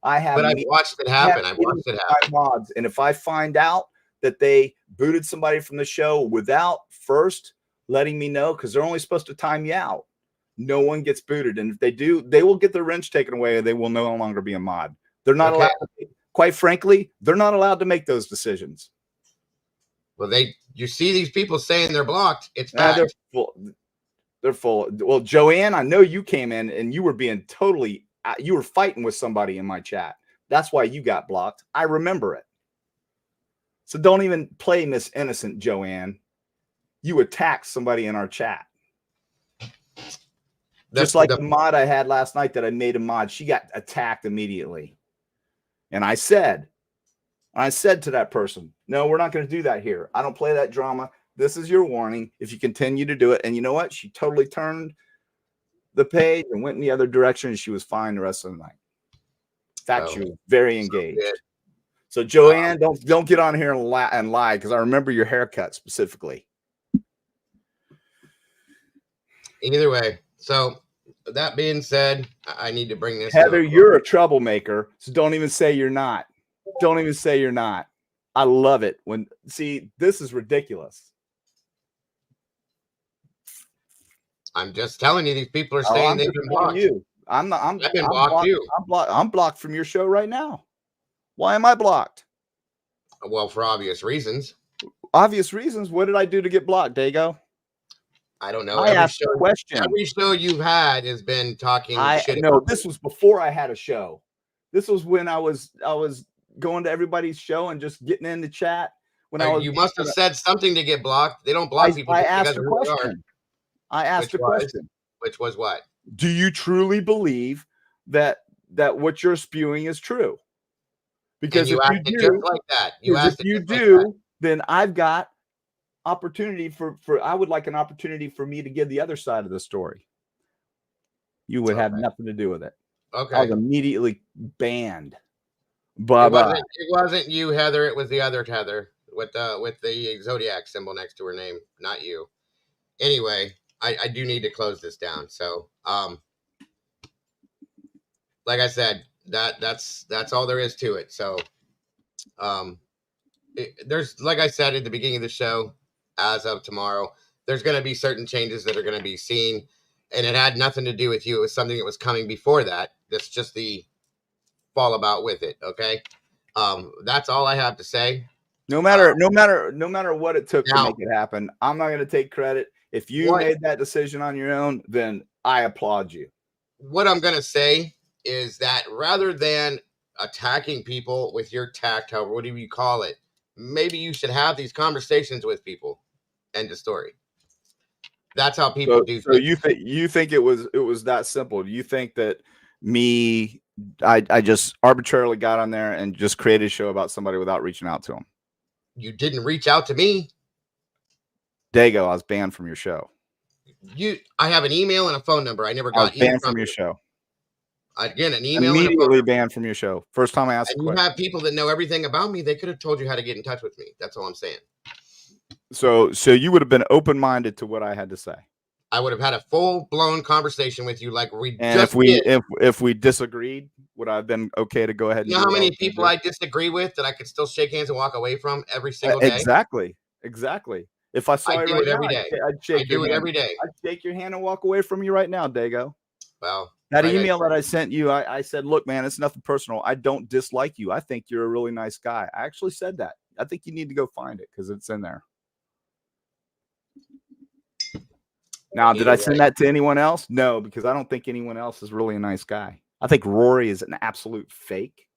But I've watched it happen. I've watched it happen. Mods, and if I find out that they booted somebody from the show without first letting me know, because they're only supposed to time you out, no one gets booted. And if they do, they will get their wrench taken away and they will no longer be a mod. They're not allowed to, quite frankly, they're not allowed to make those decisions. Well, you see these people saying they're blocked. It's They're fact. full. They're full. Well, Joanne, I know you came in and you were being totally, you were fighting with somebody in my chat. That's why you got blocked. I remember it. So don't even play Miss Innocent, Joanne. You attacked somebody in our chat. Just like the mod I had last night that I made a mod, she got attacked immediately. And I said to that person, no, we're not going to do that here. I don't play that drama. This is your warning if you continue to do it. And you know what? She totally turned the page and went in the other direction, and she was fine the rest of the night. In fact, she was very engaged. So Joanne, don't get on here and lie, because I remember your haircut specifically. Either way, so that being said, I need to bring this. Heather, you're a troublemaker, so don't even say you're not. Don't even say you're not. I love it when this is ridiculous. I'm just telling you, these people are saying they've been blocked. I've been blocked too. I'm blocked from your show right now. Why am I blocked? Well, for obvious reasons. Obvious reasons? What did I do to get blocked, Dago? I don't know. I asked a question. Every show you've had has been talking shit. No, this was before I had a show. This was when I was going to everybody's show and just getting in the chat. You must have said something to get blocked. They don't block people. I asked a question. Which was what? Do you truly believe that what you're spewing is true? Because if you do, just like that, if you do, then I've got opportunity for I would like an opportunity for me to give the other side of the story. You would have nothing to do with it. Okay. I was immediately banned. Bye-bye. It wasn't you, Heather. It was the other Heather with the zodiac symbol next to her name, not you. Anyway, I do need to close this down. So, like I said, that's all there is to it. So, there's, like I said at the beginning of the show, as of tomorrow, there's going to be certain changes that are going to be seen, and it had nothing to do with you. It was something that was coming before that. That's just the fall about with it. Okay. That's all I have to say. No matter what it took to make it happen, I'm not going to take credit. If you made that decision on your own, then I applaud you. What I'm going to say is that rather than attacking people with your tact, however, whatever you call it, maybe you should have these conversations with people. End of story. That's how people do. So you think it was that simple? Do you think that I just arbitrarily got on there and just created a show about somebody without reaching out to them? You didn't reach out to me. Dago, I was banned from your show. I have an email and a phone number. I never got banned from your show. Again, an email. Immediately banned from your show. First time I asked. And you have people that know everything about me. They could have told you how to get in touch with me. That's all I'm saying. So you would have been open-minded to what I had to say. I would have had a full-blown conversation with you, like we and just if we disagreed, would I have been okay to go ahead? You know how many people I disagree with that I could still shake hands and walk away from every single day? Exactly. If I saw you right now, every day. I do it every day. I'd shake your hand and walk away from you right now, Dago. Well, that email that I sent you, I said, look, man, it's nothing personal. I don't dislike you. I think you're a really nice guy. I actually said that. I think you need to go find it because it's in there. Now, did I send that to anyone else? No, because I don't think anyone else is really a nice guy. I think Rory is an absolute fake.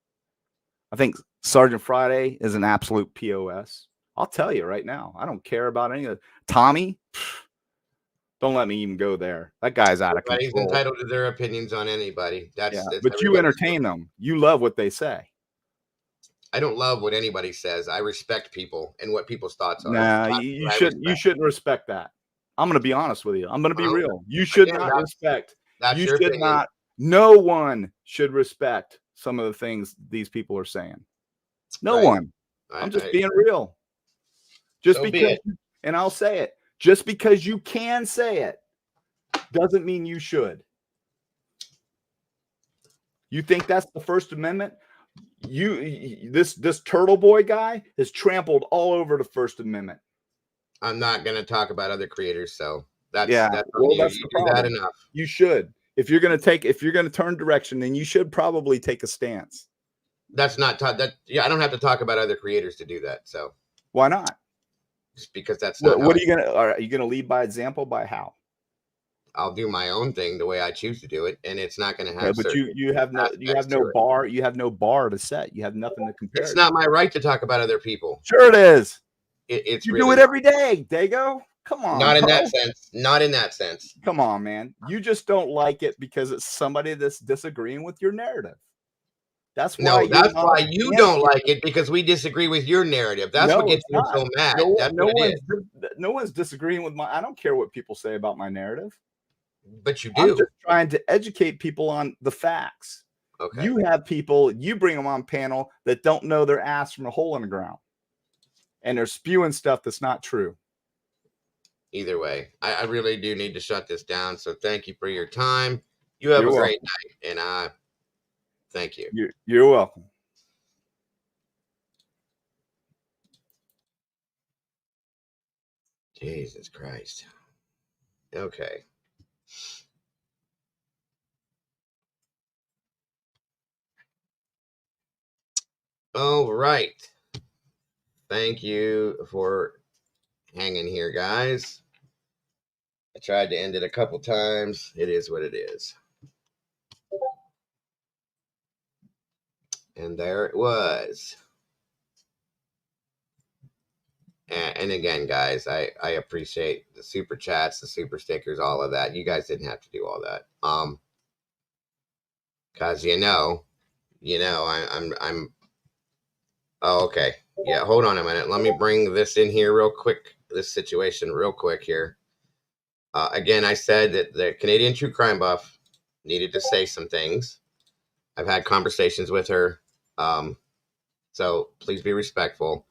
I think Sergeant Friday is an absolute POS. I'll tell you right now. I don't care about any of it. Tommy, don't let me even go there. That guy's out of control. Everybody's entitled to their opinions on anybody. But you entertain them. You love what they say. I don't love what anybody says. I respect people and what people's thoughts are. Nah, you shouldn't respect that. I'm going to be honest with you. I'm going to be real. You should not respect. You should not. No one should respect some of the things these people are saying. No one. I'm just being real. Just because, and I'll say it, just because you can say it doesn't mean you should. You think that's the First Amendment? This Turtle Boy guy has trampled all over the First Amendment. I'm not going to talk about other creators, so that's the problem. That enough. You should. If you're going to turn direction, then you should probably take a stance. That's not that. Yeah, I don't have to talk about other creators to do that. So why not? just because that's not What are you gonna? Are you gonna lead by example? By how? I'll do my own thing the way I choose to do it, and it's not going to Okay, have but certain you have no aspects to it. bar. You have no bar to set. You have nothing to compare It's it not to. my right to talk about other people. Sure, it is. It's You really do it every day, Dago. Come on, not in bro. that sense. Not in that sense. Come on, man. You just don't like it because it's somebody that's disagreeing with your narrative. That's why No, you're that's not why a you champion. don't like it, because we disagree with your narrative. That's what No, gets it's you not. so mad. No, That's no what it one's is. no one's disagreeing with my. I don't care what people say about my narrative. But you I'm do. just trying to educate people on the facts. Okay. You have people, you bring them on panel that don't know their ass from a hole in the ground, and they're spewing stuff that's not true. Either way, I really do need to shut this down. So thank you for your time. You have You're a welcome. great night, and thank you. You're welcome. Jesus Christ. Okay. All right. Thank you for hanging here, guys. I tried to end it a couple times. It is what it is. And there it was. And again, guys, I appreciate the super chats, the super stickers, all of that. You guys didn't have to do all that. Cause I'm oh, okay. Yeah, hold on a minute. Let me bring this in here real quick. This situation real quick here. Again, I said that the Canadian True Crime Buff needed to say some things. I've had conversations with her. So please be respectful.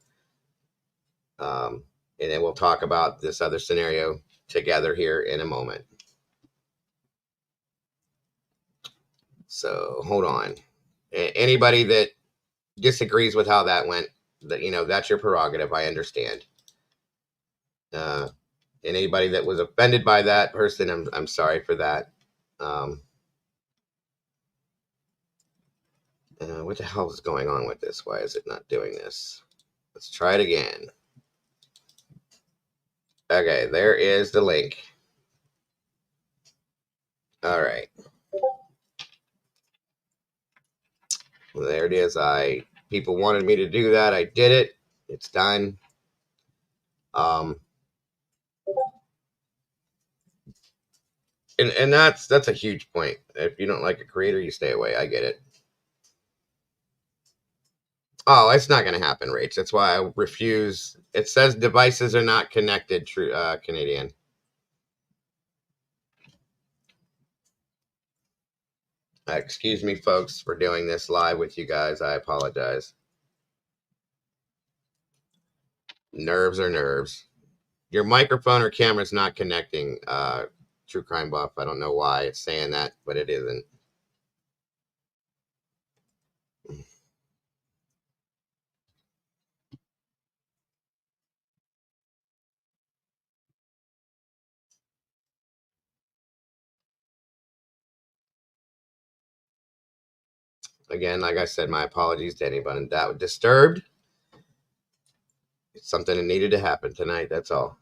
And then we'll talk about this other scenario together here in a moment. So hold on. Anybody that disagrees with how that went, that's your prerogative. I understand. And anybody that was offended by that person, I'm sorry for that. What the hell is going on with this? Why is it not doing this? Let's try it again. Okay, there is the link. All right. Well, there it is. People wanted me to do that. I did it. It's done. And that's a huge point. If you don't like a creator, you stay away. I get it. Oh, it's not going to happen, Rach. That's why I refuse. It says devices are not connected. True, Canadian. Excuse me, folks, for doing this live with you guys. I apologize. Nerves are nerves. Your microphone or camera is not connecting. True Crime Buff. I don't know why it's saying that, but it isn't. Again, like I said, my apologies to anybody that was disturbed. It's something that needed to happen tonight. That's all.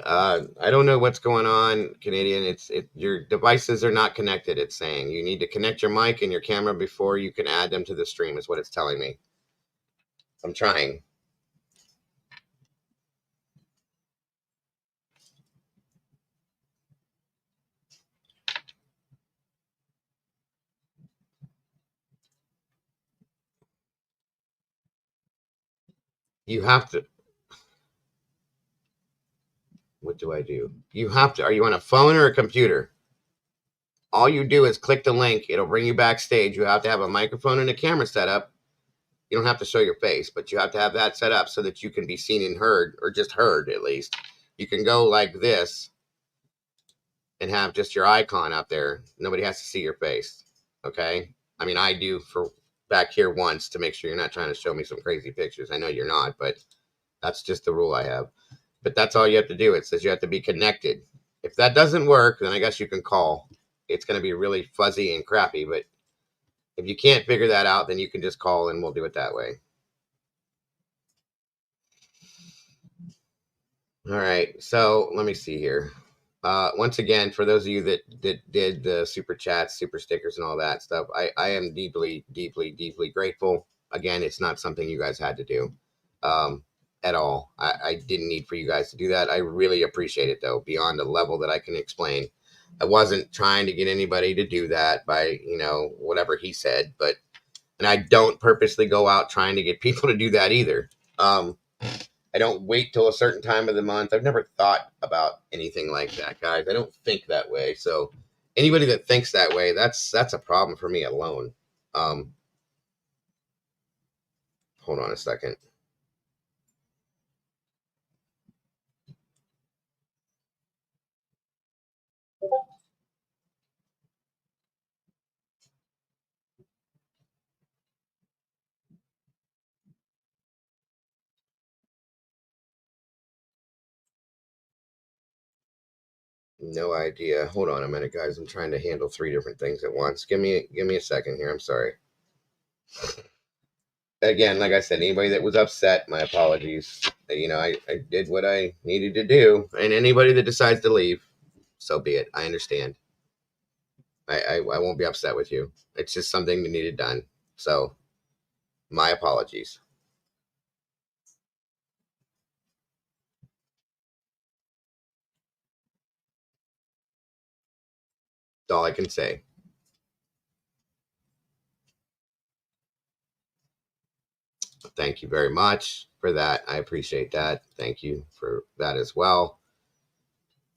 I don't know what's going on, Canadian. Your devices are not connected. It's saying you need to connect your mic and your camera before you can add them to the stream, is what it's telling me. I'm trying. You have to. What do I do? You have to. Are you on a phone or a computer? All you do is click the link. It'll bring you backstage. You have to have a microphone and a camera set up. You don't have to show your face, but you have to have that set up so that you can be seen and heard, or just heard at least. You can go like this and have just your icon up there. Nobody has to see your face. Okay? I mean, I do for back here once to make sure you're not trying to show me some crazy pictures. I know you're not, but that's just the rule I have. But that's all you have to do. It says you have to be connected. If that doesn't work, then I guess you can call. it's going to be really fuzzy and crappy. But if you can't figure that out, then you can just call and we'll do it that way. All right. So let me see here. Once again, for those of you that did the super chats, super stickers, and all that stuff, I am deeply, deeply, deeply grateful. Again, it's not something you guys had to do at all. I didn't need for you guys to do that. I really appreciate it, though, beyond a level that I can explain. I wasn't trying to get anybody to do that by, whatever he said, and I don't purposely go out trying to get people to do that either. I don't wait till a certain time of the month. I've never thought about anything like that, guys. I don't think that way. So anybody that thinks that way, that's a problem for me alone. Hold on a second. No idea. Hold on a minute, guys. I'm trying to handle 3 different things at once. Give me a second here. I'm sorry. Again, like I said, anybody that was upset, my apologies. I did what I needed to do. And anybody that decides to leave, so be it. I understand. I won't be upset with you. It's just something that needed done. So my apologies. That's all I can say. Thank you very much for that. I appreciate that. Thank you for that as well.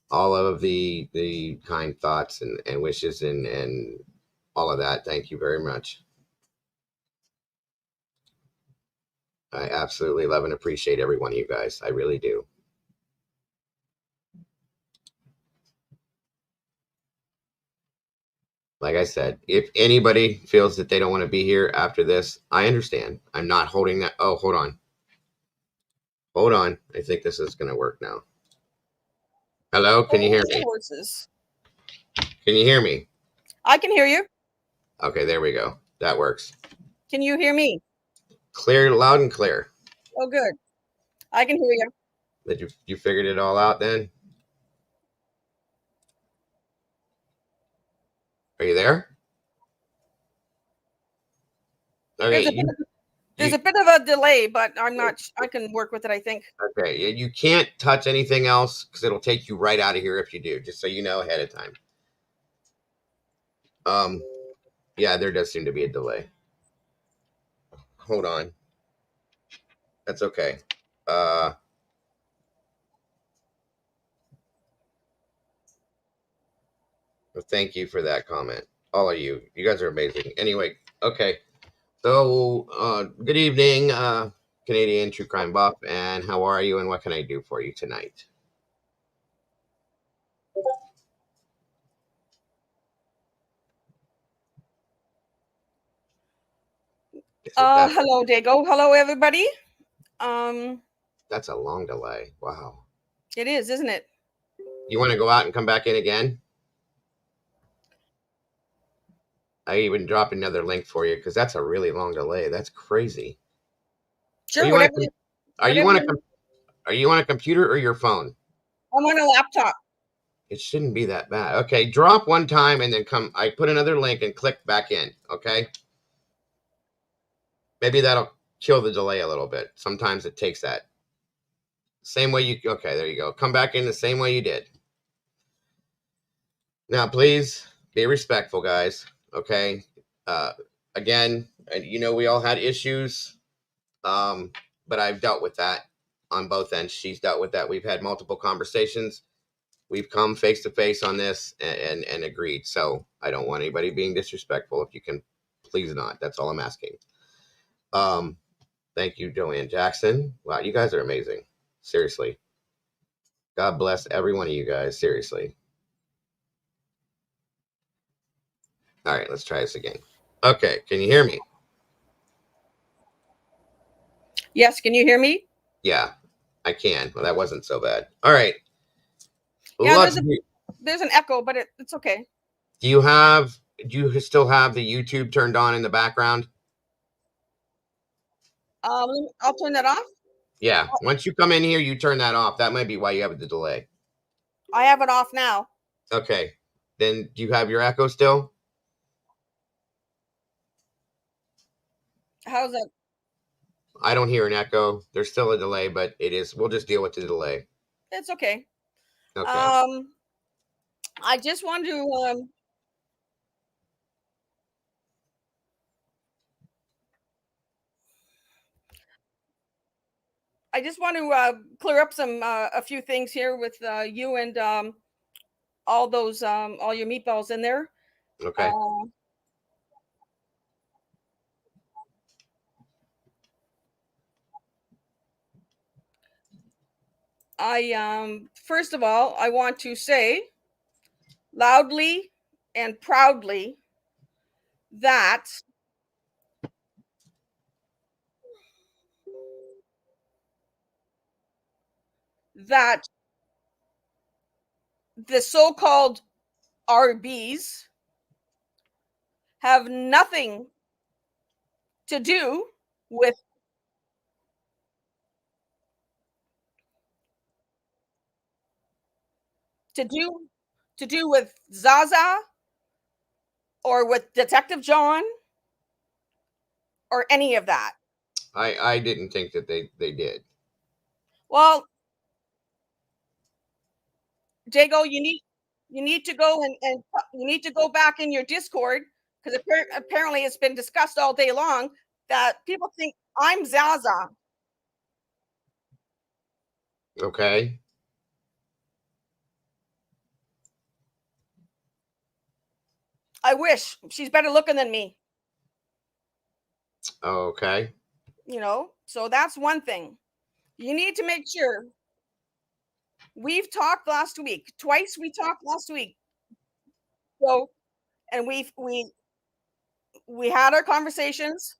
All of the kind thoughts and wishes and all of that. Thank you very much. I absolutely love and appreciate every one of you guys. I really do. Like I said, if anybody feels that they don't want to be here after this, I understand. I'm not holding that. Oh, hold on. Hold on. I think this is going to work now. Hello? Can you hear me? Horses. Can you hear me? I can hear you. Okay, there we go. That works. Can you hear me? Clear, loud and clear. Oh, good. I can hear you. Did you figured it all out then? Are you there? Okay. There's a bit of a delay, but I'm not. I can work with it, I think. Okay. You can't touch anything else because it'll take you right out of here if you do, just so you know ahead of time. Yeah, there does seem to be a delay. Hold on. That's okay. Thank you for that comment. All of you. You guys are amazing. Anyway, okay. So, good evening, Canadian True Crime Buff, and how are you, and what can I do for you tonight? Hello, Dago. Hello, everybody. That's a long delay. Wow. It is, isn't it? You want to go out and come back in again? I even dropped another link for you because that's a really long delay. That's crazy. Sure. Are you on a computer or your phone? I'm on a laptop. It shouldn't be that bad. Okay, drop one time and then come. I put another link and click back in. Okay. Maybe that'll kill the delay a little bit. Sometimes it takes that. Same way you. Okay, there you go. Come back in the same way you did. Now, please be respectful, guys. Okay. Again, we all had issues, but I've dealt with that on both ends. She's dealt with that. We've had multiple conversations. We've come face to face on this and agreed. So I don't want anybody being disrespectful. If you can, please not. That's all I'm asking. Thank you, Joanne Jackson. Wow, you guys are amazing. Seriously. God bless every one of you guys. Seriously. All right, let's try this again. Okay, can you hear me? Yes, can you hear me? Yeah, I can. Well, that wasn't so bad. All right. Yeah, there's an echo, but it's okay. Do you still have the YouTube turned on in the background? I'll turn that off. Yeah. Once you come in here, you turn that off. That might be why you have the delay. I have it off now. Okay. Then do you have your echo still? How's it? I don't hear an echo. There's still a delay, but we'll just deal with the delay. It's okay. Okay. I just want to clear up a few things here with you and all those all your meatballs in there. Okay. First of all, I want to say loudly and proudly that the so-called RBs have nothing to do with with Zaza or with Detective John or any of that. I didn't think that they did. Well, Jago, you need to go and you need to go back in your Discord because apparently it's been discussed all day long that people think I'm Zaza. Okay. I wish she's better looking than me. Okay. You know, so that's one thing. You need to make sure. We've talked last week. Twice we talked last week. So, and we had our conversations.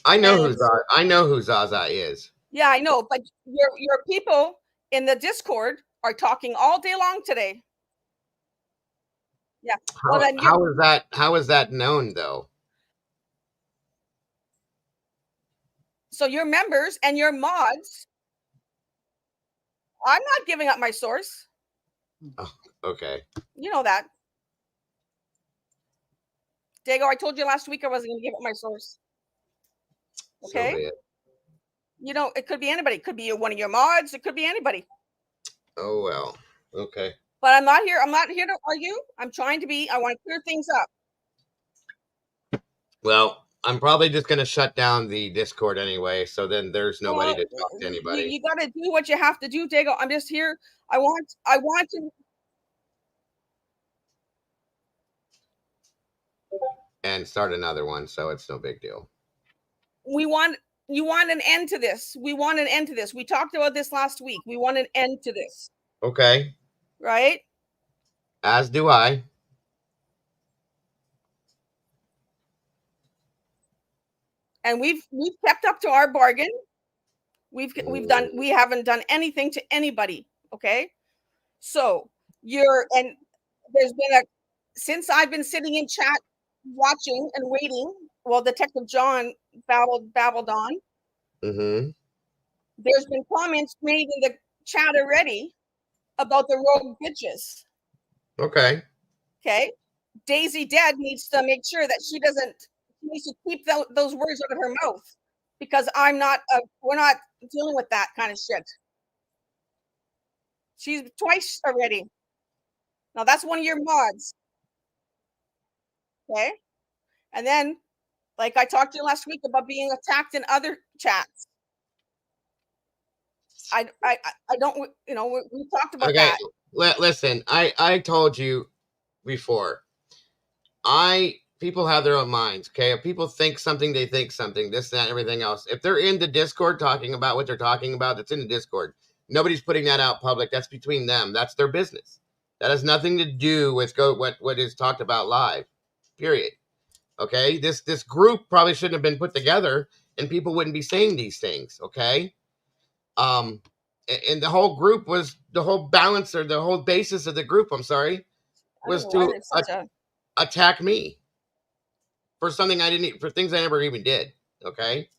I know who Zaza is. Yeah, I know, but your people in the Discord are talking all day long today. Yeah. How is that known though? So your members and your mods, I'm not giving up my source. Oh, okay. You know that. Dago, I told you last week I wasn't going to give up my source. Okay. So be it. You know, it could be anybody. It could be one of your mods. It could be anybody. Oh well. Okay. But I'm not here. I'm not here to argue. I'm trying to be. I want to clear things up. Well, I'm probably just going to shut down the Discord anyway, so then there's nobody to talk to anybody. You got to do what you have to do, Dago. I'm just here. I want to. And start another one, so it's no big deal. You want an end to this. We want an end to this. We talked about this last week. We want an end to this. Okay. Right? As do I. And we've kept up to our bargain. We haven't done anything to anybody. Okay. So there's been since I've been sitting in chat watching and waiting while Detective John babbled on. Mm-hmm. There's been comments made in the chat already about the rogue bitches. Okay. Okay. Daisy Dead needs to make sure that she needs to keep those words out of her mouth because we're not dealing with that kind of shit. She's twice already. Now that's one of your mods. Okay. And then, like I talked to you last week about being attacked in other chats. I don't, you know, we talked about that. Listen, I told you before. People have their own minds. Okay, if people think something, they think something. This, that, and everything else. If they're in the Discord talking about what they're talking about, it's in the Discord. Nobody's putting that out public. That's between them. That's their business. That has nothing to do with what is talked about live. Period. Okay, this group probably shouldn't have been put together, and people wouldn't be saying these things. Okay, And the whole group was the whole balance or the whole basis of the group. I'm sorry, I don't was know why to there's such a. attack me for something I didn't, for things I never even did. Okay.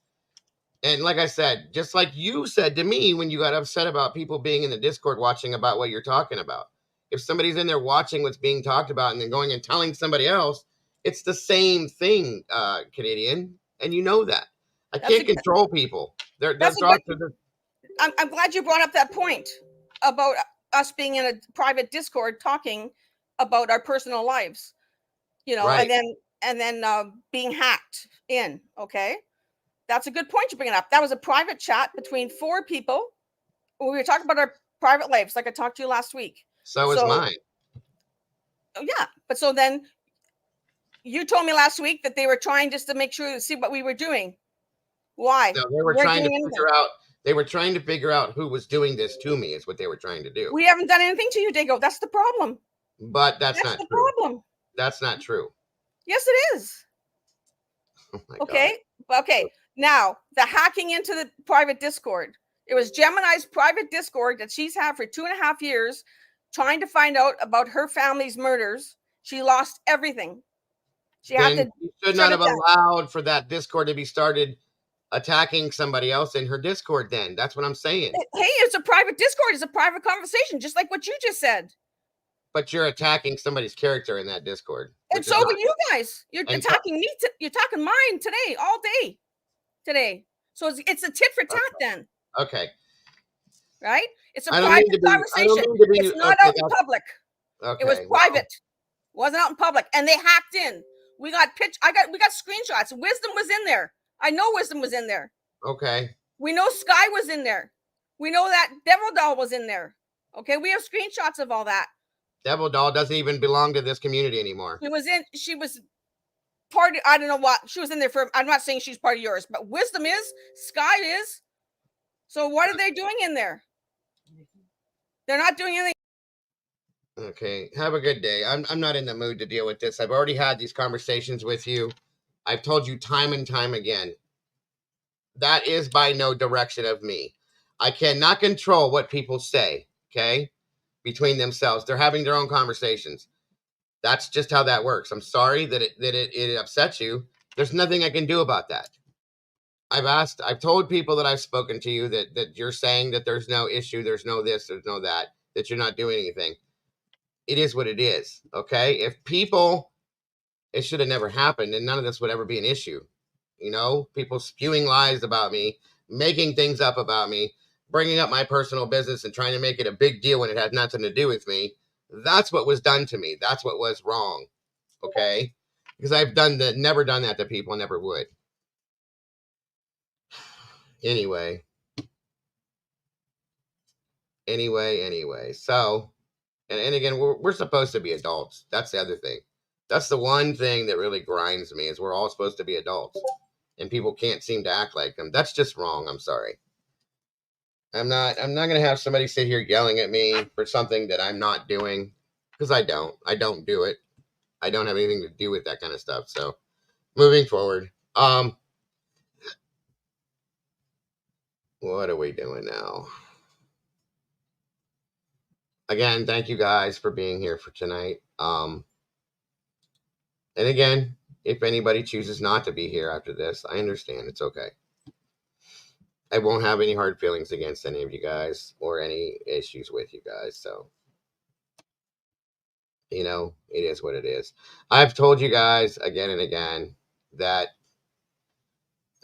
And like I said, just like you said to me when you got upset about people being in the Discord watching about what you're talking about, if somebody's in there watching what's being talked about and then going and telling somebody else, it's the same thing, Canadian, and you know that. I That's can't a. control people. They're That's a thoughts. good. I'm glad you brought up that point about us being in a private Discord talking about our personal lives, you know, Right. and then being hacked in. Okay, that's a good point you bring it up. That was a private chat between 4 people. We were talking about our private lives, like I talked to you last week. So is mine. Yeah, but so then you told me last week that they were trying just to make sure to see what we were doing. Why? No, they were We're trying to doing anything. figure out. They were trying to figure out who was doing this to me. Is what they were trying to do. We haven't done anything to you, Dago. That's the problem. But that's That's not the true. problem. That's not true. Yes, it is. Oh my Okay. God. Okay. Now, the hacking into the private Discord. It was Gemini's private Discord that she's had for 2.5 years, trying to find out about her family's murders. She lost everything. She had Then to you should shut not have it down. allowed for that Discord to be started attacking somebody else in her Discord. Then that's what I'm saying. Hey, it's a private Discord. It's a private conversation, just like what you just said. But you're attacking somebody's character in that Discord. And so were you guys. You're attacking me. You're attacking mine today, all day today. So it's a tit for tat then. Okay. Right? It's a private conversation. It's not out in public. Okay. It was private. Wasn't out in public. And they hacked in. We got screenshots. Wisdom was in there. I know Wisdom was in there. Okay. We know Sky was in there. We know that Devil Doll was in there. Okay, we have screenshots of all that. Devil Doll doesn't even belong to this community anymore. She was part of, I don't know what. She was in there for, I'm not saying she's part of yours, but Wisdom is, Sky is. So what are they doing in there? They're not doing anything. Okay, have a good day. I'm not in the mood to deal with this. I've already had these conversations with you. I've told you time and time again. That is by no direction of me. I cannot control what people say, okay, between themselves. They're having their own conversations. That's just how that works. I'm sorry that it upsets you. There's nothing I can do about that. I've told people that I've spoken to you that you're saying that there's no issue, there's no this, there's no that you're not doing anything. It is what it is, okay? If people, it should have never happened and none of this would ever be an issue. You know, people spewing lies about me, making things up about me, bringing up my personal business and trying to make it a big deal when it had nothing to do with me. That's what was done to me. That's what was wrong, okay? Because I've never done that to people, never would. Anyway. So, and again, we're supposed to be adults. That's the other thing. That's the one thing that really grinds me is we're all supposed to be adults, and people can't seem to act like them. That's just wrong. I'm sorry. I'm not gonna have somebody sit here yelling at me for something that I'm not doing because I don't do it. I don't have anything to do with that kind of stuff. So, moving forward, what are we doing now? Again, thank you guys for being here for tonight. And again, if anybody chooses not to be here after this, I understand. It's okay. I won't have any hard feelings against any of you guys or any issues with you guys. So, you know, it is what it is. I've told you guys again and again that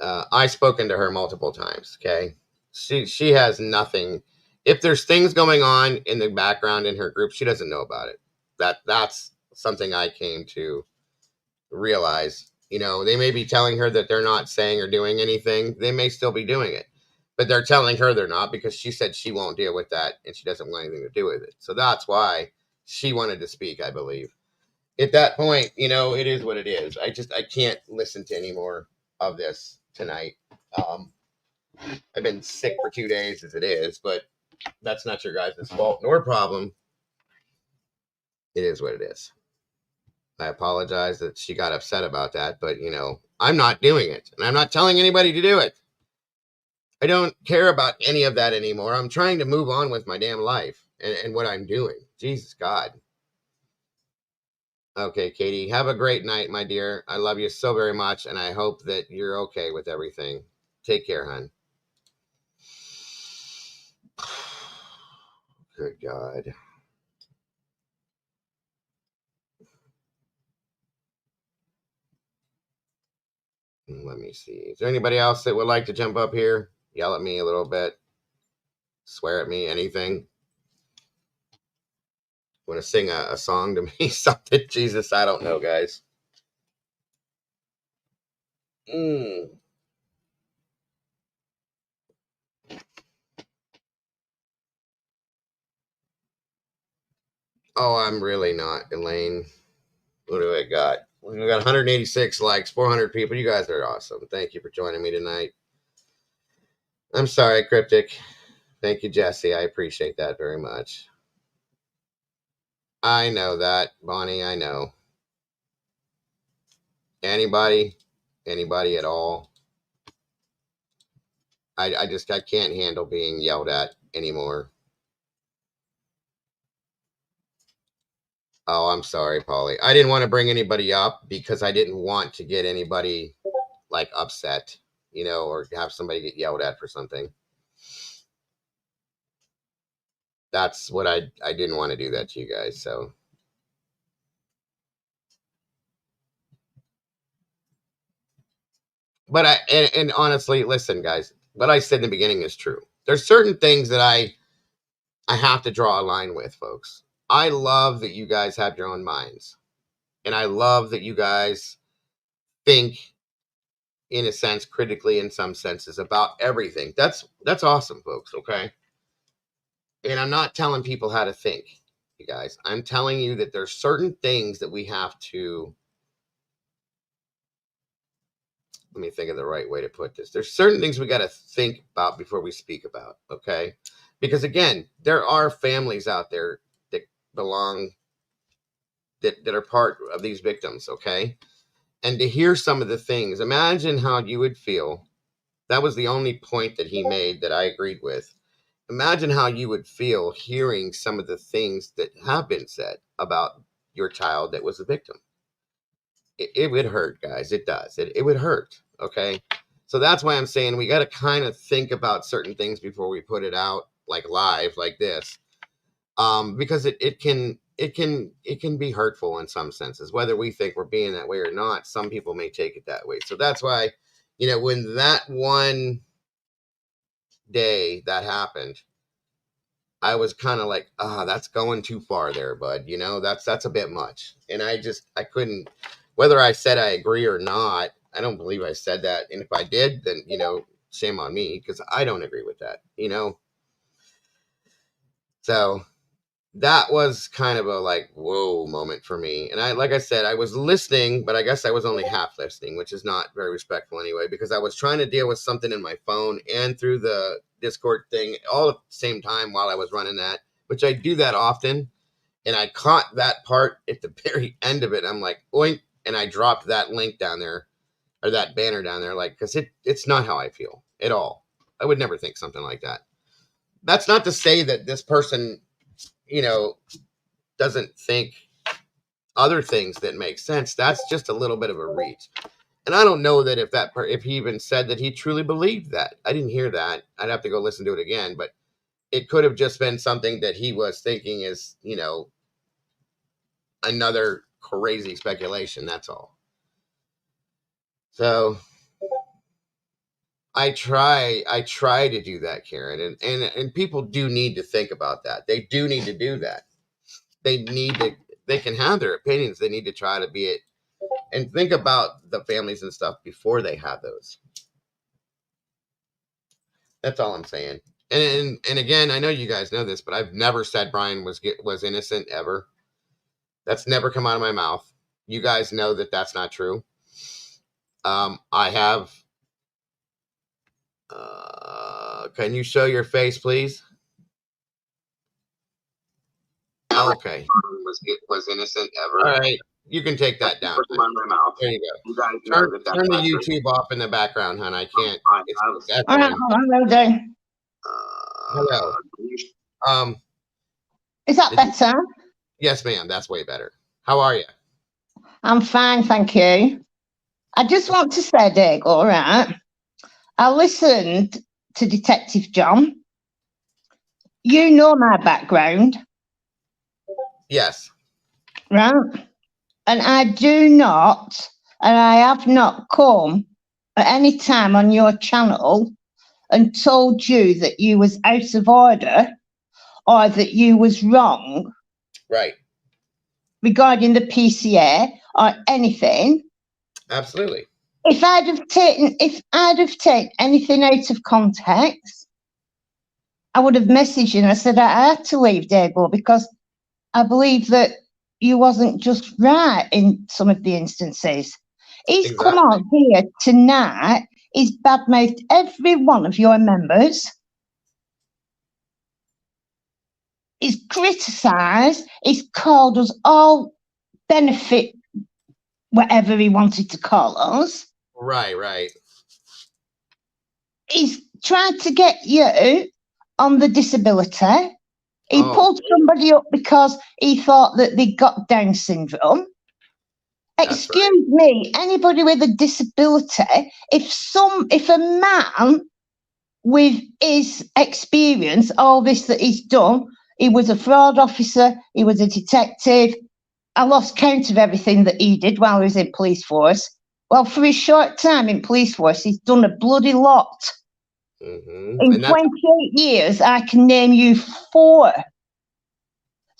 I've spoken to her multiple times. Okay. She has nothing. If there's things going on in the background in her group, she doesn't know about it. That's something I came to realize. You know, they may be telling her that they're not saying or doing anything. They may still be doing it, but they're telling her they're not because she said she won't deal with that and she doesn't want anything to do with it. So that's why she wanted to speak, I believe. At that point, you know, it is what it is. I can't listen to any more of this tonight. I've been sick for 2 days as it is, but that's not your guys' fault nor problem. It is what it is. I apologize that she got upset about that, but you know, I'm not doing it and I'm not telling anybody to do it. I don't care about any of that anymore. I'm trying to move on with my damn life and what I'm doing. Jesus God. Okay, Katie, have a great night, my dear. I love you so very much, and I hope that you're okay with everything. Take care, hon. Good God. Let me see. Is there anybody else that would like to jump up here? Yell at me a little bit. Swear at me, anything. Want to sing a song to me? Something? Jesus, I don't know, guys. Oh, I'm really not, Elaine. What do I got? We got 186 likes, 400 people. You guys are awesome. Thank you for joining me tonight. I'm sorry, Cryptic. Thank you, Jesse. I appreciate that very much. I know that, Bonnie. I know. Anybody at all. I can't handle being yelled at anymore. Oh, I'm sorry, Polly. I didn't want to bring anybody up because I didn't want to get anybody like upset, or have somebody get yelled at for something. That's what I didn't want to do that to you guys. So, but and honestly, listen, guys, what I said in the beginning is true. There's certain things that I have to draw a line with, folks. I love that you guys have your own minds, and I love that you guys think, in a sense, critically in some senses about everything. That's awesome, folks. Okay. And I'm not telling people how to think, you guys. I'm telling you that there's certain things that we have to, let me think of the right way to put this. There's certain things we got to think about before we speak about, okay? Because again, there are families out there that belong, that are part of these victims, okay? And to hear some of the things, imagine how you would feel. That was the only point that he made that I agreed with. Imagine how you would feel hearing some of the things that have been said about your child that was a victim. It would hurt, guys. It does. It would hurt. Okay. So that's why I'm saying we got to kind of think about certain things before we put it out like live like this. Because it can be hurtful in some senses, whether we think we're being that way or not. Some people may take it that way. So that's why, when that one day that happened, I was kind of like, that's going too far there, bud. That's a bit much. And I couldn't, whether I said I agree or not, I don't believe I said that. And if I did, then, shame on me, because I don't agree with that, So that was kind of a like, whoa moment for me. And like I said, I was listening, but I guess I was only half listening, which is not very respectful anyway, because I was trying to deal with something in my phone and through the Discord thing all at the same time while I was running that, which I do that often. And I caught that part at the very end of it. I'm like, oink. And I dropped that link down there, or that banner down there, like, because it's not how I feel at all. I would never think something like that. That's not to say that this person, doesn't think other things that make sense. That's just a little bit of a reach. And I don't know that if he even said that he truly believed that. I didn't hear that. I'd have to go listen to it again, but it could have just been something that he was thinking is, another crazy speculation. That's all. So I try to do that, Karen, and people do need to think about that. They do need to do that. They can have their opinions. They need to try to be it and think about the families and stuff before they have those. That's all I'm saying. And again, I know you guys know this, but I've never said Brian was innocent ever. That's never come out of my mouth. You guys know that that's not true. I have. Can you show your face, please? Okay. Was innocent ever. All right. You can take that down. Put in my mouth. There you go. You guys know Turn that the YouTube off in the background, hon. I can't. It's All right, echoing. hello there. Hello. Is that Did you- better? Yes, ma'am. That's way better. How are you? I'm fine, thank you. I just want to say, Diego, all right, I listened to Detective John. You know my background, Yes. right? And I do not, and I have not come at any time on your channel and told you that you was out of order or that you was wrong Right. regarding the PCA or anything. Absolutely. If I'd have taken anything out of context, I would have messaged you and I said I had to leave Diego because I believe that you wasn't just right in some of the instances. He's come on here tonight, he's badmouthed every one of your members. He's criticised, he's called us all benefit, whatever he wanted to call us. Right. He's tried to get you on the disability. He pulled somebody up because he thought that they got Down syndrome. Excuse me, anybody with a disability, if a man with his experience, all this that he's done, he was a fraud officer, he was a detective. I lost count of everything that he did while he was in police force. Well, for his short time in police force, he's done a bloody lot. Mm-hmm. In 28 years, I can name you 4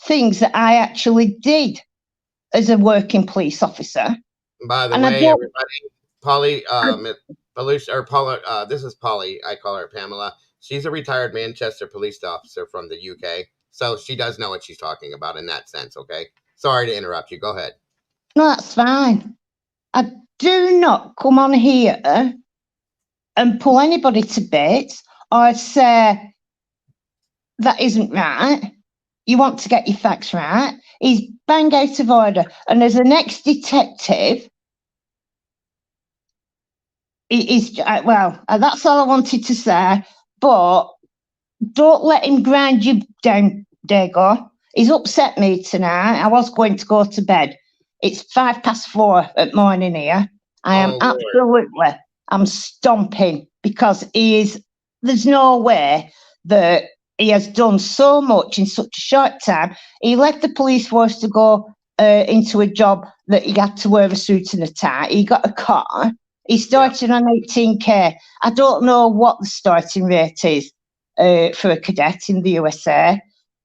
things that I actually did as a working police officer. By the way, everybody, Polly, Paula, this is Polly. I call her Pamela. She's a retired Manchester police officer from the UK, so she does know what she's talking about in that sense. Okay, sorry to interrupt you. Go ahead. No, that's fine. I do not come on here and pull anybody to bits or say that isn't right. You want to get your facts right. He's bang out of order. And as an ex-detective, that's all I wanted to say. But don't let him grind you down, Diego. He's upset me tonight. I was going to go to bed. It's 4:05 at morning here. I am absolutely, I'm stomping because there's no way that he has done so much in such a short time. He left the police force to go into a job that he had to wear a suit and a tie. He got a car. He started on 18k. I don't know what the starting rate is for a cadet in the USA.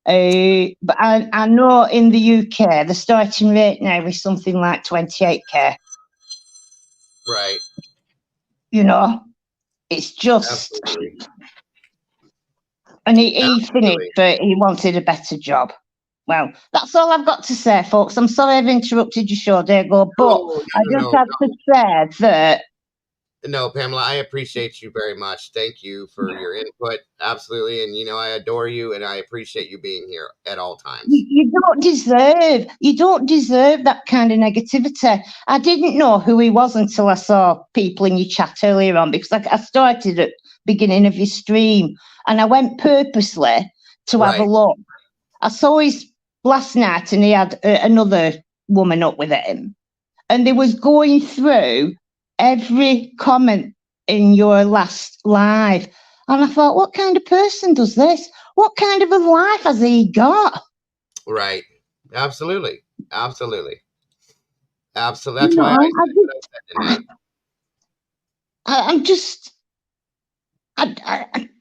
But I know in the UK, the starting rate now is something like 28k. Right. You know, it's just... Absolutely. And he finished, but he wanted a better job. Well, that's all I've got to say, folks. I'm sorry I've interrupted your show, Diego, but I just have to say that... No, Pamela, I appreciate you very much. Thank you for your input. Absolutely. And, I adore you and I appreciate you being here at all times. You don't deserve that kind of negativity. I didn't know who he was until I saw people in your chat earlier on, because I started at the beginning of your stream and I went purposely to have a look. I saw his last night and he had another woman up with him. And they was going through every comment in your last live. And I thought, what kind of person does this? What kind of a life has he got? Right. Absolutely. That's why I said what I said tonight.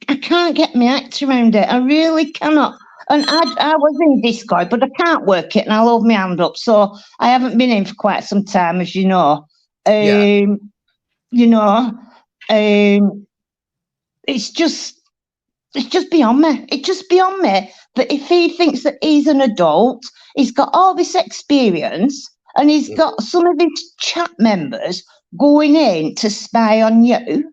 I can't get my act around it. I really cannot. And I was in Discord, but I can't work it and I'll hold my hand up. So I haven't been in for quite some time, as you know. It's just beyond me. It's just beyond me that if he thinks that he's an adult, he's got all this experience and he's got some of his chat members going in to spy on you.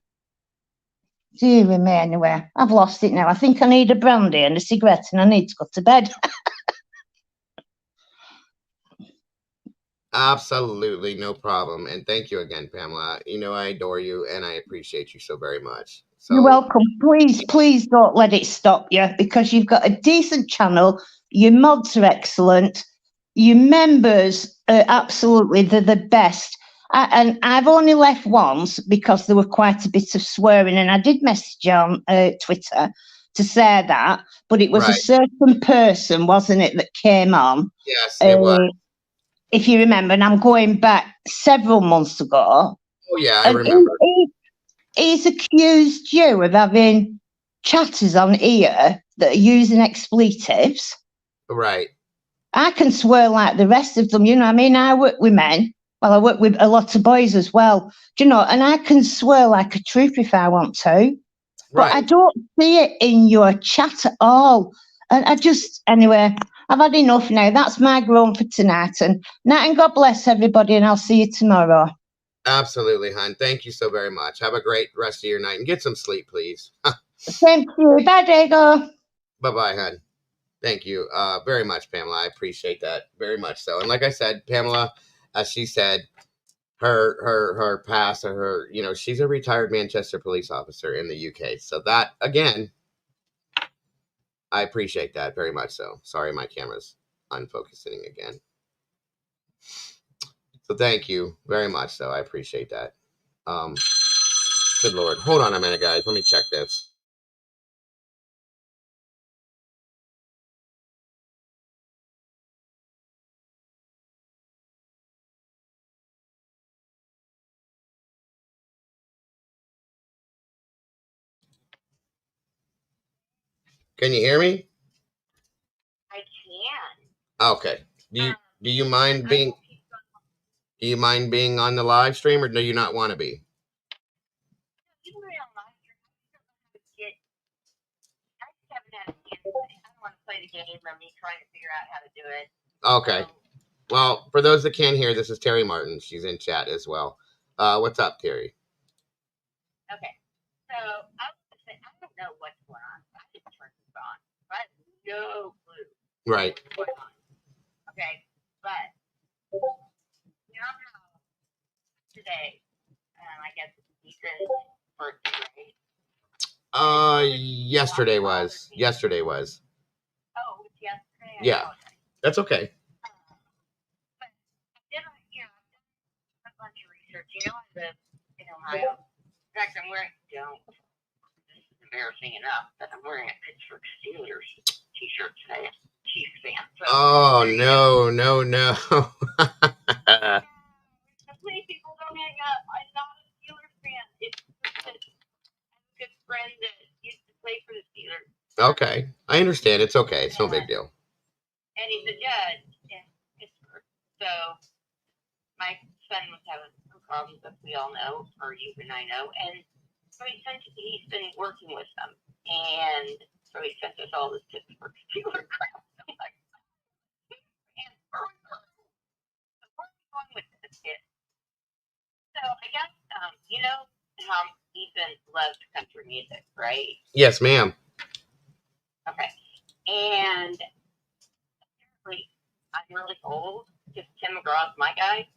Dear me, anyway, I've lost it now. I think I need a brandy and a cigarette and I need to go to bed. Absolutely, no problem. And thank you again, Pamela. You know, I adore you and I appreciate you so very much. You're So, welcome. Please don't let it stop you, because you've got a decent channel. Your mods are excellent. Your members are absolutely, they're the best. And I've only left once because there were quite a bit of swearing, and I did message you on Twitter to say that, but it was a right. certain person, wasn't it, that came on? Yes, it was. If you remember, and I'm going back several months ago, Oh, yeah, I and remember. he's accused you of having chatters on here that are using expletives. Right. I can swear like the rest of them, you know. I mean, I work with men. Well, I work with a lot of boys as well, do you know? And I can swear like a trooper if I want to, but I Right. don't see it in your chat at all. And anyway, I've had enough now. That's my groan for tonight. And night, and God bless everybody. And I'll see you tomorrow. Absolutely, hon. Thank you so very much. Have a great rest of your night and get some sleep, please. Same to you. Bye, Diego. Bye-bye, hon. Thank you very much, Pamela. I appreciate that very much so. And like I said, Pamela, as she said, her past, or her, you know, she's a retired Manchester police officer in the UK. So that, again, I appreciate that very much so. Sorry, my camera's unfocusing again. So thank you very much so. I appreciate that. Good Lord. Hold on a minute, guys. Let me check this. Can you hear me? I can. Okay. Do you mind being on the live stream, or do you not want to be? You can be on live stream. I just haven't had a chance. I don't want to play the game of me trying to figure out how to do it. Okay. Well, for those that can't hear, this is Terry Martin. She's in chat as well. What's up, Terry? Okay. So I was going to say, I don't know what's going on. I didn't turn this on. I have no clue Right. what's going on. Okay. But you know how today, I guess it's Ethan's birthday, right? Yesterday was. Yesterday was. Oh, it was yesterday? Yeah. Apologize. That's okay. But I did, I've done a bunch of research. You know, I live in Ohio. In fact, I'm wearing, this is embarrassing enough, but I'm wearing a Pittsburgh Steelers t-shirt today. Chiefs fan. So, Oh, no. please, people, don't hang up. I'm not a Steelers fan. It's just that I have a good friend that used to play for the Steelers. Okay. I understand. It's okay. It's no big deal. And he's a judge in Pittsburgh. So my son was having some problems that we all know, or you and I know. And so he's been working with them. And so he sent us all this Pittsburgh Steelers crap. I'm like, man, where are we going with this kid? So I guess, you know how Ethan loves country music, right? Yes, ma'am. Okay. And apparently I'm really old because Tim McGraw's my guy.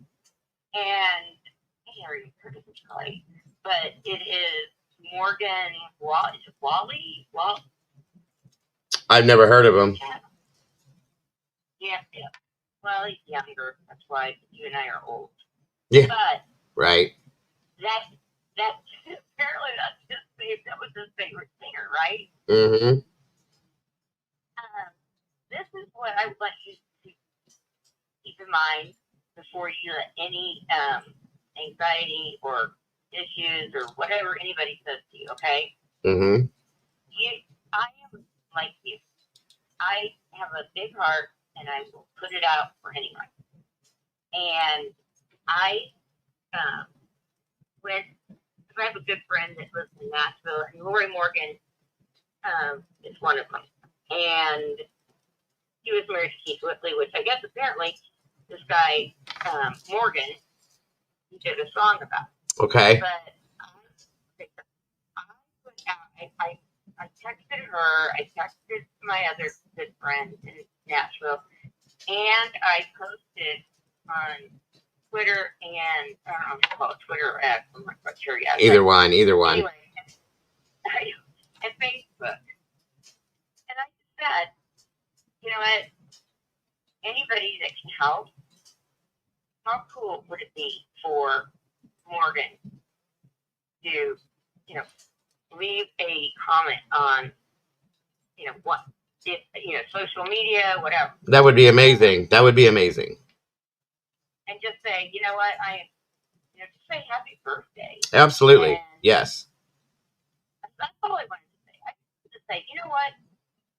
And I never even heard of this guy. But it is Morgan Wally? I've never heard of him. Yeah. Well, he's younger. That's why you and I are old. Yeah. But right. That apparently that was his favorite singer, right? Mm-hmm. This is what I would like you to keep in mind before you let any anxiety or issues or whatever anybody says to you, okay? Mm-hmm. I am like you. I have a big heart and I will put it out for anyone. And I have a good friend that lives in Nashville, and Lori Morgan is one of them. And he was married to Keith Whitley, which I guess apparently this guy, Morgan, he did a song about. Okay. But I texted her, I texted my other good friend in Nashville, and I posted on Twitter and I don't know if it's called Twitter or X. I'm not quite sure yet. Either one. Anyway, and Facebook. And I just said, you know what? Anybody that can help, how cool would it be for Morgan to, you know, leave a comment on, you know, what, if, you know, social media, whatever. That would be amazing. That would be amazing. And just say, you know what, you know, just say happy birthday. Absolutely. And yes. That's all I wanted to say. I just say, you know what,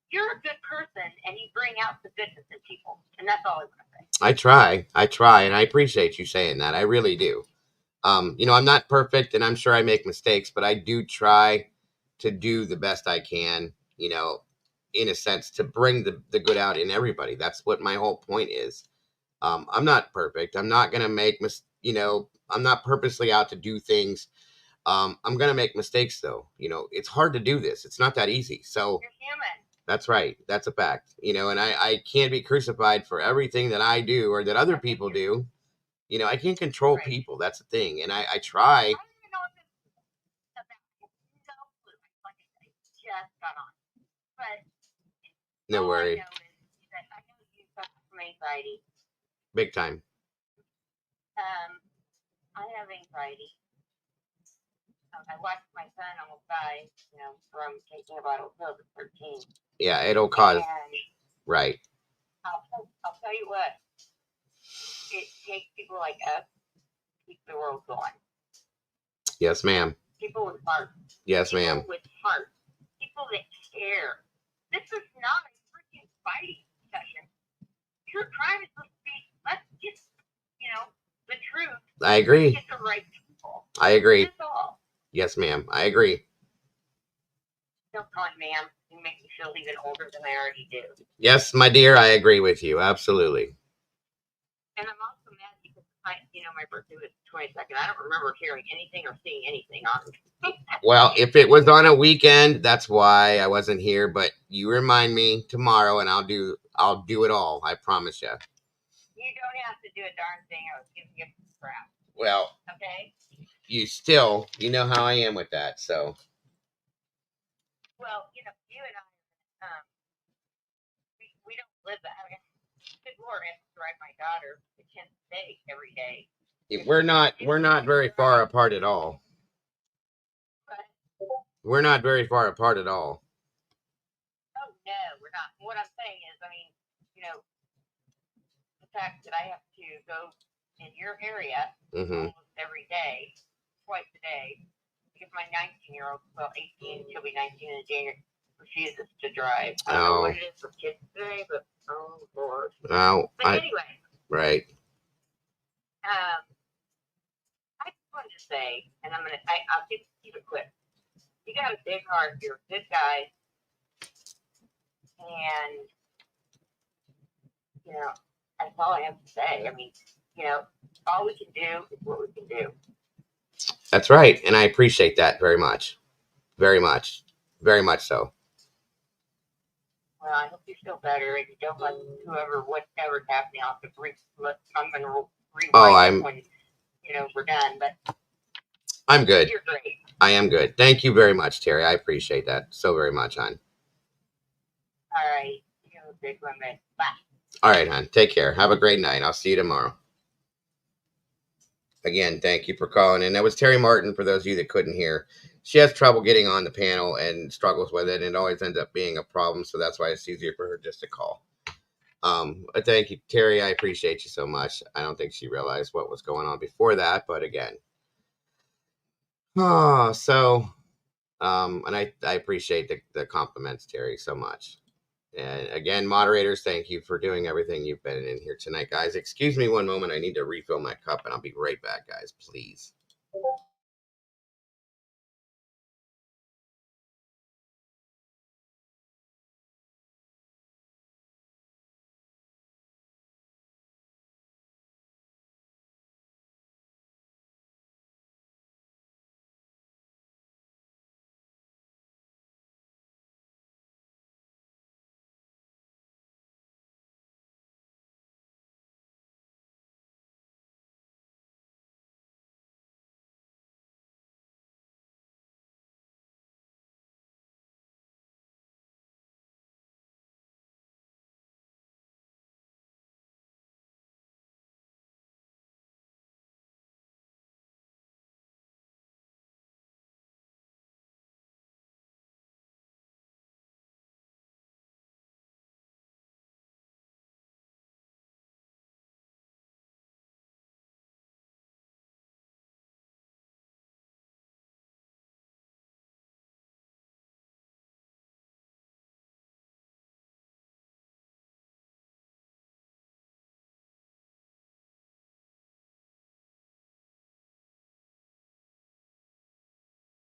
you're a good person and you bring out the goodness in people. And that's all I want to say. I try, and I appreciate you saying that. I really do. You know, I'm not perfect and I'm sure I make mistakes, but I do try to do the best I can, you know, in a sense to bring the good out in everybody. That's what my whole point is. I'm not perfect. I'm not going to make, you know, I'm not purposely out to do things. I'm going to make mistakes though. You know, it's hard to do this. It's not that easy. So you're human. That's right. That's a fact. You know, and I can't be crucified for everything that I do or that other people do. You know, I can't control people. That's the thing. And I try. I don't even know if it's about no clue. Like I said, just got on. But No all worry. I know is that I know you suffer from anxiety. Big time. I have anxiety. I watched my son almost die, you know, from taking a bottle of pills at 13. Yeah, it'll cause. And right. I'll tell you what, it takes people like us to keep the world going. Yes, ma'am. People with heart. Yes, ma'am. People with heart. People that care. This is not a freaking fighting session. True crime is supposed to be, let's just, you know, the truth. I agree. Get the right people. I agree. That's all. Yes, ma'am. I agree. Don't call me ma'am. You make me feel even older than I already do. Yes, my dear, I agree with you. Absolutely. And I'm also mad because you know, my birthday was 22nd. I don't remember hearing anything or seeing anything on it. Well, if it was on a weekend, that's why I wasn't here. But you remind me tomorrow, and I'll do it all. I promise you. You don't have to do a darn thing. I was giving you crap. Well, okay. You know how I am with that. So. Well, you know, you and I, we don't live that. I mean, good Lord, I have to drive my daughter to Kent State every day. We're not very far apart at all. We're not very far apart at all. Oh no, we're not. What I'm saying is, I mean, you know, the fact that I have to go in your area almost every day, twice a day, because my 19-year-old, well, 18, she'll be 19 in January, refuses to drive. I don't know what it is for kids today, but oh Lord. Oh, but anyway. Right. I just wanted to say, and I'll keep it quick. You got a big heart. You're a good guy, and you know that's all I have to say. I mean, you know, all we can do is what we can do. That's right, and I appreciate that very much, very much, very much so. Well, I hope you feel better, and you don't let whatever's happening. I'm going to rewind when you know we're done. But I'm good. You're great. I am good. Thank you very much, Terry. I appreciate that so very much, hon. All right. You have a big one, man. Bye. All right, hon. Take care. Have a great night. I'll see you tomorrow. Again, thank you for calling in. That was Terry Martin, for those of you that couldn't hear. She has trouble getting on the panel and struggles with it, and it always ends up being a problem, so that's why it's easier for her just to call. Thank you, Terry. I appreciate you so much. I don't think she realized what was going on before that, but again. And I appreciate the compliments, Terry, so much. And again, moderators, thank you for doing everything you've been in here tonight, guys. Excuse me one moment. I need to refill my cup, and I'll be right back, guys, please.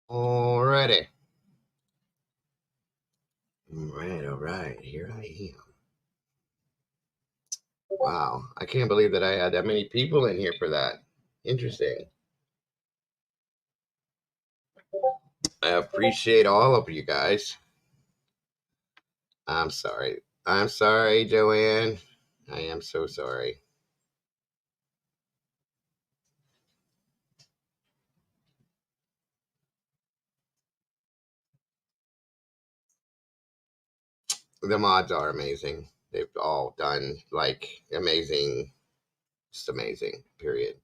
Alrighty. All right. Here I am. Wow. I can't believe that I had that many people in here for that. Interesting. I appreciate all of you guys. I'm sorry. I'm sorry, Joanne. I am so sorry. The mods are amazing. They've all done like amazing, just amazing, period.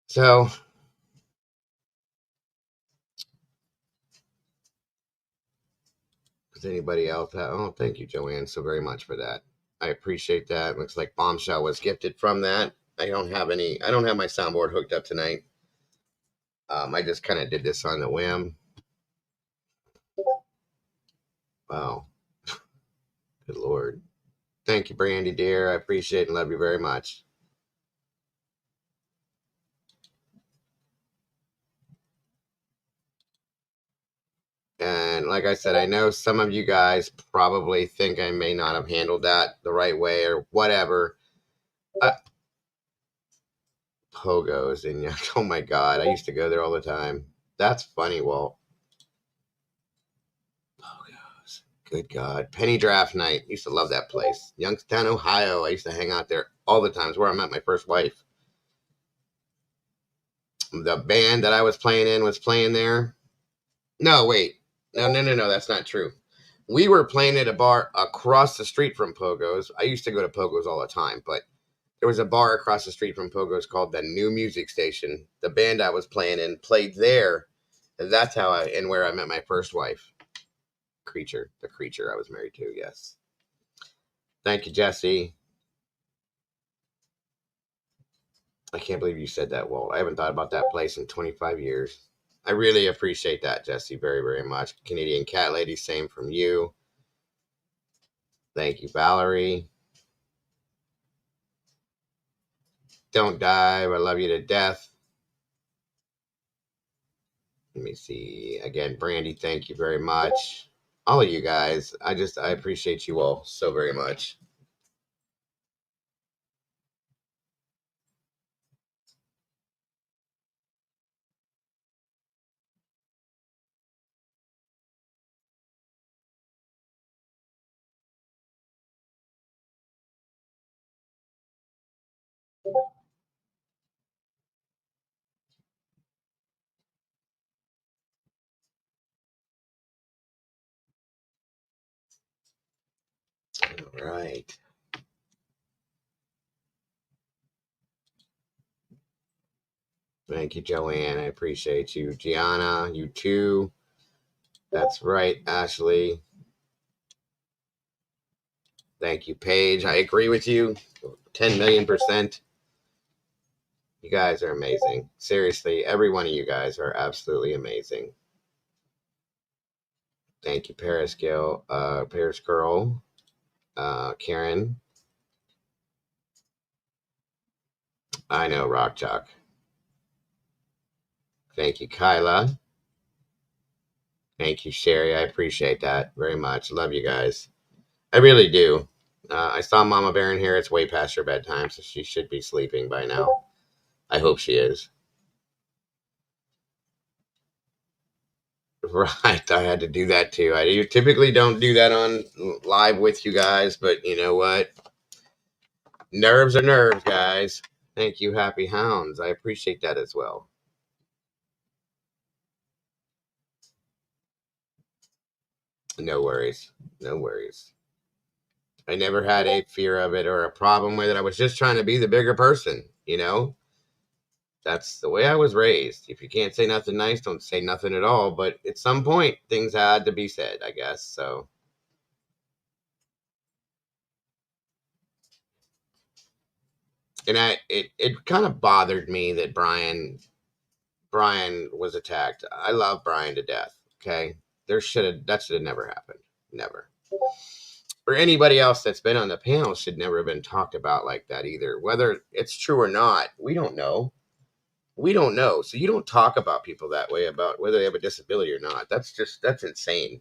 So, does anybody else have? Oh, thank you, Joanne, so very much for that. I appreciate that. Looks like Bombshell was gifted from that. I don't have my soundboard hooked up tonight. I just kind of did this on the whim. Wow. Good Lord. Thank you, Brandy, dear. I appreciate and love you very much. And like I said, I know some of you guys probably think I may not have handled that the right way or whatever. Pogos, and oh my God, I used to go there all the time. That's funny, Walt. Pogos. Good God. Penny Draft Night. Used to love that place. Youngstown, Ohio. I used to hang out there all the time. It's where I met my first wife. The band that I was playing in was playing there. No, wait. No. That's not true. We were playing at a bar across the street from Pogo's. I used to go to Pogo's all the time, but there was a bar across the street from Pogo's called the New Music Station. The band I was playing in played there. And that's how where I met my first wife. The creature I was married to, yes. Thank you, Jesse. I can't believe you said that, Walt. I haven't thought about that place in 25 years. I really appreciate that, Jesse, very, very much. Canadian Cat Lady, same from you. Thank you, Valerie. Don't die, I love you to death. Let me see. Again, Brandy, thank you very much. All of you guys, I appreciate you all so very much. All right. Thank you, Joanne. I appreciate you. Gianna, you too. That's right, Ashley. Thank you, Paige. I agree with you 10 million%. You guys are amazing. Seriously, every one of you guys are absolutely amazing. Thank you, Paris Girl, Karen. I know, Rock Chalk. Thank you, Kyla. Thank you, Sherry. I appreciate that very much. Love you guys. I really do. I saw Mama Bear in here. It's way past her bedtime, so she should be sleeping by now. I hope she is. Right, I had to do that too. I typically don't do that on live with you guys, but you know what? Nerves are nerves, guys. Thank you, Happy Hounds. I appreciate that as well. No worries. No worries. I never had a fear of it or a problem with it. I was just trying to be the bigger person, you know? That's the way I was raised. If you can't say nothing nice, don't say nothing at all. But at some point, things had to be said, I guess. So, and it kind of bothered me that Brian was attacked. I love Brian to death. Okay, that should have never happened. Never. Or anybody else that's been on the panel should never have been talked about like that either. Whether it's true or not, we don't know. We don't know. So you don't talk about people that way, about whether they have a disability or not. That's insane.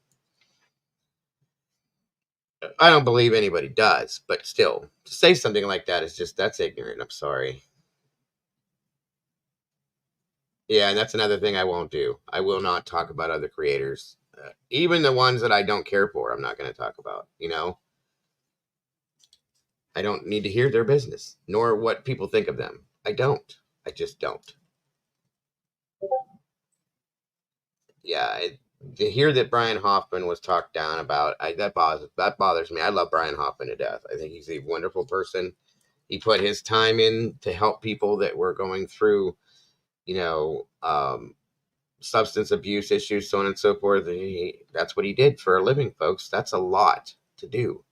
I don't believe anybody does, but still, to say something like that is just, that's ignorant. I'm sorry. Yeah, and that's another thing I won't do. I will not talk about other creators. Even the ones that I don't care for, I'm not going to talk about, I don't need to hear their business, nor what people think of them. I don't. I just don't. Yeah, to hear that Brian Hoffman was talked down about, that bothers me. I love Brian Hoffman to death. I think he's a wonderful person. He put his time in to help people that were going through, substance abuse issues, so on and so forth. That's what he did for a living, folks. That's a lot to do,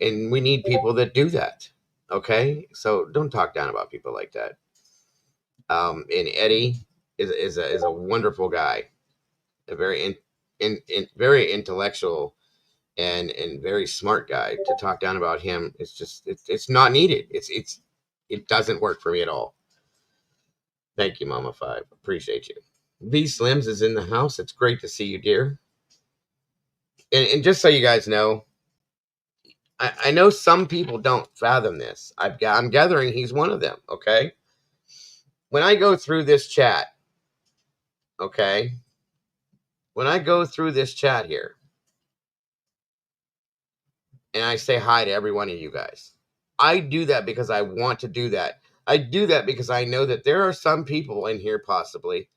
and we need people that do that. Okay, so don't talk down about people like that. And Eddie is a wonderful guy, a very very intellectual and very smart guy. To talk down about him, it's not needed. It doesn't work for me at all. Thank you, Mama Five. Appreciate you. V Slims is in the house. It's great to see you, dear. And just so you guys know, I know some people don't fathom this. I'm gathering he's one of them. Okay, when I go through this chat, okay, when I go through this chat here, and I say hi to every one of you guys, I do that because I want to do that. I do that because I know that there are some people in here possibly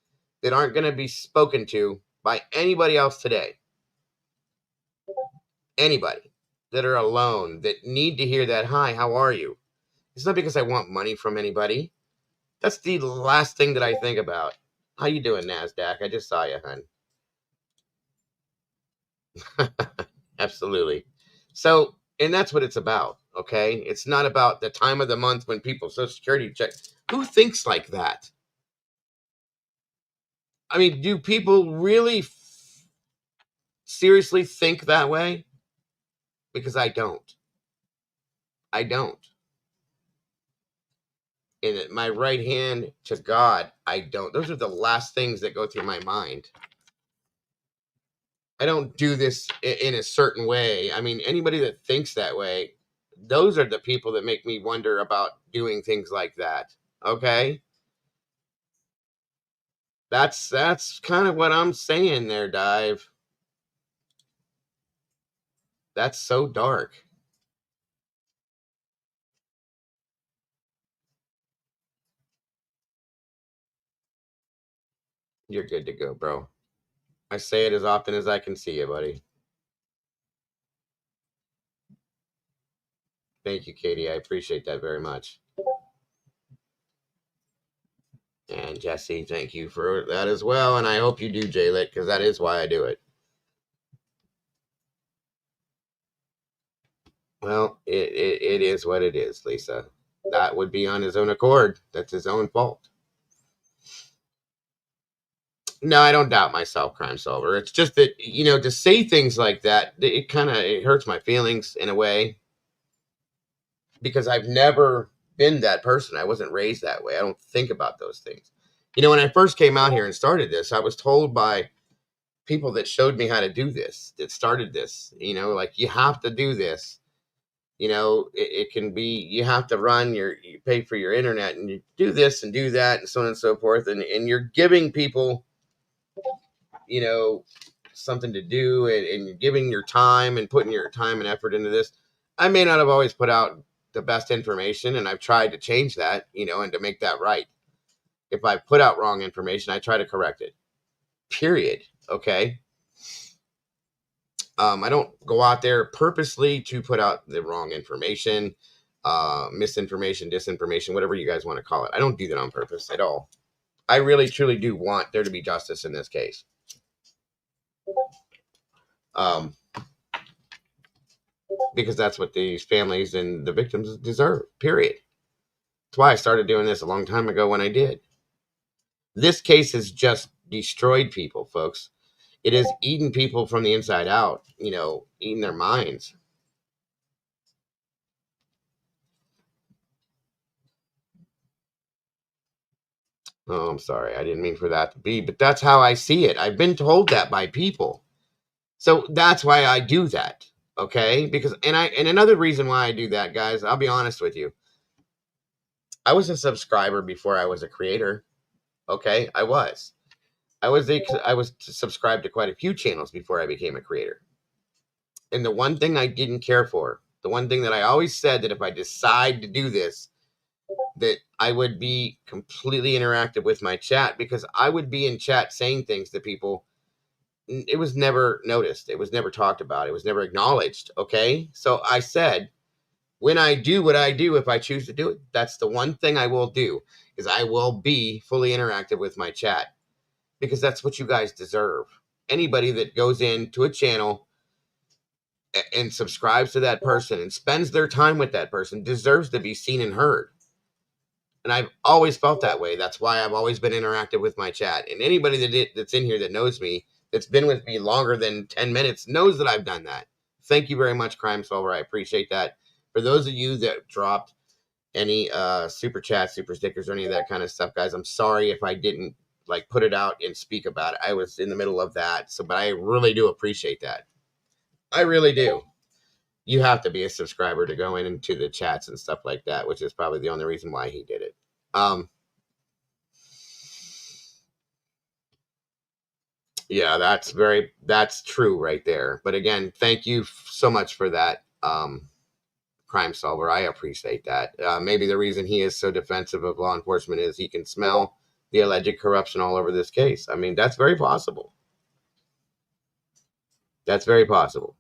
that aren't going to be spoken to by anybody else today. Anybody that are alone, that need to hear that, hi, how are you? It's not because I want money from anybody. That's the last thing that I think about. How you doing, NASDAQ? I just saw you, hun. Absolutely. So, and that's what it's about, okay? It's not about the time of the month when people Social Security check. Who thinks like that? I mean, do people really seriously think that way? Because I don't. I don't. And my right hand to God, I don't. Those are the last things that go through my mind. I don't do this in a certain way. I mean, anybody that thinks that way, those are the people that make me wonder about doing things like that. Okay? That's kind of what I'm saying there, Dive. That's so dark. You're good to go, bro. I say it as often as I can see you, buddy. Thank you, Katie. I appreciate that very much. And Jesse, thank you for that as well. And I hope you do, Jaylit, because that is why I do it. Well, it is what it is, Lisa. That would be on his own accord. That's his own fault. No, I don't doubt myself, crime solver. It's just that, to say things like that, it hurts my feelings in a way, because I've never been that person. I wasn't raised that way. I don't think about those things. When I first came out here and started this, I was told by people that showed me how to do this, that started this, like, you have to do this. It can be, you have to you pay for your internet and you do this and do that and so on and so forth. And you're giving people, something to do, and you're giving your time and putting your time and effort into this. I may not have always put out the best information, and I've tried to change that, and to make that right. If I put out wrong information, I try to correct it. Period. Okay. I don't go out there purposely to put out the wrong information, misinformation, disinformation, whatever you guys want to call it. I don't do that on purpose at all. I really, truly do want there to be justice in this case. Because that's what these families and the victims deserve, period. That's why I started doing this a long time ago when I did. This case has just destroyed people, folks. It has eaten people from the inside out, eating their minds. Oh, I'm sorry. I didn't mean for that to be, but that's how I see it. I've been told that by people. So that's why I do that. Okay? Because and another reason why I do that, guys, I'll be honest with you. I was a subscriber before I was a creator. Okay? I was. I was subscribed to quite a few channels before I became a creator. And the one thing I didn't care for, the one thing that I always said that if I decide to do this, that I would be completely interactive with my chat, because I would be in chat saying things to people. It was never noticed. It was never talked about. It was never acknowledged. Okay. So I said, when I do what I do, if I choose to do it, that's the one thing I will do, is I will be fully interactive with my chat, because that's what you guys deserve. Anybody that goes into a channel and subscribes to that person and spends their time with that person deserves to be seen and heard. And I've always felt that way. That's why I've always been interactive with my chat. And anybody that's in here that knows me, that's been with me longer than 10 minutes, knows that I've done that. Thank you very much, Crime Solver. I appreciate that. For those of you that dropped any super chats, super stickers, or any of that kind of stuff, guys, I'm sorry if I didn't like put it out and speak about it. I was in the middle of that. So, but I really do appreciate that. I really do. You have to be a subscriber to go into the chats and stuff like that, which is probably the only reason why he did it. Yeah, that's true right there. But again, thank you so much for that, Crime Solver. I appreciate that. Maybe the reason he is so defensive of law enforcement is he can smell the alleged corruption all over this case. I mean, that's very possible. That's very possible.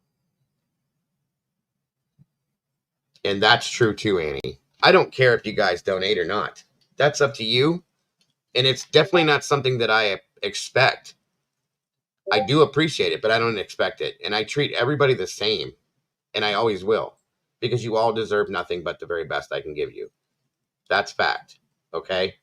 And that's true too, Annie. I don't care if you guys donate or not. That's up to you. And it's definitely not something that I expect. I do appreciate it, but I don't expect it. And I treat everybody the same. And I always will. Because you all deserve nothing but the very best I can give you. That's fact. Okay?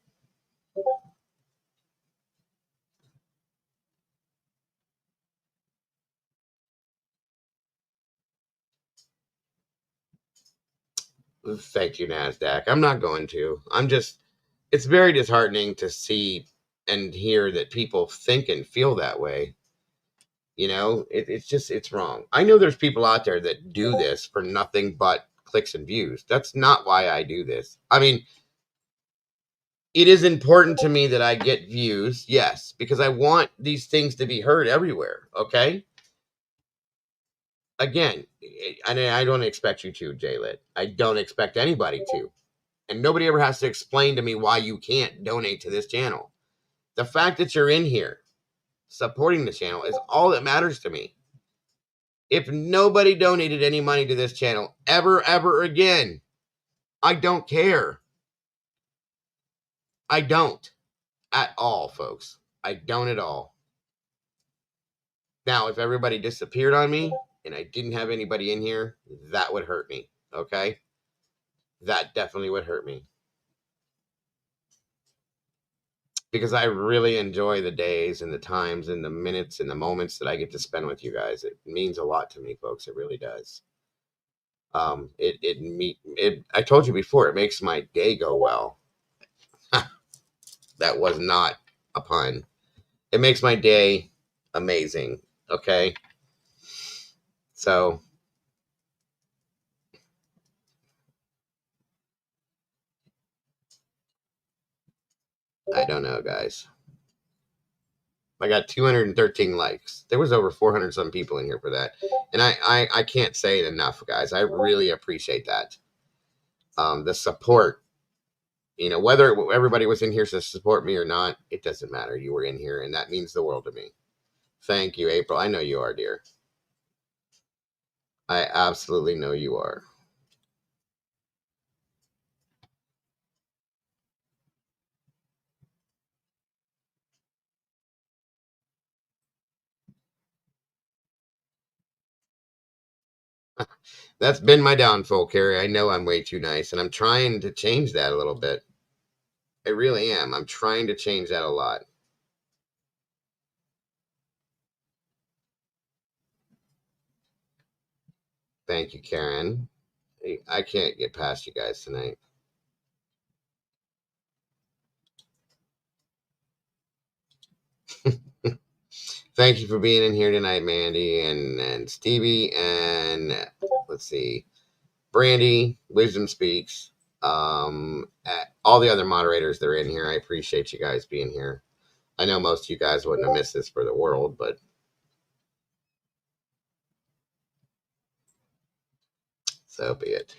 Thank you, NASDAQ. I'm not going to. It's very disheartening to see and hear that people think and feel that way. You know, it's wrong. I know there's people out there that do this for nothing but clicks and views. That's not why I do this. I mean, it is important to me that I get views, yes, because I want these things to be heard everywhere. Okay? Again, I don't expect you to, Jaylit. I don't expect anybody to. And nobody ever has to explain to me why you can't donate to this channel. The fact that you're in here supporting the channel is all that matters to me. If nobody donated any money to this channel ever again, I don't care. I don't at all, folks. I don't at all. Now, if everybody disappeared on me and I didn't have anybody in here, that would hurt me. Okay? That definitely would hurt me. Because I really enjoy the days and the times and the minutes and the moments that I get to spend with you guys. It means a lot to me, folks. It really does. I told you before, it makes my day go well. That was not a pun. It makes my day amazing. Okay. So I don't know, guys. I got 213 likes. There was over 400 some people in here for that. And I can't say it enough, guys. I really appreciate that. The support, you know, whether everybody was in here to support me or not, it doesn't matter. You were in here, and that means the world to me. Thank you, April. I know you are, dear. I absolutely know you are. That's been my downfall, Carrie. I know I'm way too nice, and I'm trying to change that a little bit. I really am. I'm trying to change that a lot. Thank you, Karen. I can't get past you guys tonight. thank you for being in here tonight, Mandy and Stevie, and let's see, Brandy, Wisdom Speaks, all the other moderators that are in here. I appreciate you guys being here. I know most of you guys wouldn't have missed this for the world, but so be it.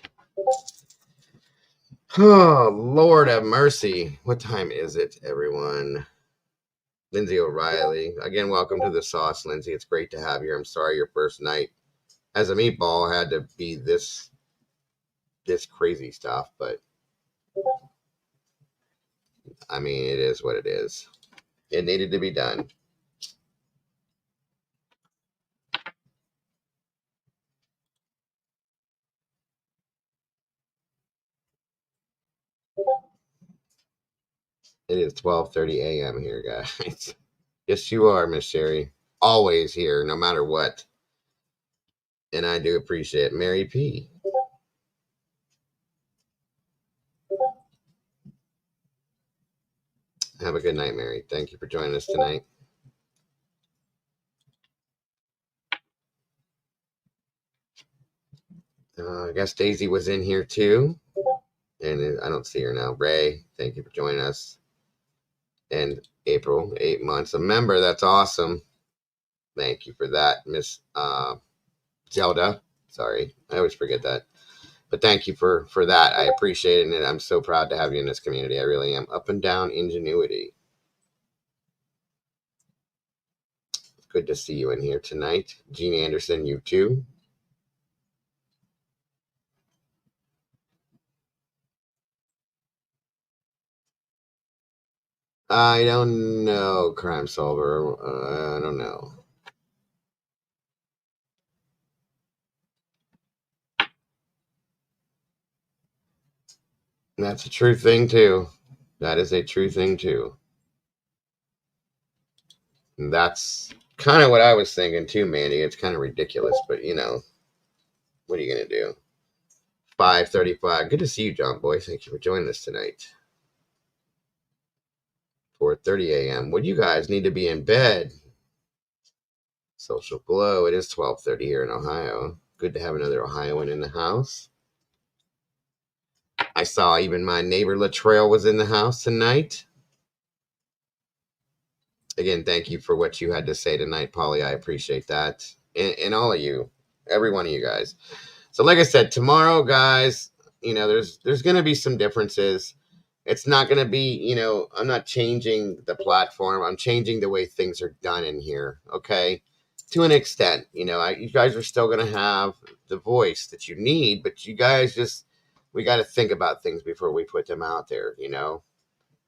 Oh, Lord have mercy. What time is it, everyone? Lindsay O'Reilly. Again, welcome to the sauce, Lindsay. It's great to have you. I'm sorry your first night as a meatball had to be this crazy stuff, but I mean, it is what it is. It needed to be done. It is 12:30 a.m. here, guys. Yes, you are, Miss Sherry. Always here, no matter what. And I do appreciate it. Mary P. Have a good night, Mary. Thank you for joining us tonight. I guess Daisy was in here too. And I don't see her now. Ray, thank you for joining us. And April, 8 months. A member, that's awesome. Thank you for that, Miss Zelda. Sorry, I always forget that. But thank you for that. I appreciate it, and I'm so proud to have you in this community. I really am. Up and down ingenuity. Good to see you in here tonight. Gene Anderson, you too. I don't know, Crime Solver. I don't know. That's a true thing, too. That is a true thing, too. And that's kind of what I was thinking, too, Mandy. It's kind of ridiculous, but, you know, what are you going to do? 5:35. Good to see you, John Boy. Thank you for joining us tonight. 4:30 a.m. Would you guys need to be in bed? Social Glow. It is 12:30 here in Ohio. Good to have another Ohioan in the house. I saw even my neighbor Latrell was in the house tonight. Again, thank you for what you had to say tonight, Polly. I appreciate that. And all of you, every one of you guys. So like I said, tomorrow, guys, you know, there's going to be some differences. It's not going to be, you know, I'm not changing the platform. I'm changing the way things are done in here. Okay. To an extent, you know, you guys are still going to have the voice that you need, but you guys we got to think about things before we put them out there, you know,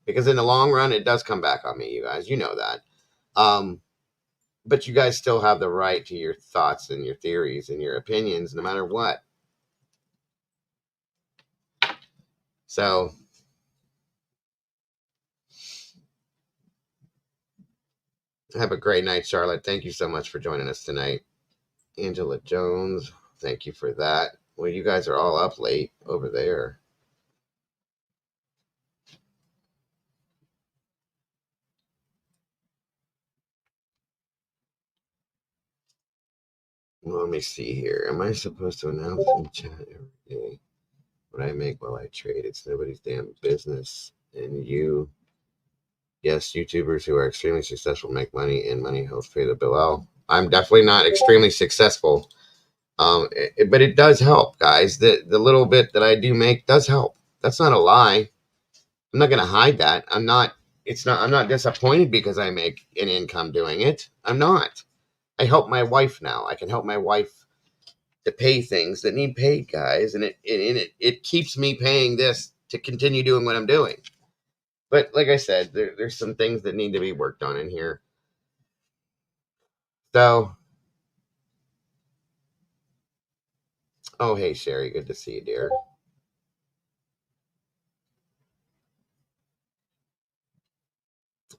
because in the long run, it does come back on me, you guys, you know that. But you guys still have the right to your thoughts and your theories and your opinions, no matter what. So, have a great night, Charlotte. Thank you so much for joining us tonight. Angela Jones, thank you for that. Well, you guys are all up late over there. Well, let me see here. Am I supposed to announce in chat every day what I make while I trade? It's nobody's damn business. And yes, YouTubers who are extremely successful make money, and money helps pay the bill. Well, I'm definitely not extremely successful. But it does help, guys. The little bit that I do make does help. That's not a lie. I'm not gonna hide that. I'm not disappointed because I make an income doing it. I'm not. I help my wife now. I can help my wife to pay things that need paid, guys, and it keeps me paying this to continue doing what I'm doing. But like I said, there's some things that need to be worked on in here. So, oh hey Sherry, good to see you, dear.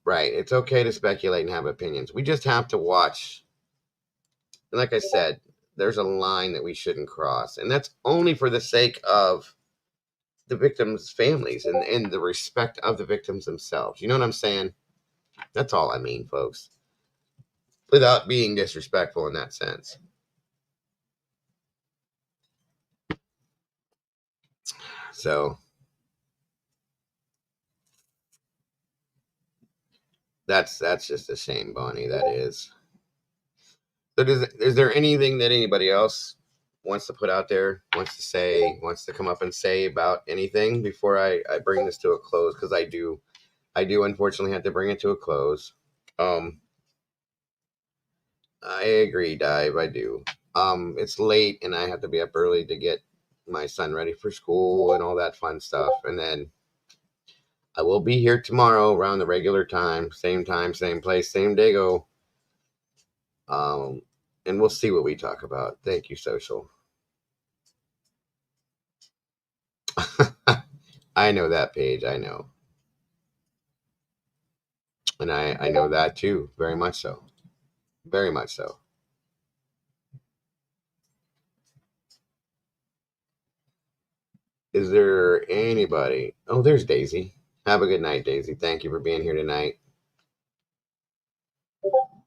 Right, it's okay to speculate and have opinions. We just have to watch. And like I said, there's a line that we shouldn't cross, and that's only for the sake of the victims' families and the respect of the victims themselves. You know what I'm saying? That's all I mean, folks. without being disrespectful in that sense. So that's just a shame, Bonnie. That is. So is there anything that anybody else wants to put out there, wants to say, wants to come up and say about anything before I bring this to a close? Because I do unfortunately have to bring it to a close. I agree, Dive. I do. It's late and I have to be up early to get my son ready for school and all that fun stuff. And then I will be here tomorrow around the regular time, same place, same day go. And we'll see what we talk about. Thank you, Social. I know that, Paige. I know. And I know that too. Very much so. Very much so. Is there anybody? Oh, there's Daisy. Have a good night, Daisy. Thank you for being here tonight.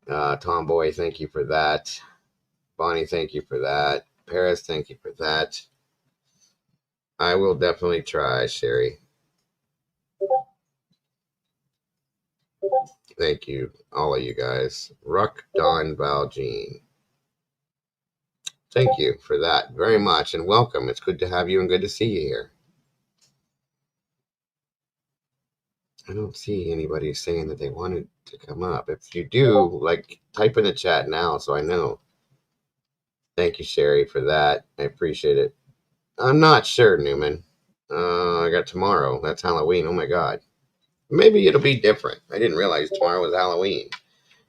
Tomboy, thank you for that. Bonnie, thank you for that. Paris, thank you for that. I will definitely try, Sherry. Thank you, all of you guys. Ruck, Don, Valjean. Thank you for that very much and welcome. It's good to have you and good to see you here. I don't see anybody saying that they wanted to come up. If you do, like, type in the chat now so I know. Thank you, Sherry, for that. I appreciate it. I'm not sure, Newman. I got tomorrow. That's Halloween. Oh my God. Maybe it'll be different. I didn't realize tomorrow was Halloween.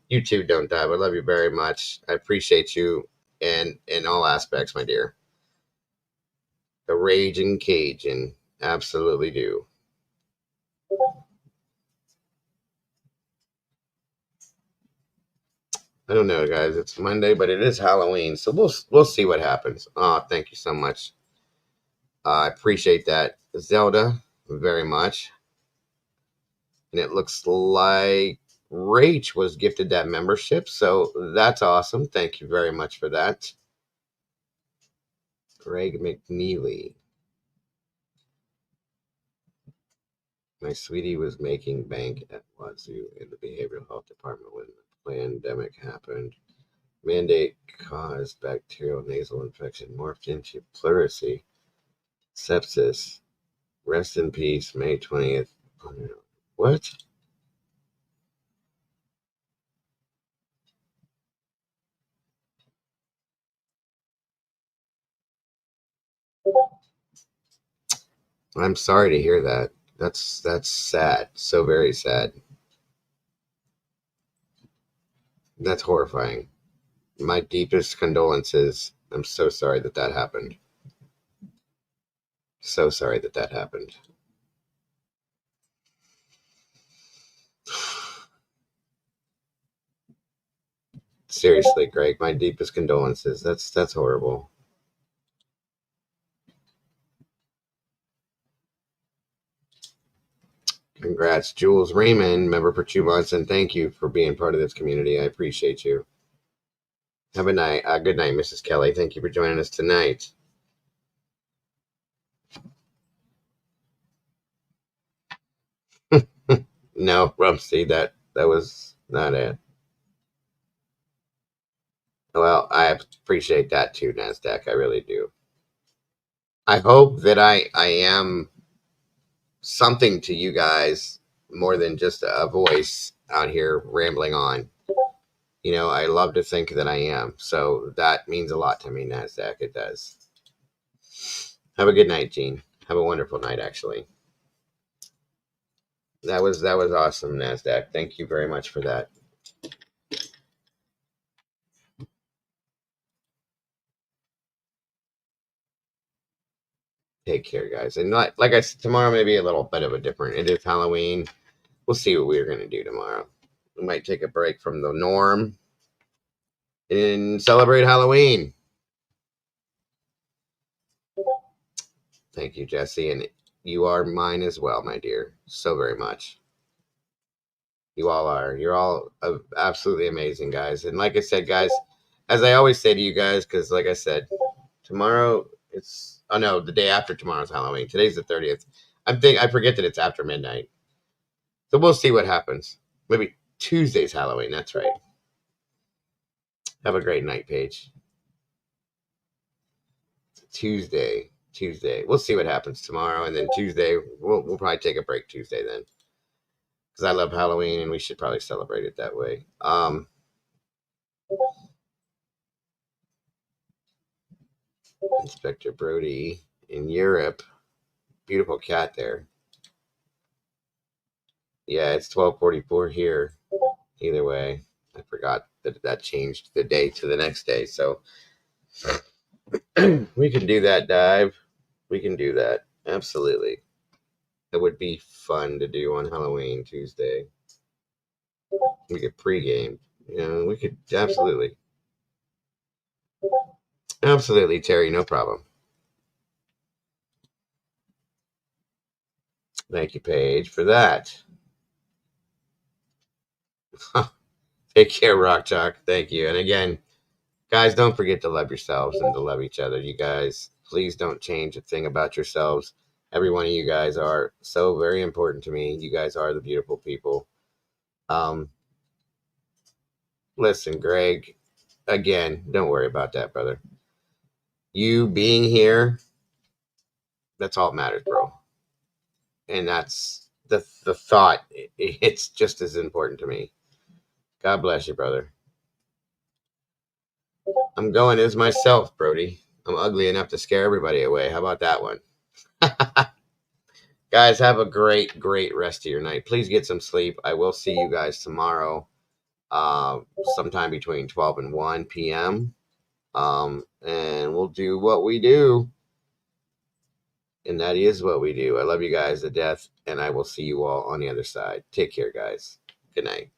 You too, Don't Dive. I love you very much. I appreciate you in all aspects, my dear. The Raging Cajun. Absolutely do. I don't know, guys. It's Monday, but it is Halloween, so we'll see what happens. Oh, thank you so much. I appreciate that, Zelda, very much. And it looks like Rach was gifted that membership, so that's awesome. Thank you very much for that. Greg McNeely. My sweetie was making bank at Wazoo in the behavioral health department when the pandemic happened. Mandate caused bacterial nasal infection morphed into pleurisy, sepsis. Rest in peace, May 20th. What? I'm sorry to hear that. That's sad. So very sad. That's horrifying. My deepest condolences. I'm so sorry that happened. So sorry that happened. Seriously, Greg, my deepest condolences. That's horrible. Congrats, Jules Raymond, member for 2 months, and thank you for being part of this community. I appreciate you. Have a night. Good night, Mrs. Kelly. Thank you for joining us tonight. No, Rumsey, that was not it. Well, I appreciate that too, NASDAQ. I really do. I hope that I am something to you guys more than just a voice out here rambling on. You know, I love to think that I am. So that means a lot to me, NASDAQ. It does. Have a good night, Gene. Have a wonderful night, actually. That was awesome, NASDAQ. Thank you very much for that. Take care, guys. And like I said, tomorrow may be a little bit of a different. It is Halloween. We'll see what we're going to do tomorrow. We might take a break from the norm and celebrate Halloween. Thank you, Jesse. And you are mine as well, my dear. So very much. You all are. You're all absolutely amazing, guys. And like I said, guys, as I always say to you guys, because like I said, tomorrow it's no, the day after tomorrow's Halloween. Today's the 30th. I forget that it's after midnight. So we'll see what happens. Maybe Tuesday's Halloween. That's right. Have a great night, Paige. Tuesday. We'll see what happens tomorrow, and then Tuesday we'll probably take a break Tuesday then, because I love Halloween and we should probably celebrate it that way. Inspector Brody in Europe. Beautiful cat there. Yeah, it's 12:44 here. Either way, I forgot that changed the day to the next day. So we can do that, Dive. We can do that. Absolutely. It would be fun to do on Halloween Tuesday. We could pregame. We could absolutely. Absolutely, Terry. No problem. Thank you, Paige, for that. Take care, Rock Chalk. Thank you. And again, guys, don't forget to love yourselves and to love each other. You guys, please don't change a thing about yourselves. Every one of you guys are so very important to me. You guys are the beautiful people. Listen, Greg, again, don't worry about that, brother. You being here, that's all that matters, bro. And that's the thought. It's just as important to me. God bless you, brother. I'm going as myself, Brody. I'm ugly enough to scare everybody away. How about that one? Guys, have a great rest of your night. Please get some sleep. I will see you guys tomorrow, sometime between 12 and 1 p.m. And we'll do what we do. And that is what we do. I love you guys to death, and I will see you all on the other side. Take care, guys. Good night.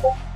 you